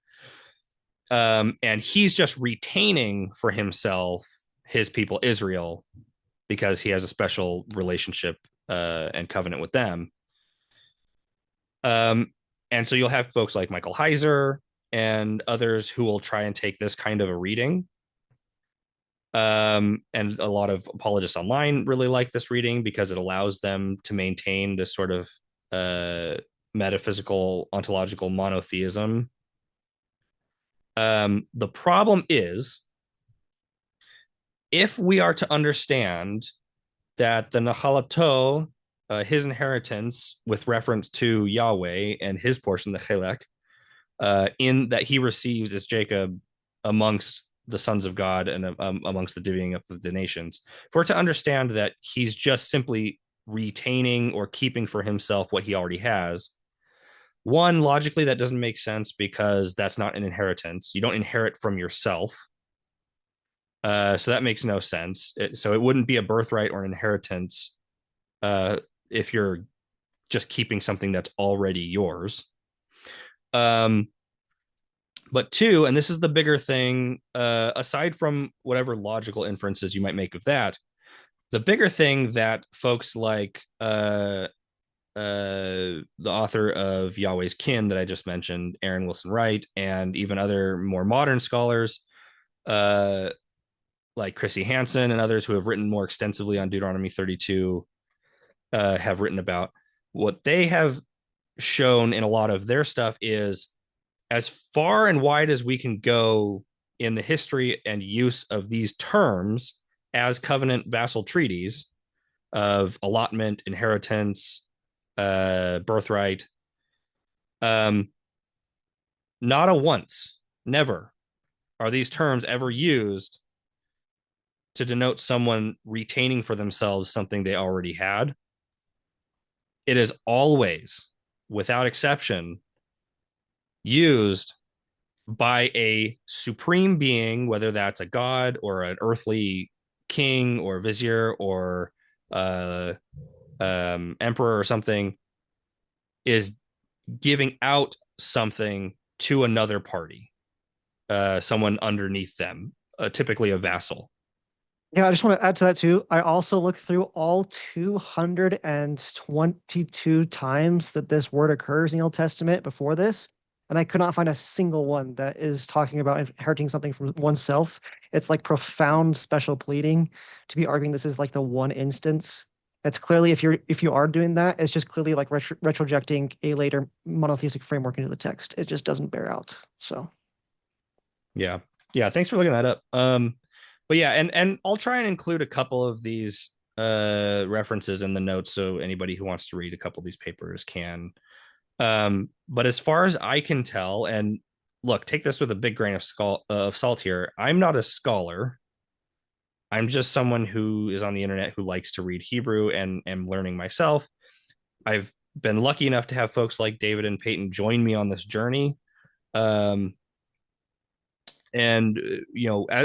And he's just retaining for himself his people Israel because he has a special relationship and covenant with them. And so you'll have folks like Michael Heiser and others who will try and take this kind of a reading. And a lot of apologists online really like this reading because it allows them to maintain this sort of metaphysical, ontological monotheism. The problem is, if we are to understand that the Nahalato, his inheritance with reference to Yahweh and his portion, the Chelek, in that he receives as Jacob amongst the sons of God and amongst the divvying up of the nations, for to understand that he's just simply retaining or keeping for himself what he already has, one, logically, that doesn't make sense because that's not an inheritance. You don't inherit from yourself. So that makes no sense. So it wouldn't be a birthright or an inheritance if you're just keeping something that's already yours. But two, and this is the bigger thing, aside from whatever logical inferences you might make of that, the bigger thing that folks like the author of Yahweh's Kin that I just mentioned, Aaron Wilson Wright, and even other more modern scholars, like Chrissy Hansen and others who have written more extensively on Deuteronomy 32, have written about. What they have shown in a lot of their stuff is, as far and wide as we can go in the history and use of these terms as covenant vassal treaties of allotment, inheritance, birthright, not a once, never are these terms ever used to denote someone retaining for themselves something they already had. it is always, without exception, used by a supreme being, whether that's a god or an earthly king or vizier or uh, emperor or something, is giving out something to another party, someone underneath them, typically a vassal. Yeah, I just want to add to that too. I also looked through all 222 times that this word occurs in the Old Testament before this, and I could not find a single one that is talking about inheriting something from oneself. It's like profound special pleading to be arguing this is like the one instance. It's clearly if you are doing that, it's just clearly like retrojecting a later monotheistic framework into the text. It just doesn't bear out. So Yeah. Yeah. Thanks for looking that up. But yeah, and I'll try and include a couple of these references in the notes so anybody who wants to read a couple of these papers can. But as far as I can tell, and look, take this with a big grain of salt here. I'm not a scholar. I'm just someone who is on the internet who likes to read Hebrew and am learning myself. I've been lucky enough to have folks like David and Peyton join me on this journey. Um, and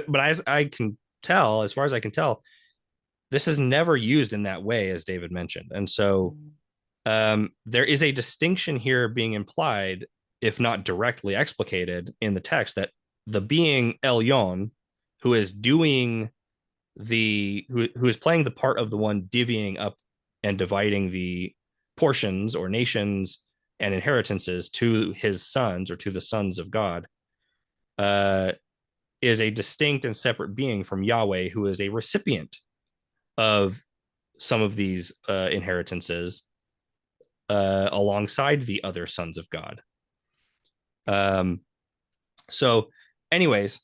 but as I can tell, as far as I can tell, this is never used in that way, as David mentioned. And so there is a distinction here being implied, if not directly explicated in the text, that the being Elyon, who is doing who is playing the part of the one divvying up and dividing the portions or nations and inheritances to his sons or to the sons of God, uh, is a distinct and separate being from Yahweh, who is a recipient of some of these inheritances alongside the other sons of God. So, anyways,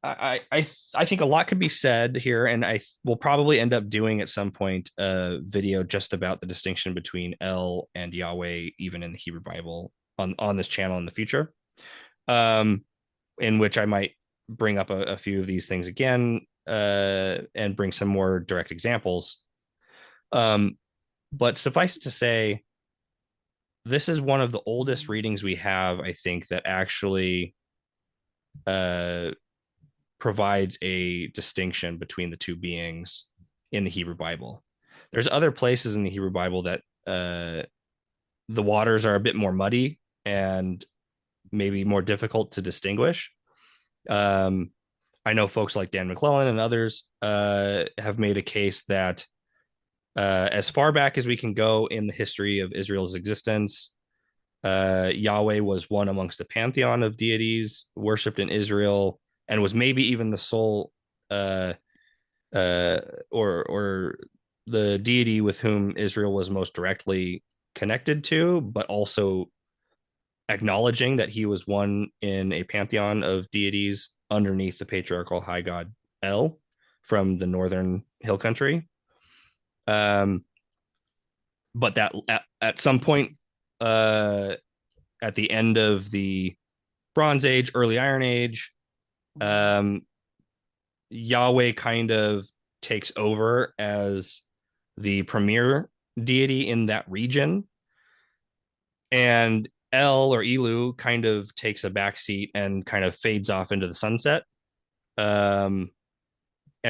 I think a lot could be said here, and I will probably end up doing at some point a video just about the distinction between El and Yahweh, even in the Hebrew Bible, on this channel in the future. In which I might bring up a few of these things again and bring some more direct examples. But suffice it to say, this is one of the oldest readings we have, I think, that actually provides a distinction between the two beings in the Hebrew Bible. There's other places in the Hebrew Bible that the waters are a bit more muddy and maybe more difficult to distinguish. I know folks like Dan McClellan and others have made a case that as far back as we can go in the history of Israel's existence, Yahweh was one amongst a pantheon of deities worshipped in Israel, and was maybe even the sole or the deity with whom Israel was most directly connected to, but also acknowledging that he was one in a pantheon of deities underneath the patriarchal high god El from the northern hill country. But that at some point at the end of the Bronze Age, early Iron Age, Yahweh kind of takes over as the premier deity in that region, and El or Elu kind of takes a backseat and kind of fades off into the sunset. And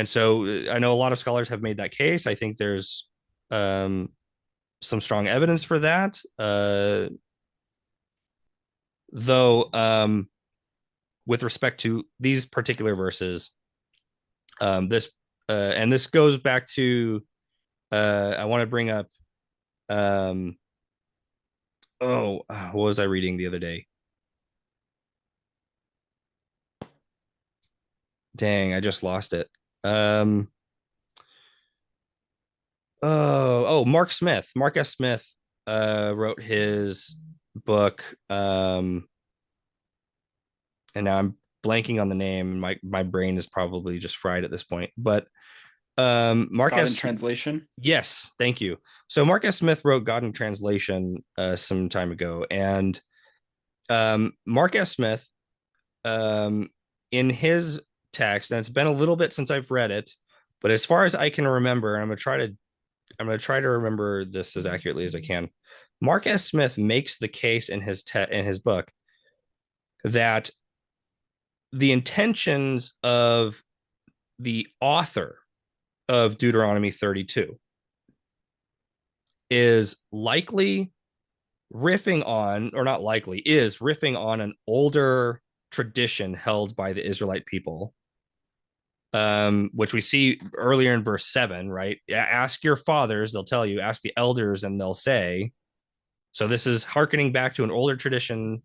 so I know a lot of scholars have made that case. I think there's some strong evidence for that. Though, with respect to these particular verses, this and this goes back to I want to bring up what was I reading the other day? Dang, I just lost it. Mark Smith. Mark S. Smith wrote his book, and now I'm blanking on the name. My brain is probably just fried at this point. But Mark God S. in Translation. Yes, thank you. So Mark S. Smith wrote God in Translation some time ago, and Mark S. Smith, in his text, and it's been a little bit since I've read it, but as far as I can remember, and I'm gonna try to I'm going to try to remember this as accurately as I can. Mark S. Smith makes the case in his book that the intentions of the author of Deuteronomy 32 is likely riffing on, or not likely, is riffing on an older tradition held by the Israelite people, which we see earlier in verse 7, right? Ask your fathers, they'll tell you, ask the elders, and they'll say. So this is hearkening back to an older tradition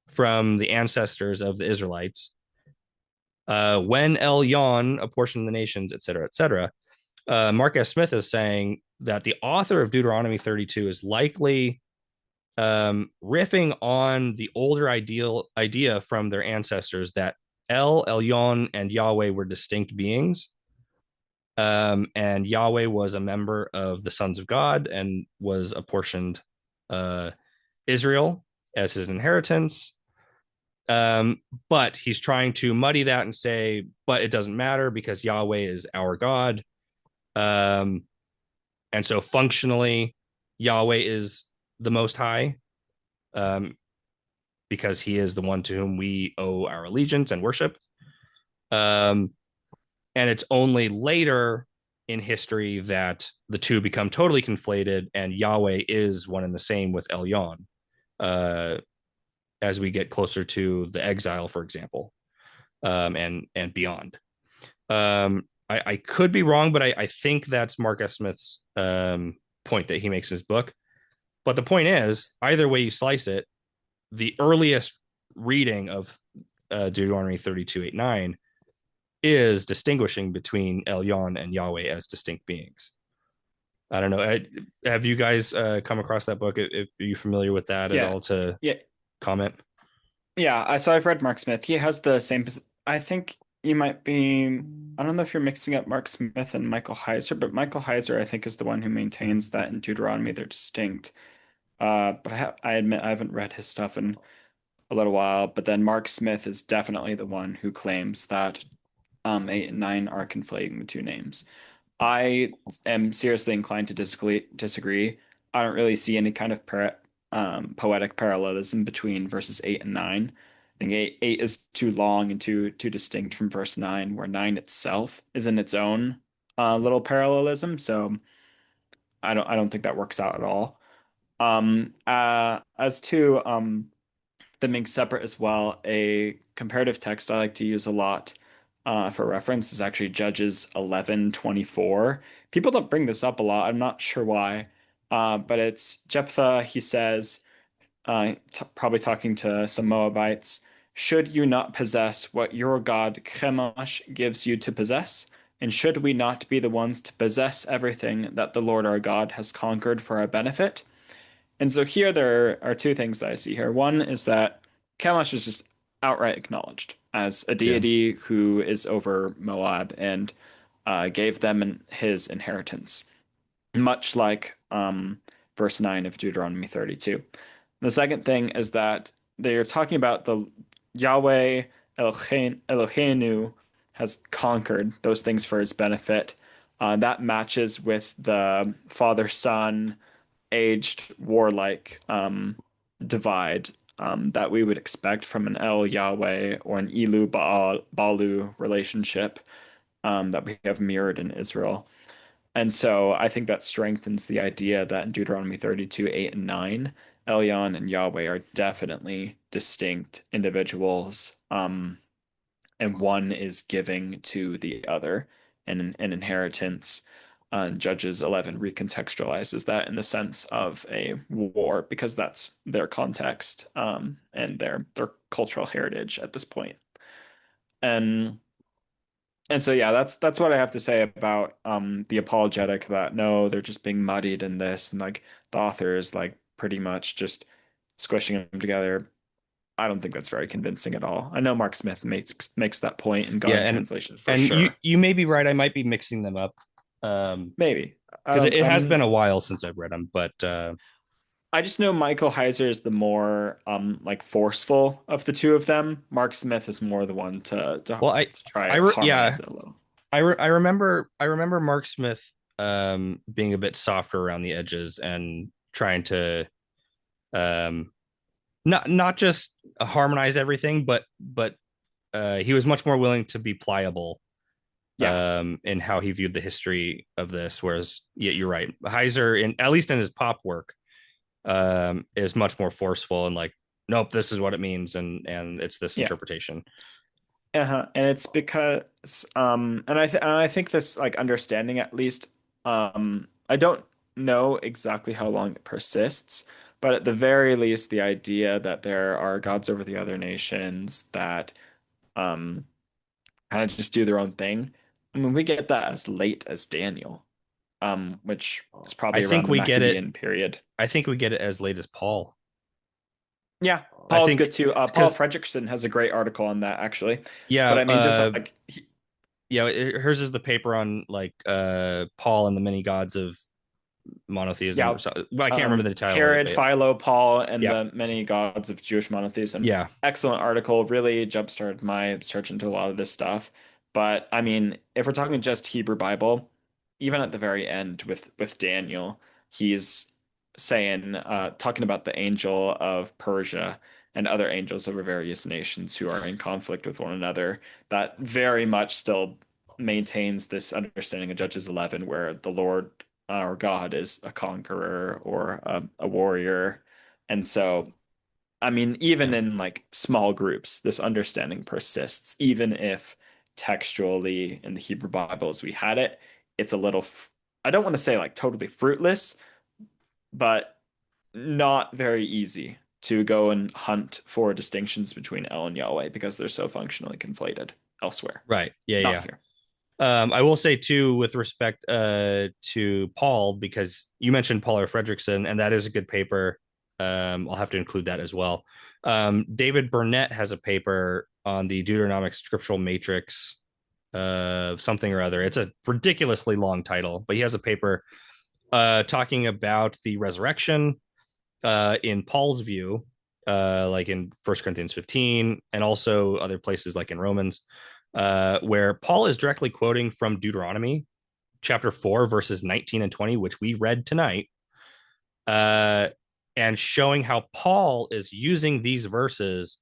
from the ancestors of the Israelites. When Elyon apportioned the nations, et cetera, et cetera. Mark S. Smith is saying that the author of Deuteronomy 32 is likely riffing on the older idea from their ancestors that Elyon, and Yahweh were distinct beings. And Yahweh was a member of the sons of God and was apportioned Israel as his inheritance. But he's trying to muddy that and say, but it doesn't matter because Yahweh is our God. And so functionally, Yahweh is the Most High, because he is the one to whom we owe our allegiance and worship. And it's only later in history that the two become totally conflated, and Yahweh is one and the same with Elyon, as we get closer to the exile, for example, and beyond. I could be wrong, but I think that's Mark S. Smith's point that he makes in his book. But the point is, either way you slice it, the earliest reading of Deuteronomy 32:8-9 is distinguishing between Elyon and Yahweh as distinct beings. I don't know. Have you guys come across that book? Are you familiar with that at Yeah. all to Yeah. comment? Yeah. So I've read Mark Smith. He has the same. I think you might be. I don't know if you're mixing up Mark Smith and Michael Heiser, but Michael Heiser, I think, is the one who maintains that in Deuteronomy they're distinct. But I admit I haven't read his stuff in a little while. But then Mark Smith is definitely the one who claims that 8 and 9 are conflating the two names. I am seriously inclined to disagree. I don't really see any kind of poetic parallelism between verses 8 and 9. I think eight is too long and too distinct from verse 9, where 9 itself is in its own little parallelism. So I don't think that works out at all. As to them being separate as well, a comparative text I like to use a lot for reference is actually Judges 11:24. People don't bring this up a lot. I'm not sure why. But it's Jephthah, he says, probably talking to some Moabites, should you not possess what your God Chemosh gives you to possess? And should we not be the ones to possess everything that the Lord our God has conquered for our benefit? And so here there are two things that I see here. One is that Chemosh is just outright acknowledged as a Yeah. deity who is over Moab and gave them his inheritance, much like verse 9 of Deuteronomy 32. The second thing is that they're talking about the Yahweh Eloheinu has conquered those things for his benefit. That matches with the father-son aged warlike divide that we would expect from an El Yahweh or an Elu Balu relationship that we have mirrored in Israel. And so I think that strengthens the idea that in Deuteronomy 32:8 and 9, Elyon and Yahweh are definitely distinct individuals, and one is giving to the other an inheritance. Judges 11 recontextualizes that in the sense of a war because that's their context, and their cultural heritage at this point. And and so yeah, that's what I have to say about the apologetic that no, they're just being muddied in this, and like the author is like pretty much just squishing them together. I don't think that's very convincing at all. I know Mark Smith makes that point in Yeah, God and translations for and you sure. you may be right. I might be mixing them up, Maybe. I because don't it has been I'm a while since I've read them. But I just know Michael Heiser is the more like forceful of the two of them. Mark Smith is more the one to well, try to harmonize yeah, it a little. I remember Mark Smith being a bit softer around the edges and trying to um, not just harmonize everything, but he was much more willing to be pliable Yeah. in how he viewed the history of this. Whereas, yeah, you're right. Heiser, in at least in his pop work, is much more forceful and like, nope, this is what it means, and it's this Yeah. interpretation. And it's because and I think this like understanding at least I don't know exactly how long it persists, but at the very least the idea that there are gods over the other nations that um kind of just do their own thing. I mean, we get that as late as Daniel, which is I probably around think the we get it. Maccabean period. I think we get it as late as Paul. Yeah, I Paul's good think too. Paul because Fredrickson has a great article on that actually. yeah, But I mean, just like yeah, hers is the paper on like Paul and the many gods of monotheism. yeah, Or so, well, I can't remember the title of it, Herod, but Philo, Paul, and yeah, the many gods of Jewish monotheism. yeah, Excellent article. Really jumpstarted my search into a lot of this stuff. But I mean, if we're talking just Hebrew Bible, even at the very end with Daniel, he's saying, talking about the angel of Persia and other angels over various nations who are in conflict with one another, that very much still maintains this understanding of Judges 11, where the Lord our God is a conqueror or a warrior. And so, I mean, even yeah. in like small groups, this understanding persists, even if textually in the Hebrew Bible as we had it, it's a little, I don't want to say like totally fruitless, but not very easy to go and hunt for distinctions between El and Yahweh because they're so functionally conflated elsewhere, Right. Yeah, not yeah. here. I will say too, with respect to Paul, because you mentioned Paul or Fredrickson, and that is a good paper. I'll have to include that as well. David Burnett has a paper on the Deuteronomic scriptural matrix of something or other. It's a ridiculously long title, but he has a paper talking about the resurrection in Paul's view, like in 1 Corinthians 15, and also other places like in Romans, where Paul is directly quoting from Deuteronomy chapter 4, verses 19 and 20, which we read tonight, uh, and showing how Paul is using these verses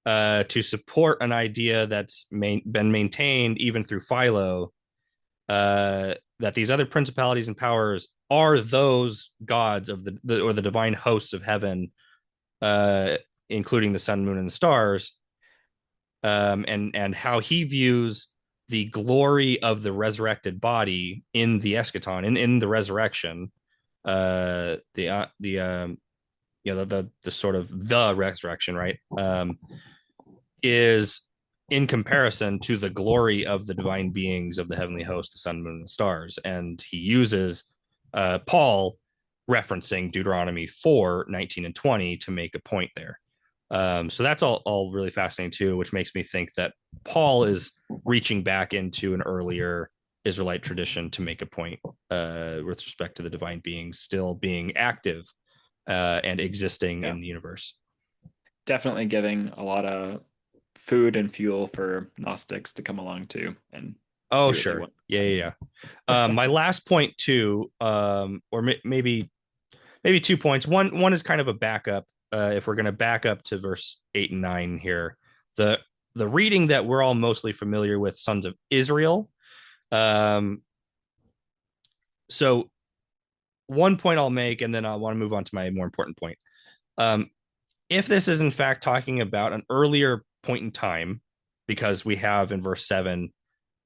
to support an idea that's been maintained even through Philo, that these other principalities and powers are those gods of the or the divine hosts of heaven, uh, including the sun, moon, and the stars, and how he views the glory of the resurrected body in the eschaton, in the resurrection, the the sort of the resurrection, right? Is in comparison to the glory of the divine beings of the heavenly host, the sun, moon, and the stars. And he uses Paul referencing Deuteronomy 4, 19 and 20 to make a point there. So that's all really fascinating too, which makes me think that Paul is reaching back into an earlier Israelite tradition to make a point with respect to the divine beings still being active and existing Yeah. in the universe. Definitely giving a lot of food and fuel for Gnostics to come along too and Oh, do what they sure. want. Yeah, yeah, yeah. My last point too, or maybe 2 points. One is kind of a backup. If we're going to back up to verse 8 and 9 here, the the reading that we're all mostly familiar with, sons of Israel. Um, so one point I'll make, and then I want to move on to my more important point. Um, if this is in fact talking about an earlier point in time, because we have in verse 7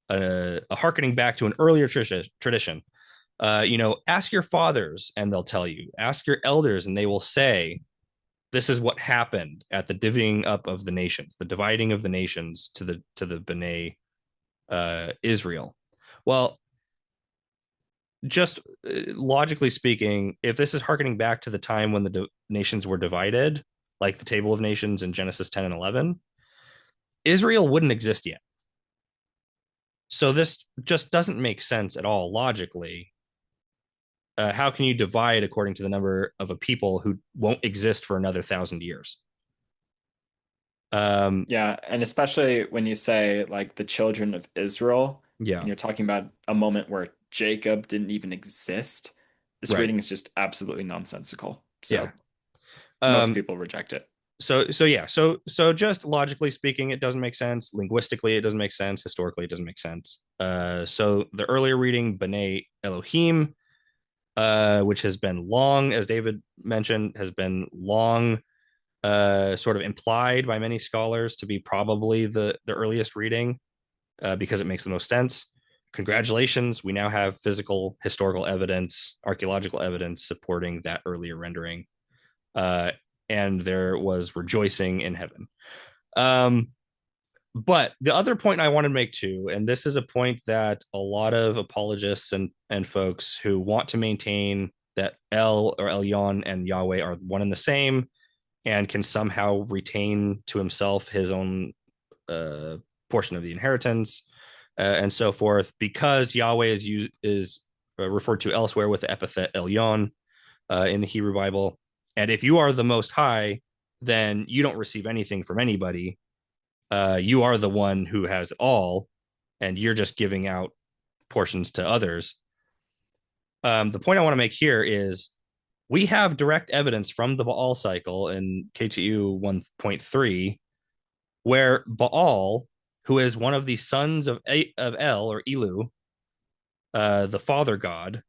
a hearkening back to an earlier tradition. Ask your fathers and they'll tell you. Ask your elders and they will say, this is what happened at the divvying up of the nations, the dividing of the nations to the B'nai Israel. Well, just logically speaking, if this is harkening back to the time when the nations were divided, like the table of nations in Genesis 10 and 11, Israel wouldn't exist yet. So this just doesn't make sense at all logically. How can you divide according to the number of a people who won't exist for another 1,000 years? Yeah, and especially when you say like the children of Israel, and Yeah, you're talking about a moment where Jacob didn't even exist, this Right. reading is just absolutely nonsensical. Yeah. So most Um, people reject it. so just logically speaking, it doesn't make sense. Linguistically, it doesn't make sense. Historically, it doesn't make sense. So the earlier reading, B'nai Elohim, which has been long, as David mentioned, has been long sort of implied by many scholars to be probably the earliest reading because it makes the most sense. Congratulations, we now have physical, historical evidence, archaeological evidence supporting that earlier rendering. Uh, and there was rejoicing in heaven. Um, but the other point I want to make too, and this is a point that a lot of apologists and folks who want to maintain that El or Elyon and Yahweh are one and the same and can somehow retain to himself his own uh, portion of the inheritance and so forth, because Yahweh is referred to elsewhere with the epithet Elyon in the Hebrew Bible. And if you are the Most High, then you don't receive anything from anybody. You are the one who has all, and you're just giving out portions to others. The point I want to make here is we have direct evidence from the Baal cycle in KTU 1.3 where Baal, who is one of the sons of El or Elu, the father god,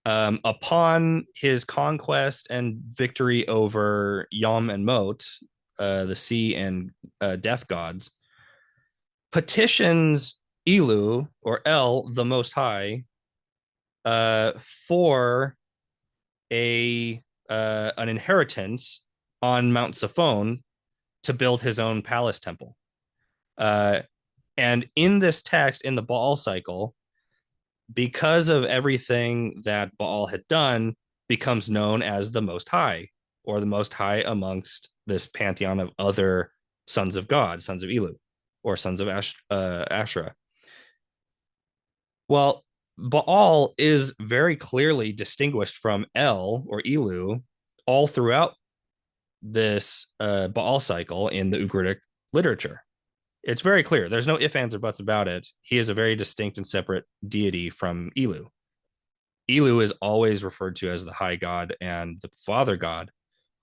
upon his conquest and victory over Yom and Mot, the sea and death gods, petitions Elu or El, the Most High, for a an inheritance on Mount Saphon to build his own palace temple. Uh, and in this text, in the Baal cycle, because of everything that Baal had done, becomes known as the Most High, or the Most High amongst this pantheon of other sons of God, sons of Elu, or sons of Asherah. Well, Baal is very clearly distinguished from El or Elu all throughout this Baal cycle in the Ugaritic literature. It's very clear. There's no ifs, ands, or buts about it. He is a very distinct and separate deity from Elu. Elu is always referred to as the high god and the father god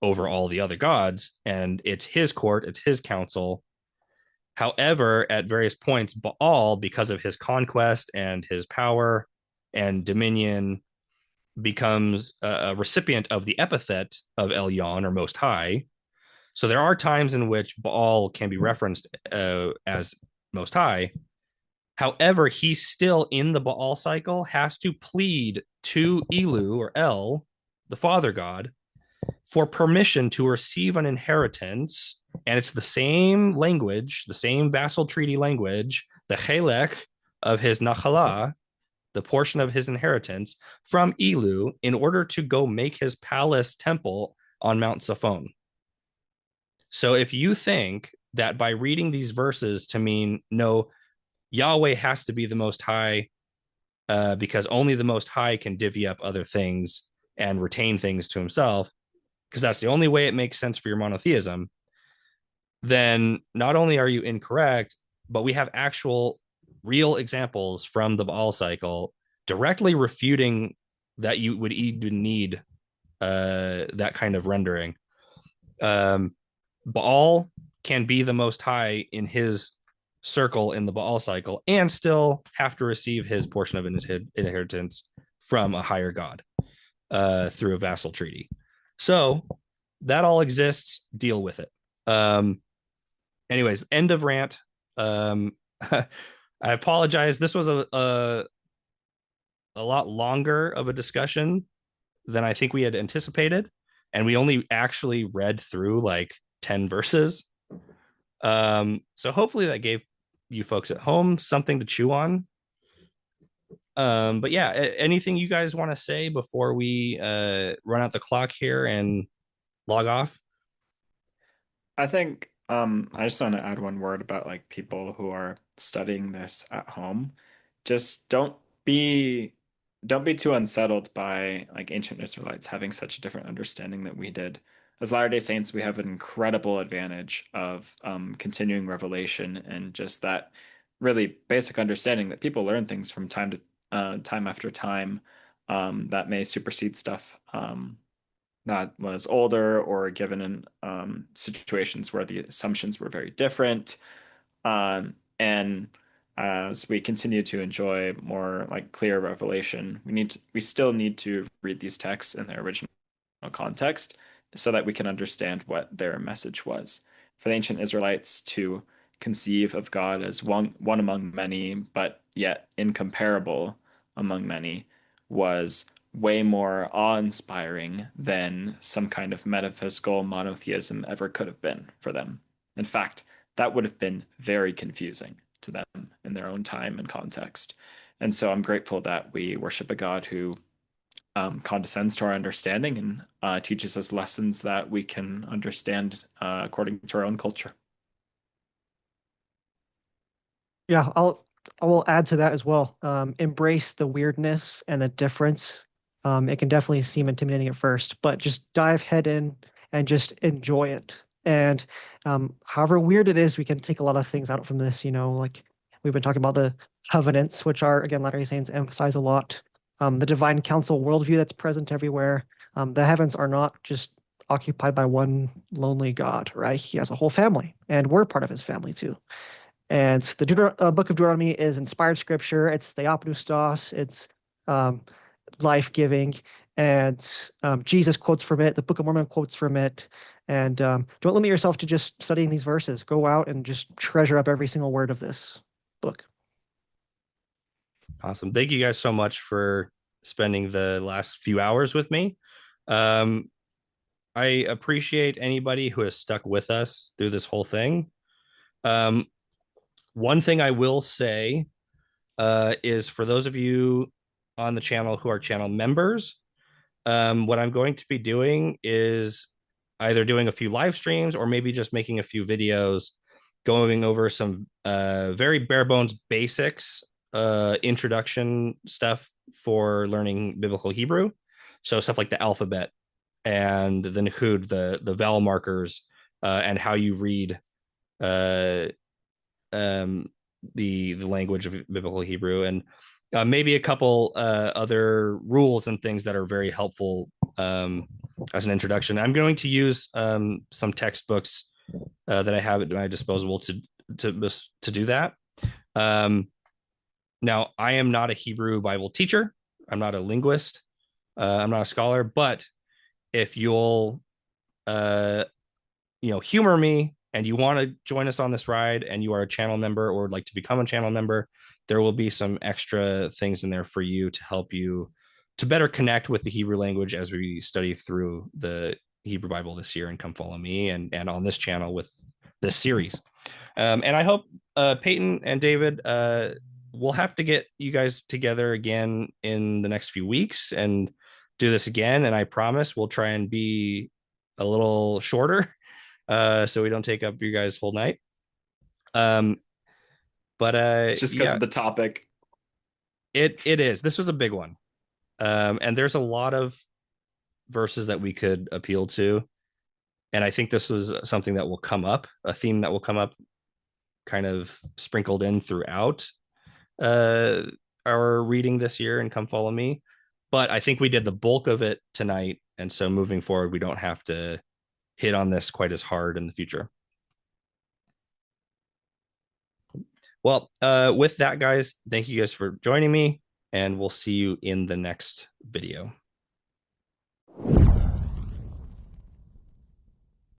over all the other gods, and it's his court, it's his council. However, at various points, Baal, because of his conquest and his power and dominion, becomes a recipient of the epithet of Elyon or Most High. So there are times in which Baal can be referenced as Most High. However, he still in the Baal cycle has to plead to Elu or El, the father god, for permission to receive an inheritance. And it's the same language, the same vassal treaty language, the chelek of his nachala, the portion of his inheritance from Elu in order to go make his palace temple on Mount Saphon. So if you think that by reading these verses to mean no, Yahweh has to be the Most High because only the Most High can divvy up other things and retain things to himself, because that's the only way it makes sense for your monotheism, then not only are you incorrect, but we have actual real examples from the Baal cycle directly refuting that you would even need that kind of rendering. Baal can be the Most High in his circle in the Baal cycle and still have to receive his portion of his inheritance from a higher god through a vassal treaty. So that all exists. Deal with it. Anyways, end of rant. I apologize. This was a lot longer of a discussion than I think we had anticipated, and we only actually read through like 10 verses. So hopefully that gave you folks at home something to chew on. But yeah, anything you guys want to say before we run out the clock here and log off? I think I just want to add one word about like people who are studying this at home. Just don't be too unsettled by like ancient Israelites having such a different understanding that we did. As Latter-day Saints, we have an incredible advantage of continuing revelation and just that really basic understanding that people learn things from time to time after time, that may supersede stuff that was older or given in situations where the assumptions were very different. And as we continue to enjoy more like clear revelation, we still need to read these texts in their original context so that we can understand what their message was. For the ancient Israelites to conceive of God as one among many, but yet incomparable among many, was way more awe-inspiring than some kind of metaphysical monotheism ever could have been for them. In fact, that would have been very confusing to them in their own time and context. And so I'm grateful that we worship a God who condescends to our understanding and teaches us lessons that we can understand according to our own culture. Yeah, I will add to that as well. Embrace the weirdness and the difference. It can definitely seem intimidating at first, but just dive head in and just enjoy it. And however weird it is, we can take a lot of things out from this. Like we've been talking about the covenants, which are again Latter-day Saints emphasize a lot. The divine council worldview that's present everywhere. The heavens are not just occupied by one lonely God, right? He has a whole family, and we're part of his family too. And the Book of Deuteronomy is inspired scripture. It's theopneustos. It's um, life-giving, and Jesus quotes from it. The Book of Mormon quotes from it. And don't limit yourself to just studying these verses. Go out and just treasure up every single word of this book. Awesome. Thank you guys so much for spending the last few hours with me. Um, I appreciate anybody who has stuck with us through this whole thing. Um, one thing I will say is for those of you on the channel who are channel members, what I'm going to be doing is either doing a few live streams or maybe just making a few videos going over some very bare bones basics, introduction stuff for learning biblical Hebrew. So stuff like the alphabet and the Nakud, the vowel markers, and how you read uh, um, the language of biblical Hebrew, and maybe a couple other rules and things that are very helpful as an introduction. I'm going to use some textbooks that I have at my disposal to do that. Now, I am not a Hebrew Bible teacher. I'm not a linguist. I'm not a scholar. But if you'll uh, humor me and you want to join us on this ride and you are a channel member or would like to become a channel member, there will be some extra things in there for you to help you to better connect with the Hebrew language as we study through the Hebrew Bible this year and come follow me and on this channel with this series. And I hope Peyton and David, we'll have to get you guys together again in the next few weeks and do this again. And I promise we'll try and be a little shorter so we don't take up you guys' whole night. But It's just because yeah, of the topic. it is. This was a big one. And there's a lot of verses that we could appeal to. And I think this is something that will come up, a theme that will come up kind of sprinkled in throughout uh, our reading this year and Come Follow Me. But I think we did the bulk of it tonight. And so moving forward, we don't have to hit on this quite as hard in the future. Well, with that, guys, thank you guys for joining me, and we'll see you in the next video.